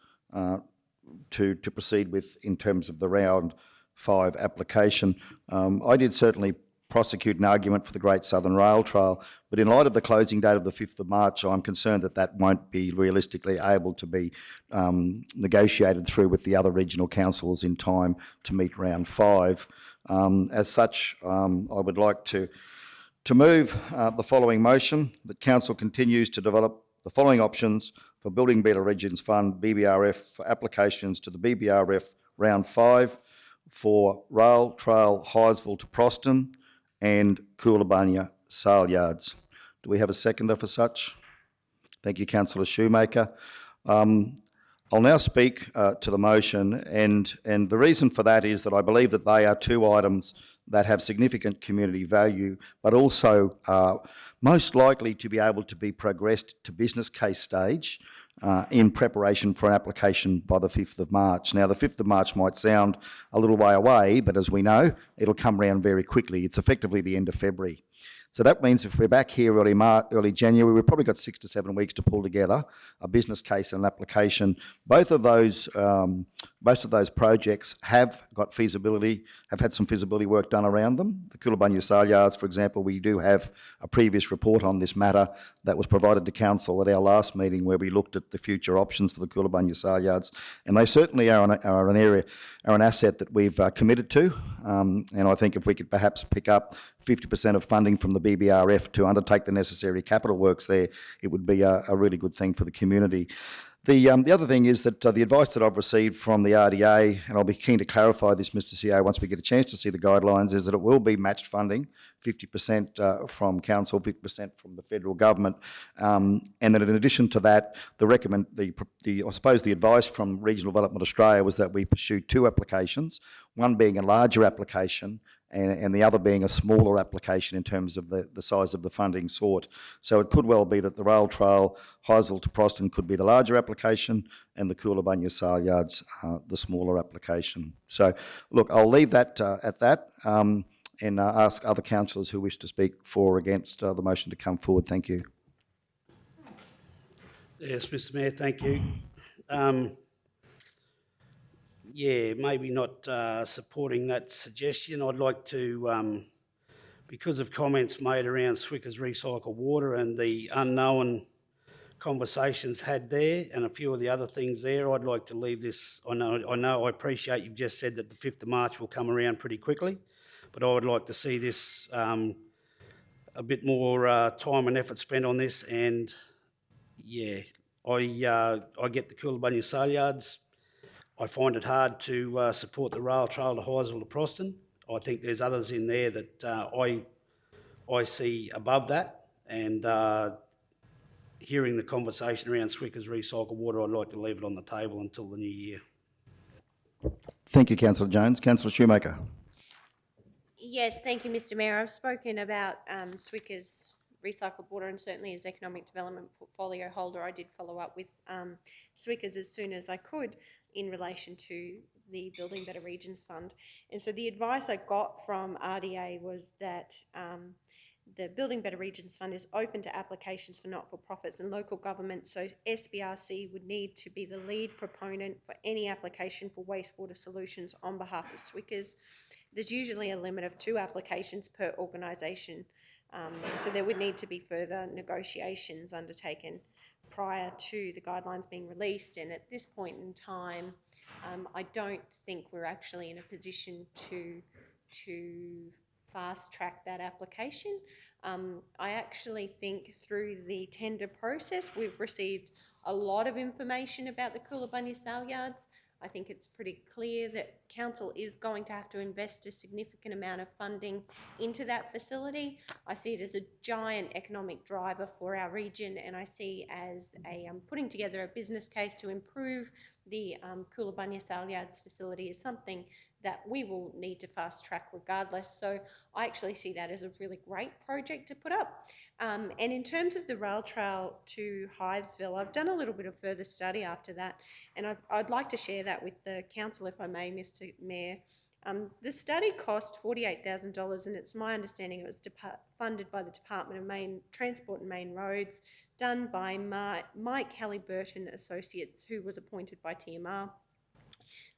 [SPEAKER 1] to proceed with in terms of the round 5 application. I did certainly prosecute an argument for the Great Southern Rail Trail, but in light of the closing date of the 5th of March, I'm concerned that that won't be realistically able to be negotiated through with the other regional councils in time to meet round 5. As such, I would like to move the following motion, that council continues to develop the following options for Building Better Regions Fund, BBRF, for applications to the BBRF round 5 for Rail Trail Highsville to Proston and Coolabunna Sale Yards. Do we have a seconder for such? Thank you, Councillor Shoemaker. I'll now speak to the motion, and the reason for that is that I believe that they are 2 items that have significant community value, but also most likely to be able to be progressed to business case stage in preparation for an application by the 5th of March. Now, the 5th of March might sound a little way away, but as we know, it'll come around very quickly. It's effectively the end of February. So that means if we're back here early January, we've probably got 6 to 7 weeks to pull together a business case and an application. Both of those projects have got feasibility, have had some feasibility work done around them. The Coolabunna Sale Yards, for example, we do have a previous report on this matter that was provided to council at our last meeting where we looked at the future options for the Coolabunna Sale Yards, and they certainly are an asset that we've committed to. And I think if we could perhaps pick up 50% of funding from the BBRF to undertake the necessary capital works there, it would be a really good thing for the community. The other thing is that the advice that I've received from the RDA, and I'll be keen to clarify this, Mr CEO, once we get a chance to see the guidelines, is that it will be matched funding, 50% from council, 50% from the federal government, and that in addition to that, I suppose the advice from Regional Development Australia was that we pursue 2 applications, one being a larger application and the other being a smaller application in terms of the size of the funding sought. So it could well be that the Rail Trail Highsville to Proston could be the larger application and the Coolabunna Sale Yards the smaller application. So look, I'll leave that at that and ask other councillors who wish to speak for or against the motion to come forward. Thank you.
[SPEAKER 6] Yes, Mr Mayor, thank you. Yeah, maybe not supporting that suggestion. I'd like to, because of comments made around Swickers recycled water and the unknown conversations had there and a few of the other things there, I'd like to leave this. I appreciate you've just said that the 5th of March will come around pretty quickly, but I would like to see this a bit more time and effort spent on this. And yeah, I get the Coolabunna Sale Yards. I find it hard to support the Rail Trail to Highsville to Proston. I think there's others in there that I see above that, and hearing the conversation around Swickers recycled water, I'd like to leave it on the table until the new year.
[SPEAKER 1] Thank you, Councillor Jones. Councillor Shoemaker.
[SPEAKER 5] Yes, thank you, Mr Mayor. I've spoken about Swickers recycled water, and certainly as economic development portfolio holder, I did follow up with Swickers as soon as I could in relation to the Building Better Regions Fund. And so the advice I got from RDA was that the Building Better Regions Fund is open to applications for not-for-profits and local government, so SBRC would need to be the lead proponent for any application for wastewater solutions on behalf of Swickers. There's usually a limit of 2 applications per organisation, so there would need to be further negotiations undertaken prior to the guidelines being released. And at this point in time, I don't think we're actually in a position to fast track that application. I actually think through the tender process, we've received a lot of information about the Coolabunna Sale Yards. I think it's pretty clear that council is going to have to invest a significant amount of funding into that facility. I see it as a giant economic driver for our region, and I see as a putting together a business case to improve the Coolabunnya Salyards facility is something that we will need to fast track regardless. So I actually see that as a really great project to put up. And in terms of the rail trail to Hivesville, I've done a little bit of further study after that, and I'd like to share that with the council, if I may, Mr. Mayor. The study cost $48,000, and it's my understanding it was funded by the Department of Transport and Main Roads, done by Mike Halliburton Associates, who was appointed by TMR.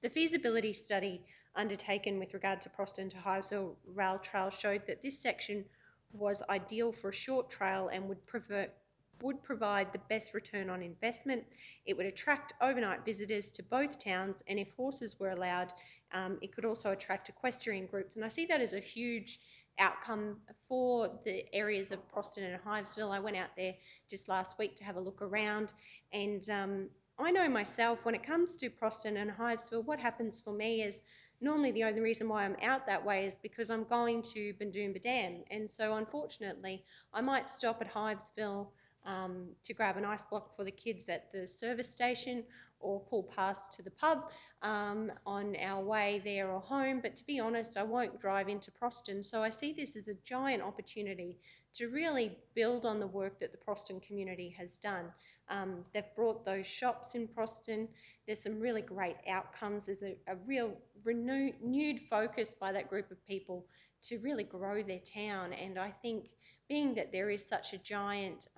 [SPEAKER 5] The feasibility study undertaken with regard to Proston to Hivesville rail trail showed that this section was ideal for a short trail and would provide the best return on investment. It would attract overnight visitors to both towns, and if horses were allowed, it could also attract equestrian groups. And I see that as a huge outcome for the areas of Proston and Hivesville. I went out there just last week to have a look around, and I know myself, when it comes to Proston and Hivesville, what happens for me is normally the only reason why I'm out that way is because I'm going to Bundoomba Dam. And so unfortunately, I might stop at Hivesville to grab an ice block for the kids at the service station, or pull past to the pub on our way there or home. But to be honest, I won't drive into Proston. So I see this as a giant opportunity to really build on the work that the Proston community has done. They've brought those shops in Proston. There's some really great outcomes. There's a real renewed focus by that group of people to really grow their town. And I think being that there is such a giant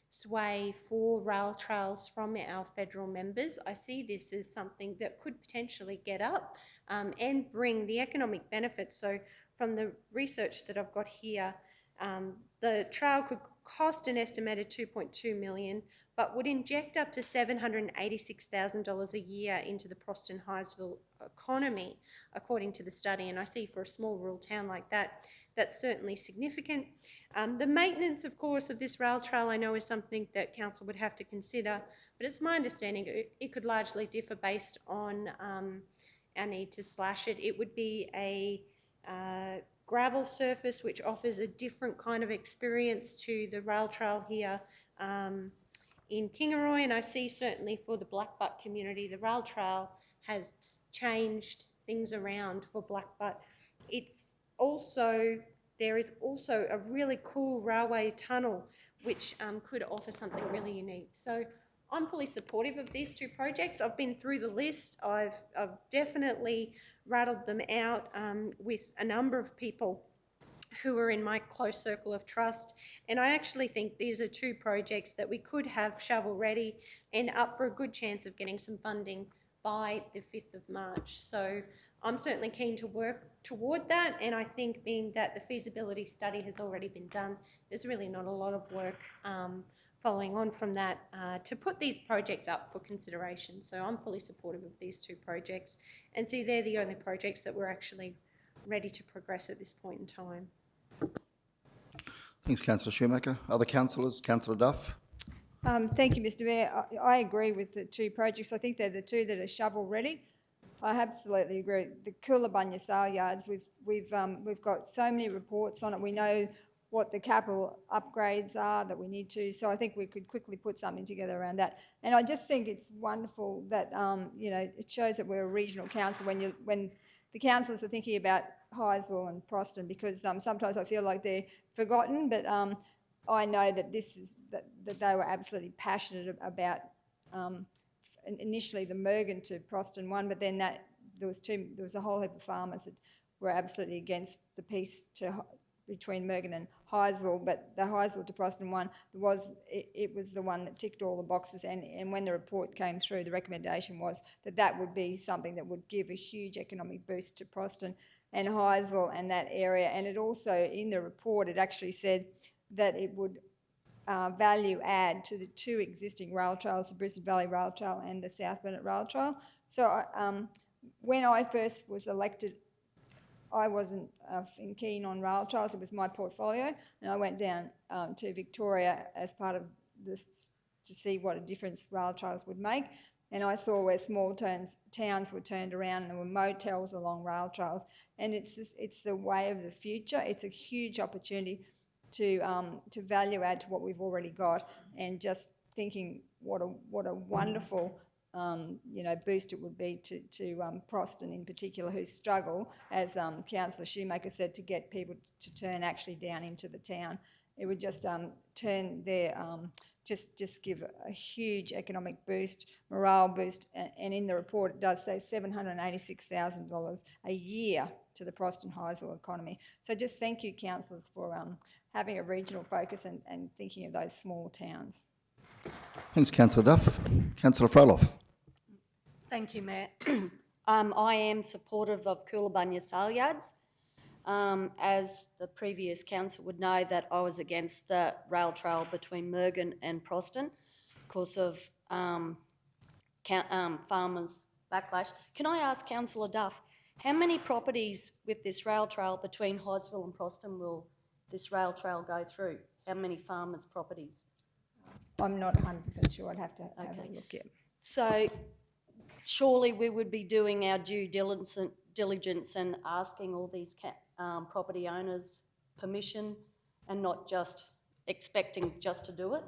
[SPEAKER 5] sway for rail trails from our federal members, I see this as something that could potentially get up and bring the economic benefits. So from the research that I've got here, the trail could cost an estimated $2.2 million, but would inject up to $786,000 a year into the Proston Hivesville economy, according to the study. And I see for a small rural town like that, that's certainly significant. The maintenance, of course, of this rail trail I know is something that council would have to consider, but it's my understanding it could largely differ based on our need to slash it. It would be a gravel surface, which offers a different kind of experience to the rail trail here in Kingaroy. And I see certainly for the Blackbutt community, the rail trail has changed things around for Blackbutt. There is also a really cool railway tunnel which could offer something really unique. So I'm fully supportive of these two projects. I've been through the list. I've definitely rattled them out with a number of people who are in my close circle of trust. And I actually think these are two projects that we could have shovel ready and up for a good chance of getting some funding by the 5th of March. So I'm certainly keen to work toward that. And I think being that the feasibility study has already been done, there's really not a lot of work following on from that to put these projects up for consideration. So I'm fully supportive of these two projects, and see they're the only projects that we're actually ready to progress at this point in time.
[SPEAKER 1] Thanks, Councillor Schumacher. Other councillors? Councillor Duff?
[SPEAKER 3] Thank you, Mr. Mayor. I agree with the two projects. I think they're the two that are shovel ready. I absolutely agree. The Coolabunnya Salyards, we've got so many reports on it. We know what the capital upgrades are that we need to. So I think we could quickly put something together around that. And I just think it's wonderful that it shows that we're a regional council when the councillors are thinking about Hivesville and Proston, because sometimes I feel like they're forgotten. But I know that that they were absolutely passionate about. Initially the Mergen to Proston one, but then there was a whole heap of farmers that were absolutely against the piece between Mergen and Hivesville. But the Hivesville to Proston one it was the one that ticked all the boxes, and when the report came through, the recommendation was that would be something that would give a huge economic boost to Proston and Hivesville and that area. And it also, in the report, it actually said that it would value add to the two existing rail trails, the Brisbane Valley Rail Trail and the South Burnett Rail Trail. So when I first was elected, I wasn't keen on rail trails. It was my portfolio, and I went down to Victoria as part of this to see what a difference rail trails would make. And I saw where small towns were turned around and there were motels along rail trails. And it's the way of the future. It's a huge opportunity to value add to what we've already got, and just thinking what a wonderful boost it would be to Proston in particular, who struggle, as Councillor Shoemaker said, to get people to turn actually down into the town. It would just turn their just give a huge economic boost, morale boost, and in the report it does say $786,000 a year to the Proston Highsville economy. So just thank you, councillors, for having a regional focus and thinking of those small towns.
[SPEAKER 1] Thanks, Councillor Duff. Councillor Froloff.
[SPEAKER 12] Thank you, Mayor. I am supportive of Coolabunnya Sale Yards. As the previous council would know, that I was against the rail trail between Mergen and Proston because of farmers' backlash. Can I ask Councillor Duff, how many properties with this rail trail between Highsville and Proston will this rail trail go through? How many farmers' properties?
[SPEAKER 3] I'm not 100% sure. I'd have to have a look at.
[SPEAKER 12] So surely we would be doing our due diligence and asking all these property owners permission and not just expecting just to do it?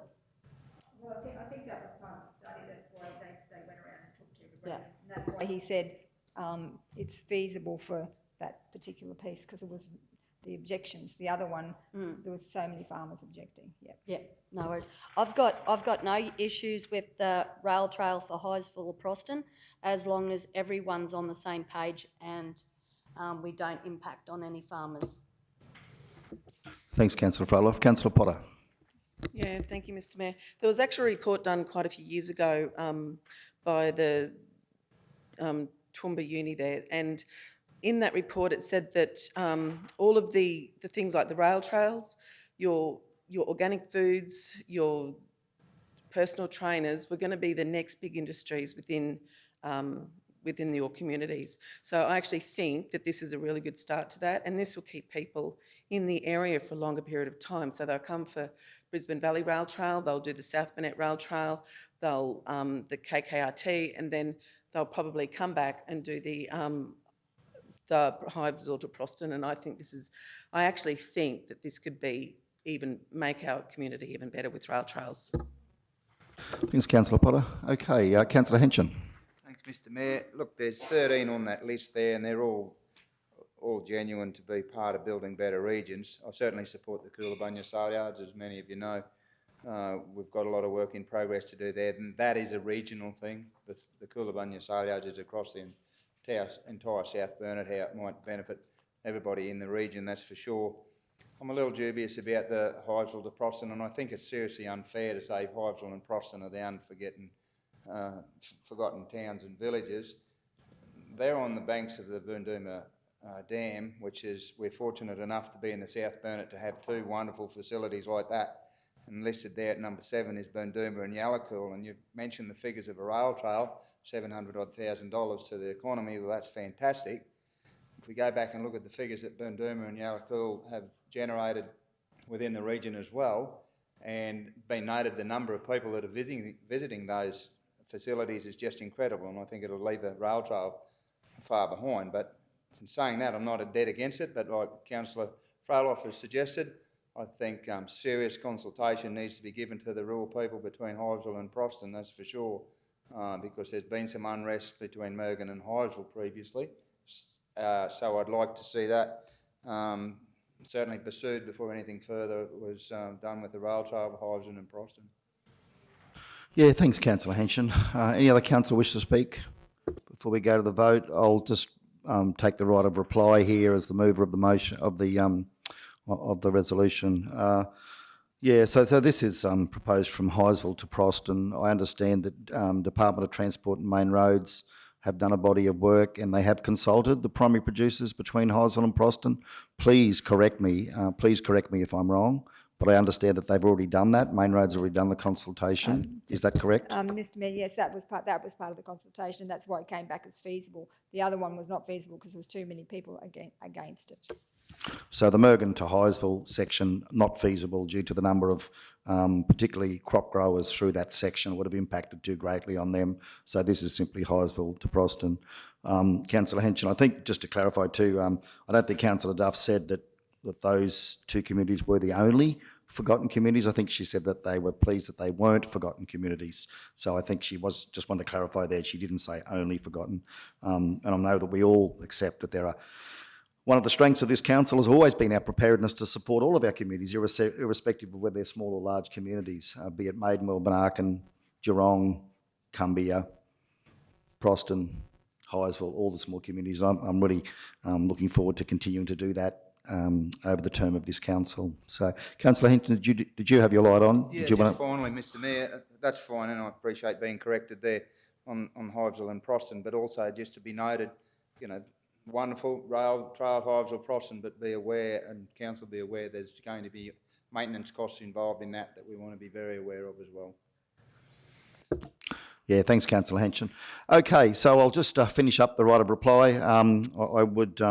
[SPEAKER 3] Well, I think that was part of the study. That's why they went around and talked to everybody.
[SPEAKER 12] Yeah.
[SPEAKER 3] And that's why he said it's feasible for that particular piece, because it was the objections. The other one, there was so many farmers objecting. Yeah.
[SPEAKER 12] Yeah, no worries. I've got no issues with the rail trail for Highsville or Proston, as long as everyone's on the same page and we don't impact on any farmers.
[SPEAKER 1] Thanks, Councillor Froloff. Councillor Potter.
[SPEAKER 7] Yeah, thank you, Mr. Mayor. There was actually a report done quite a few years ago by the Toowoomba Uni there, and in that report it said that all of the things like the rail trails, your organic foods, your personal trainers were going to be the next big industries within your communities. So I actually think that this is a really good start to that, and this will keep people in the area for a longer period of time. So they'll come for Brisbane Valley Rail Trail, they'll do the South Burnett Rail Trail, they'll the KKRT, and then they'll probably come back and do the Highsville to Proston. And I actually think that this could make our community even better with rail trails.
[SPEAKER 1] Thanks, Councillor Potter. Okay, Councillor Henson.
[SPEAKER 11] Thanks, Mr. Mayor. Look, there's 13 on that list there, and they're all genuine to be part of building better regions. I certainly support the Coolabunnya Sale Yards, as many of you know. We've got a lot of work in progress to do there, and that is a regional thing. The Coolabunnya Sale Yards is across the entire South Burnett, how it might benefit everybody in the region, that's for sure. I'm a little dubious about the Highsville to Proston, and I think it's seriously unfair to say Highsville and Proston are the forgotten towns and villages. They're on the banks of the Boondooma Dam, which is, we're fortunate enough to be in the South Burnett to have two wonderful facilities like that. And listed there at number 7 is Boondooma and Yallacool, and you mentioned the figures of a rail trail, $700,000 to the economy. Well, that's fantastic. If we go back and look at the figures that Boondooma and Yallacool have generated within the region as well, and been noted, the number of people that are visiting those facilities is just incredible, and I think it'll leave the rail trail far behind. But in saying that, I'm not dead against it, but like Councillor Froloff has suggested, I think serious consultation needs to be given to the rural people between Highsville and Proston, that's for sure, because there's been some unrest between Mergen and Highsville previously. So I'd like to see that certainly pursued before anything further was done with the rail trail of Highsville and Proston.
[SPEAKER 1] Yeah, thanks, Councillor Henson. Any other councillor wish to speak before we go to the vote? I'll just take the right of reply here as the mover of the motion of the resolution. So this is proposed from Highsville to Proston. I understand that Department of Transport and Main Roads have done a body of work and they have consulted the primary producers between Highsville and Proston. Please correct me if I'm wrong, but I understand that they've already done that. Main Roads already done the consultation. Is that correct?
[SPEAKER 3] Mr. Mayor, yes, that was part of the consultation, and that's why it came back as feasible. The other one was not feasible because there was too many people against it.
[SPEAKER 1] So the Mergen to Highsville section, not feasible due to the number of particularly crop growers through that section, would have impacted too greatly on them. So this is simply Highsville to Proston. Councillor Henson, I think, just to clarify too, I don't think Councillor Duff said that those two communities were the only forgotten communities. I think she said that they were pleased that they weren't forgotten communities. So I think she was, just wanted to clarify there, she didn't say only forgotten. And I know that we all accept that there are, one of the strengths of this council has always been our preparedness to support all of our communities, irrespective of whether they're small or large communities, be it Maidenwell, Benarkin, Geelong, Cumbia, Proston, Highsville, all the small communities. I'm really looking forward to continuing to do that over the term of this council. So, Councillor Hinton, did you have your light on?
[SPEAKER 11] Yeah, finally, Mr Mayor, that's fine, and I appreciate being corrected there on Highsville and Proston, but also just to be noted, you know, wonderful rail trail Highsville, Proston, but be aware, and council be aware, there's going to be maintenance costs involved in that we want to be very aware of as well.
[SPEAKER 1] Yeah, thanks, Councillor Henson. Okay, so I'll just finish up the right of reply. I would,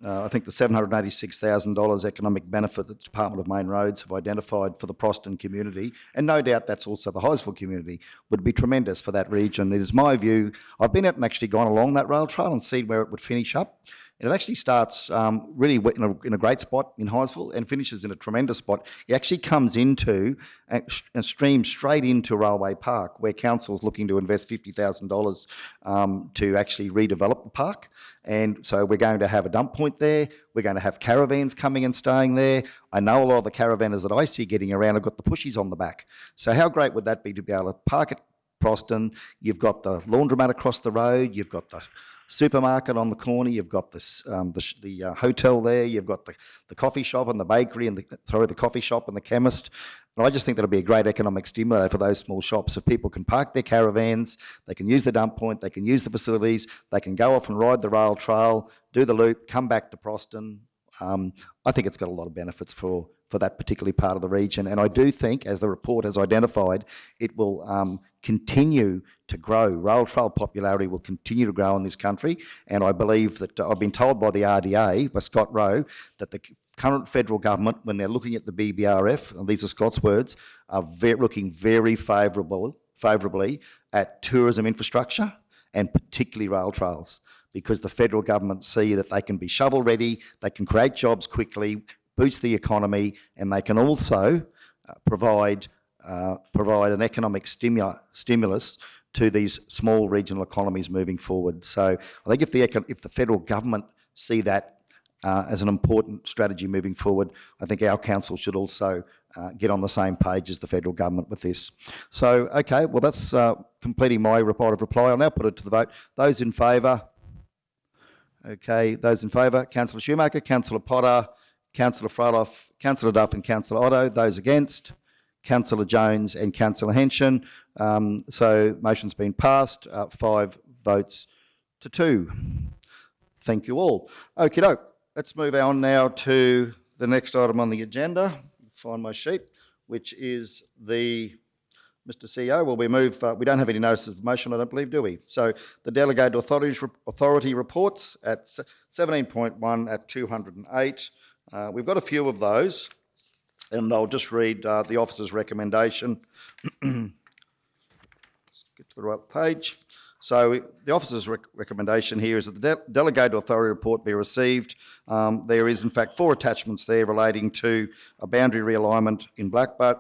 [SPEAKER 1] I think the $786,000 economic benefit that the Department of Main Roads have identified for the Proston community, and no doubt that's also the Highsville community, would be tremendous for that region. It is my view, I've been out and actually gone along that rail trail and seen where it would finish up. It actually starts really in a great spot in Highsville and finishes in a tremendous spot. It actually comes into and streams straight into Railway Park, where council's looking to invest $50,000 to actually redevelop the park. And so we're going to have a dump point there. We're going to have caravans coming and staying there. I know a lot of the caravanners that I see getting around have got the pushies on the back. So how great would that be to be able to park at Proston? You've got the laundromat across the road. You've got the supermarket on the corner, you've got this, the hotel there, you've got the coffee shop and the bakery and the coffee shop and the chemist. And I just think that'll be a great economic stimulator for those small shops. If people can park their caravans, they can use the dump point, they can use the facilities, they can go off and ride the rail trail, do the loop, come back to Proston. I think it's got a lot of benefits for that particular part of the region. And I do think, as the report has identified, it will continue to grow. Rail trail popularity will continue to grow in this country. And I believe that I've been told by the RDA, by Scott Rowe, that the current federal government, when they're looking at the BBRF, and these are Scott's words, are looking very favourably at tourism infrastructure and particularly rail trails, because the federal government see that they can be shovel ready, they can create jobs quickly, boost the economy, and they can also provide an economic stimulus to these small regional economies moving forward. So I think if the federal government see that as an important strategy moving forward, I think our council should also get on the same page as the federal government with this. So, okay, well that's completing my report of reply. I'll now put it to the vote. Those in favour? Okay, those in favour, Councillor Schumacher, Councillor Potter, Councillor Froeloff, Councillor Duff and Councillor Otto. Those against, Councillor Jones and Councillor Henson. So motion's been passed, 5 votes to 2. Thank you all. Okie doke, let's move on now to the next item on the agenda. Find my sheet, which is the Mr. CEO, well, we don't have any notices of motion, I don't believe, do we? So the delegated authority reports at 17.1 at 208. We've got a few of those, and I'll just read the officer's recommendation. Let's get to the right page. So the officer's recommendation here is that the delegated authority report be received. There is, in fact, 4 attachments there relating to a boundary realignment in Blackbutt,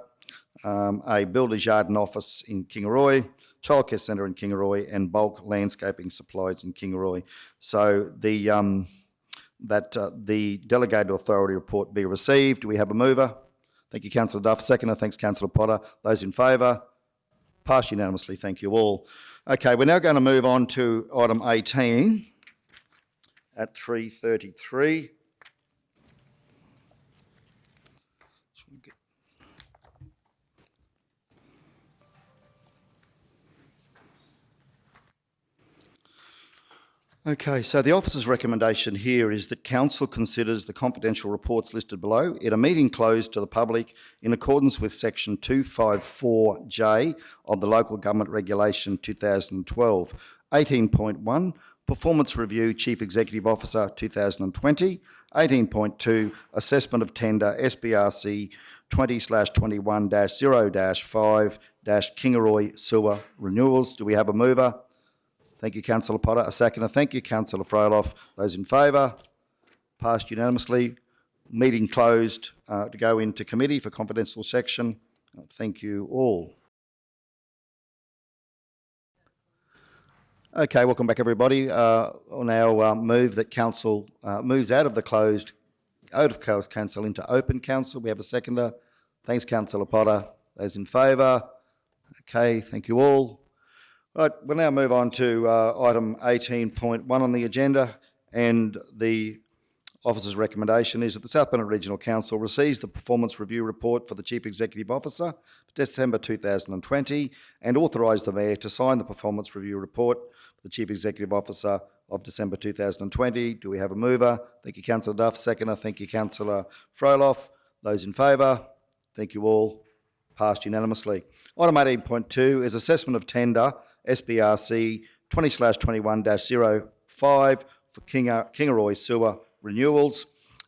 [SPEAKER 1] a builder's yard and office in Kingaroy, childcare centre in Kingaroy, and bulk landscaping supplies in Kingaroy. So the delegated authority report be received. Do we have a mover? Thank you, Councillor Duff. Seconder, thanks, Councillor Potter. Those in favour? Passed unanimously. Thank you all. Okay, we're now going to move on to item 18 at 3:33. Okay, so the officer's recommendation here is that council considers the confidential reports listed below at a meeting closed to the public in accordance with section 254J of the Local Government Regulation 2012, 18.1, Performance Review Chief Executive Officer 2020. 18.2, Assessment of Tender SBRC 20/21-0-5 Kingaroy Sewer Renewals. Do we have a mover? Thank you, Councillor Potter. A seconder. Thank you, Councillor Froeloff. Those in favour? Passed unanimously. Meeting closed to go into committee for confidential section. Thank you all. Okay, welcome back, everybody. I'll now move that council moves out of closed council into open council. We have a seconder. Thanks, Councillor Potter. Those in favour? Okay, thank you all. Right, we'll now move on to item 18.1 on the agenda, and the officer's recommendation is that the South Bennett Regional Council receives the performance review report for the Chief Executive Officer for December 2020 and authorise the Mayor to sign the performance review report for the Chief Executive Officer of December 2020. Do we have a mover? Thank you, Councillor Duff. Seconder. Thank you, Councillor Froeloff. Those in favour? Thank you all. Passed unanimously. Item 18.2 is assessment of tender SBRC 20/21-05 for Kingaroy Sewer Renewals,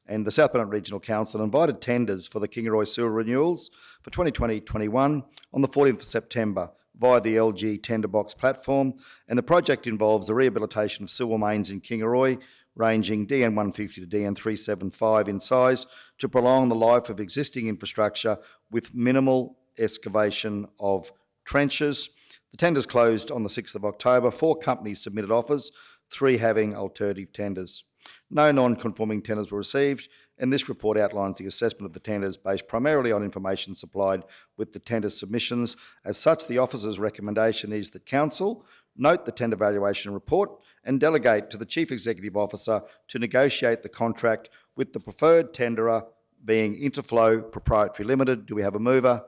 [SPEAKER 1] and the South Bennett Regional Council invited tenders for the Kingaroy Sewer Renewals for 2020-21 on the 14th of September via the LG Tender Box platform, and the project involves the rehabilitation of sewer mains in Kingaroy ranging DN150 to DN375 in size to prolong the life of existing infrastructure with minimal excavation of trenches. The tenders closed on the 6th of October. 4 companies submitted offers, 3 having alternative tenders. No non-conforming tenders were received, and this report outlines the assessment of the tenders based primarily on information supplied with the tender submissions. As such, the officer's recommendation is that Council note the tender valuation report and delegate to the Chief Executive Officer to negotiate the contract with the preferred tenderer being Interflow Proprietary Limited. Do we have a mover?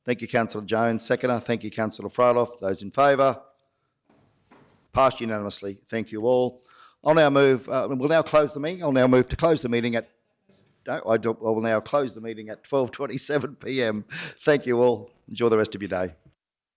[SPEAKER 1] Thank you, Councillor Jones. Seconder. Thank you, Councillor Froeloff. Those in favour? Passed unanimously. Thank you all. I'll now move, we'll now close the meeting. I'll now move to close the meeting at, I will now close the meeting at 12:27 p.m. Thank you all. Enjoy the rest of your day.